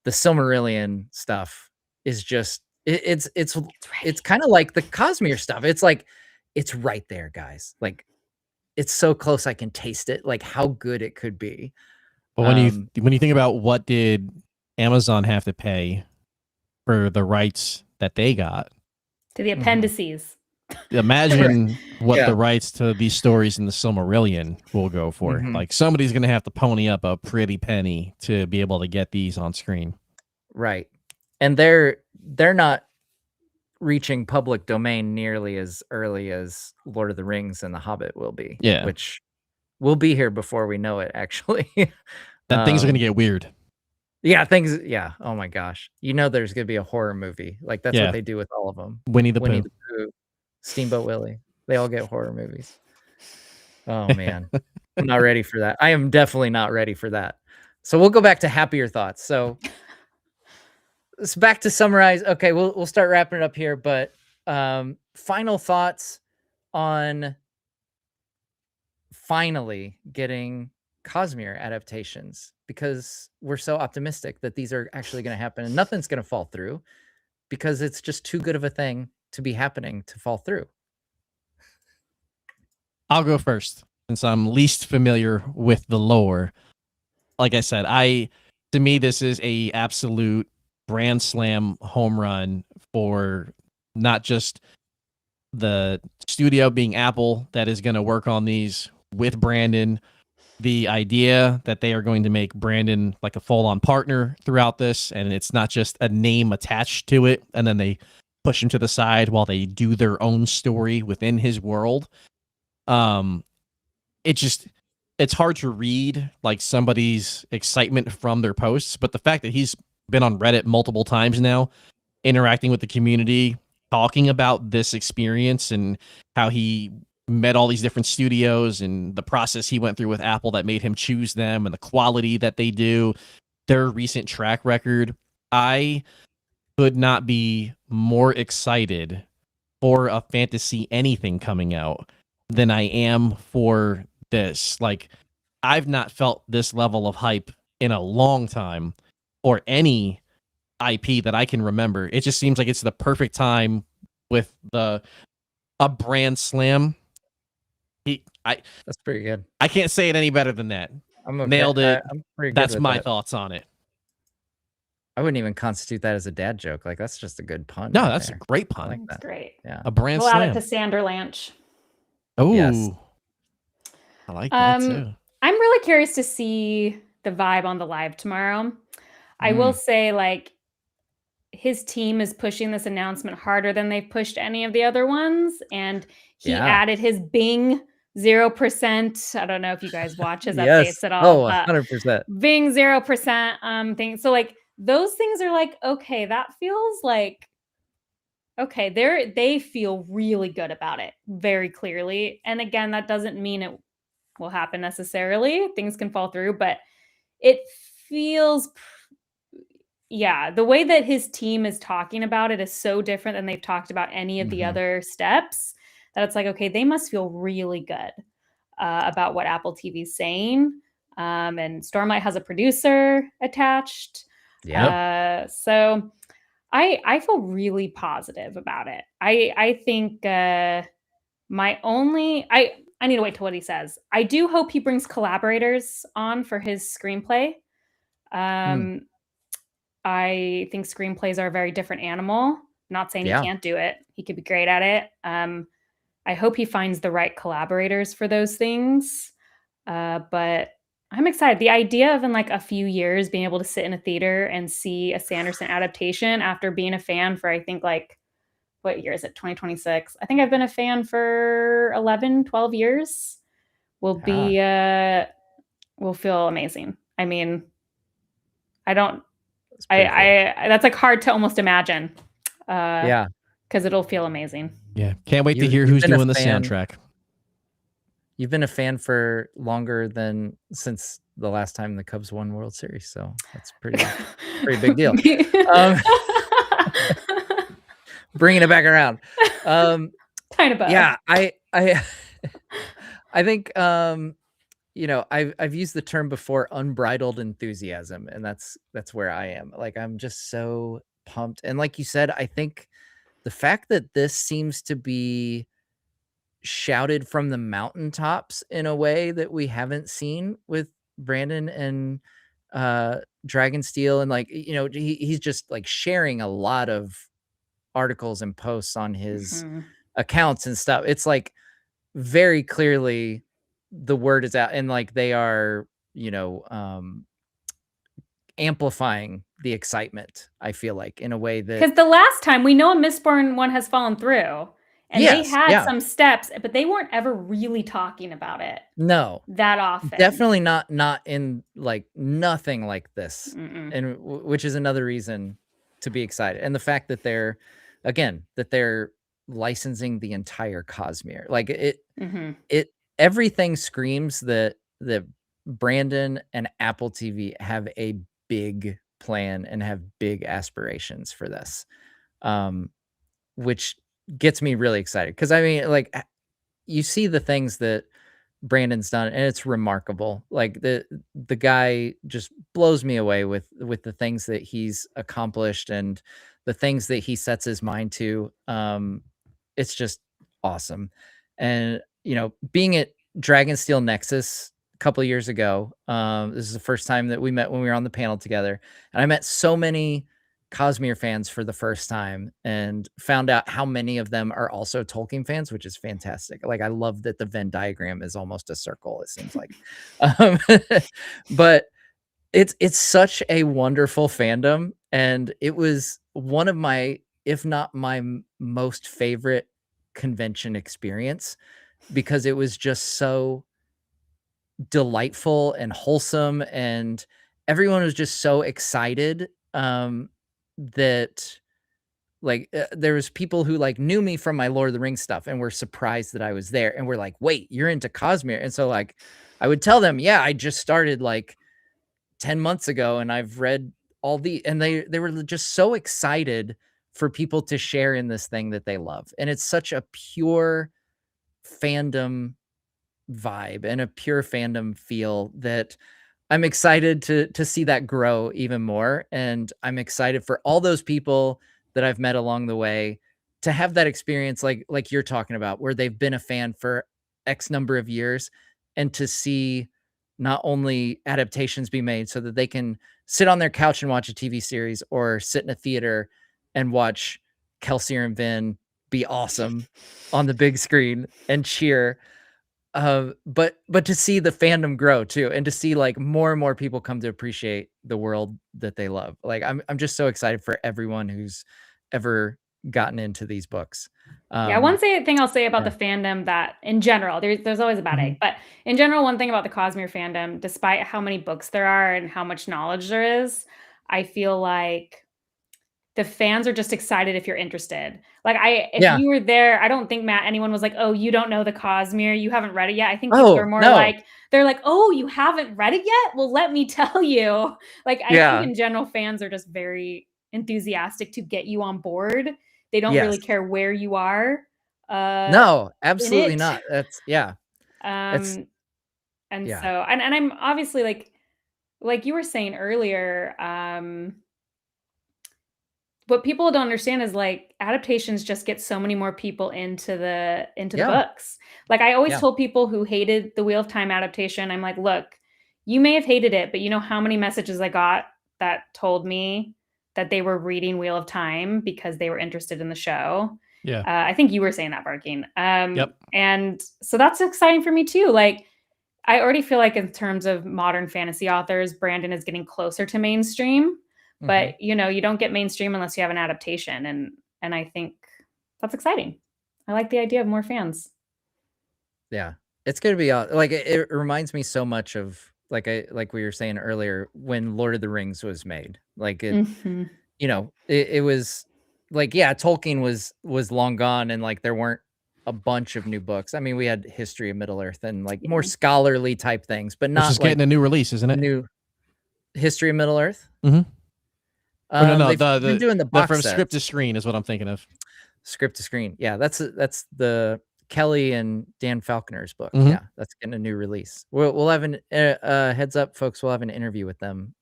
The Silmarillion stuff is just it's kind of like the Cosmere stuff. It's like it's right there, guys. Like it's so close I can taste it. Like how good it could be. But when you think about what did Amazon have to pay for the rights that they got, To the appendices. imagine what Yeah. the rights to these stories in the Silmarillion will go for. Mhm. Like somebody's going to have to pony up a pretty penny to be able to get these on screen. Right. And they're not reaching public domain nearly as early as Lord of the Rings and The Hobbit will be. Yeah. Which will be here before we know it, actually. Then things are going to get weird. Yeah, yeah. Oh my gosh. You know there's gonna be a horror movie. Like that's Yeah. what they do with all of them. Winnie the Winnie Pooh. the Pooh, Steamboat Willie. They all get horror movies. Oh man. I'm not ready for that. I am definitely not ready for that. So we'll go back to happier thoughts. So it's back to summarize. Okay, we'll start wrapping it up here, but final thoughts on finally getting Cosmere adaptations, because we're so optimistic that these are actually going to happen and nothing's going to fall through because it's just too good of a thing to be happening to fall through. I'll go first since I'm least familiar with the lore. Like I said, to me this is a absolute grand slam home run for not just the studio being Apple that is going to work on these with Brandon, the idea that they are going to make Brandon like a full-on partner throughout this, and it's not just a name attached to it, and then they push him to the side while they do their own story within his world. It's hard to read like somebody's excitement from their posts, but the fact that he's been on Reddit multiple times now, interacting with the community, talking about this experience and how he met all these different studios and the process he went through with Apple that made him choose them and the quality that they do, their recent track record. I could not be more excited for a fantasy anything coming out than I am for this. Like, I've not felt this level of hype in a long time or any IP that I can remember. It just seems like it's the perfect time with a brand slam. That's pretty good. I can't say it any better than that. I'm okay. Nailed it. I'm pretty good. That's with my that. thoughts on it. I wouldn't even constitute that as a dad joke. Like that's just a good pun. No, right that's there. a great I pun. like That's that. great. Yeah. A brand We'll slam. add it to Sanderlanch. Oh, Yes. I like that too. I'm really curious to see the vibe on the live tomorrow. I will say, like, his team is pushing this announcement harder than they've pushed any of the other ones. And he added his Bing 0%. I don't know if you guys watch his updates at all. Oh, 100%. Bing 0% thing. So like those things are like, okay, that feels like okay, they feel really good about it, very clearly. And again, that doesn't mean it will happen necessarily. Things can fall through, but it feels yeah, the way that his team is talking about it is so different than they've talked about any of the Mhm. other steps that it's like, okay, they must feel really good about what Apple TV is saying. And Stormlight has a producer attached. Yeah. So I feel really positive about it. I think my only I need to wait till what he says. I do hope he brings collaborators on for his screenplay. Mm. Um, I think screenplays are a very different animal. Not saying he Yeah. can't do it. He could be great at it. I hope he finds the right collaborators for those things. But I'm excited. The idea of in like a few years being able to sit in a theater and see a Sanderson adaptation after being a fan for I think like what year is it? 2026. I think I've been a fan for 11, 12 years. Will Yeah. be will feel amazing. I mean, I don't That's pretty cool. I that's like hard to almost imagine. Yeah. Because it'll feel amazing. Yeah, can't wait to You hear you've who's been a doing the fan soundtrack. you've been a fan for longer than since the last time the Cubs won World Series, so that's pretty big deal. Um, bringing it back around. Kind of both. Yeah, I I think, you know, I've used the term before, unbridled enthusiasm, and that's where I am. Like, I'm just so pumped, and like you said, I think the fact that this seems to be shouted from the mountaintops in a way that we haven't seen with Brandon and Dragonsteel, and like, you know, he's just like sharing a lot of articles and posts on his Mhm. accounts and stuff. It's like very clearly the word is out, and like they are, you know, amplifying the excitement, I feel like, in a way that Because the last time we know a Mistborn one has fallen through, and they yes, had yeah, some steps, but they weren't ever really talking about it no, that often. definitely not in like nothing like this, Mm-mm. and which is another reason to be excited. And the fact that they're again that they're licensing the entire Cosmere, like Mhm. it everything screams that Brandon and Apple TV have a big plan and have big aspirations for this, um, which gets me really excited because I mean, like you see the things that Brandon's done, and it's remarkable. Like the guy just blows me away with the things that he's accomplished and the things that he sets his mind to. It's just awesome. And you know, being at Dragonsteel Nexus a couple of years ago, this is the first time that we met when we were on the panel together, and I met so many Cosmere fans for the first time and found out how many of them are also Tolkien fans, which is fantastic. Like, I love that the Venn diagram is almost a circle, it seems like. Um, but it's such a wonderful fandom, and it was one of my, if not my most favorite convention experience because it was just so delightful and wholesome, and everyone was just so excited that like there was people who like knew me from my Lord of the Rings stuff and were surprised that I was there and were like, "Wait, you're into Cosmere?" And so like I would tell them, "Yeah, I just started like 10 months ago and I've read all the," and they were just so excited for people to share in this thing that they love. And it's such a pure fandom vibe and a pure fandom feel that I'm excited to see that grow even more, and I'm excited for all those people that I've met along the way to have that experience like you're talking about, where they've been a fan for X number of years, and to see not only adaptations be made so that they can sit on their couch and watch a TV series or sit in a theater and watch Kelsier and Vin be awesome on the big screen and cheer, but to see the fandom grow too, and to see like more and more people come to appreciate the world that they love. Like I'm just so excited for everyone who's ever gotten into these books. Yeah, thing I'll say about Yeah. the fandom that in general, there's always a bad egg, Mhm. but in general, one thing about the Cosmere fandom, despite how many books there are and how much knowledge there is, I feel like the fans are just excited if you're interested. Like if Yeah. you were there, I don't think anyone was like, "Oh, you don't know the Cosmere, you haven't read it yet." I think people Oh, are more no. like, they're like, "Oh, you haven't read it yet? Well, let me tell you." Like, I Yeah. think in general, fans are just very enthusiastic to get you on board. They don't really Yes. care where you are. No, absolutely it. not. That's yeah. And yeah. so, and I'm obviously like you were saying earlier, what people don't understand is like adaptations just get so many more people into the Yeah. books. Like I always Yeah. told people who hated the Wheel of Time adaptation, I'm like, look, you may have hated it, but you know how many messages I got that told me that they were reading Wheel of Time because they were interested in the show. Yeah. I think you were saying that, Barking. Yep. And so that's exciting for me too. Like I already feel like in terms of modern fantasy authors, Brandon is getting closer to mainstream. But you know, you don't get mainstream unless you have an adaptation, and I think that's exciting. I like the idea of more fans. Yeah, it's gonna be like it reminds me so much of like we were saying earlier when Lord of the Rings was made. Like it, you know, it was like yeah, Tolkien was long gone, and like there weren't a bunch of new books. I mean, we had History of Middle Earth and like more scholarly type things, but Which not is like getting a new release, isn't it? new History of Middle Earth. No, They've been doing the box from sets. script to screen is what I'm thinking of. Script to screen. Yeah, that's the Kelly and Dan Falconer's book. Yeah, that's getting a new release. We'll have an heads up, folks. We'll have an interview with them.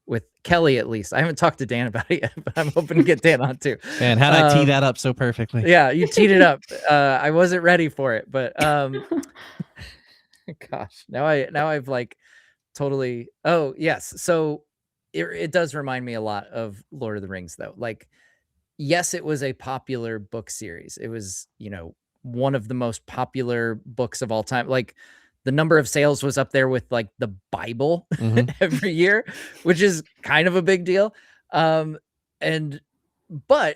With Kelly at least. I haven't talked to Dan about it yet, but I'm hoping to get Dan on too. Man, how'd I tee that up so perfectly? Yeah, you teed it up. I wasn't ready for it, but gosh, now I've like totally. Oh yes, so it does remind me a lot of Lord of the Rings, though. Like, yes, it was a popular book series. It was, you know, one of the most popular books of all time. Like the number of sales was up there with like the Bible every year, which is kind of a big deal. But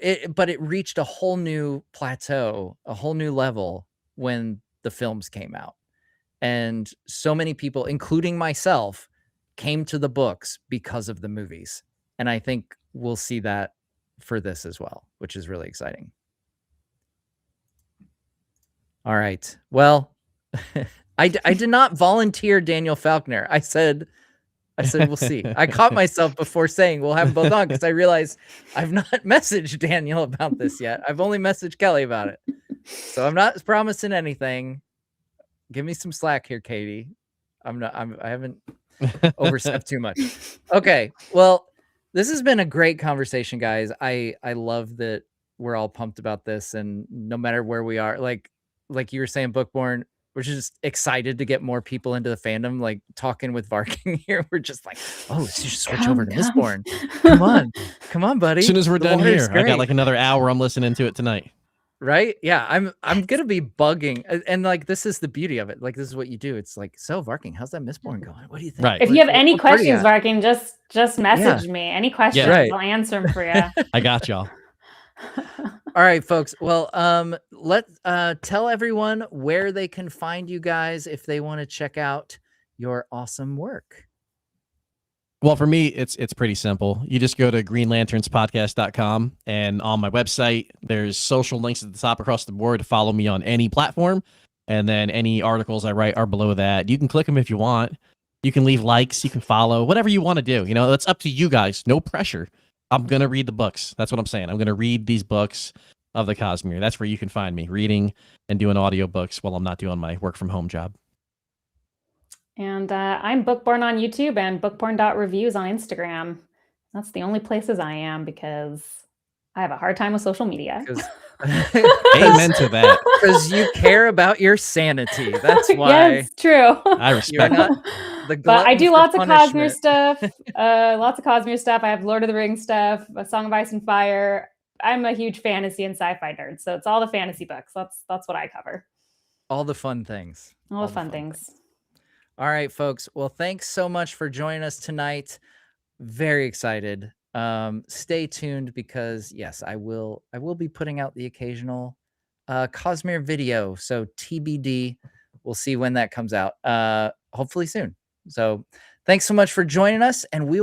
it reached a whole new plateau, a whole new level when the films came out. And so many people, including myself, came to the books because of the movies. And I think we'll see that for this as well, which is really exciting. All right. Well, I did not volunteer Daniel Falconer. I said we'll see. I caught myself before saying we'll have them both on because I realized I've not messaged Daniel about this yet. I've only messaged Kelly about it. So I'm not promising anything. Give me some slack here, Katie. I haven't overstepped too much. Okay. Well, this has been a great conversation, guys. I love that we're all pumped about this, and no matter where we are, like you were saying, Bookborn, we're just excited to get more people into the fandom. Like talking with Varking here, we're just like, oh, let's just switch over to Mistborn. Come on, buddy. As soon as we're done here, I got like another hour. I'm listening to it tonight. Right? Yeah, I'm gonna be bugging, and like this is the beauty of it. Like this is what you do. It's like, so Varking, how's that Mistborn going? What do you think? Right. If you have any questions, Varking, just message me. Any questions, right. I'll answer them for you. I got y'all. All right, folks. Well, tell everyone where they can find you guys if they want to check out your awesome work. Well, for me, it's pretty simple. You just go to greenlanternspodcast.com, and on my website, there's social links at the top across the board to follow me on any platform. And then any articles I write are below that. You can click them if you want. You can leave likes. You can follow. Whatever you want to do. You know, it's up to you guys. No pressure. I'm going to read the books. That's what I'm saying. I'm going to read these books of the Cosmere. That's where you can find me, reading and doing audiobooks while I'm not doing my work from home job. And I'm Bookborn on YouTube and bookborn.reviews on Instagram. That's the only places I am because I have a hard time with social media. Amen to that. Because you care about your sanity. That's why. Yes, true. I respect it. But I do lots of Cosmere stuff. Lots of Cosmere stuff. I have Lord of the Rings stuff, A Song of Ice and Fire. I'm a huge fantasy and sci-fi nerd, so it's all the fantasy books. That's what I cover. All the fun things. All the fun things. All right, folks. Well, thanks so much for joining us tonight. Very excited. Stay tuned because yes, I will be putting out the occasional Cosmere video. So TBD. We'll see when that comes out. Hopefully soon. So thanks so much for joining us, and we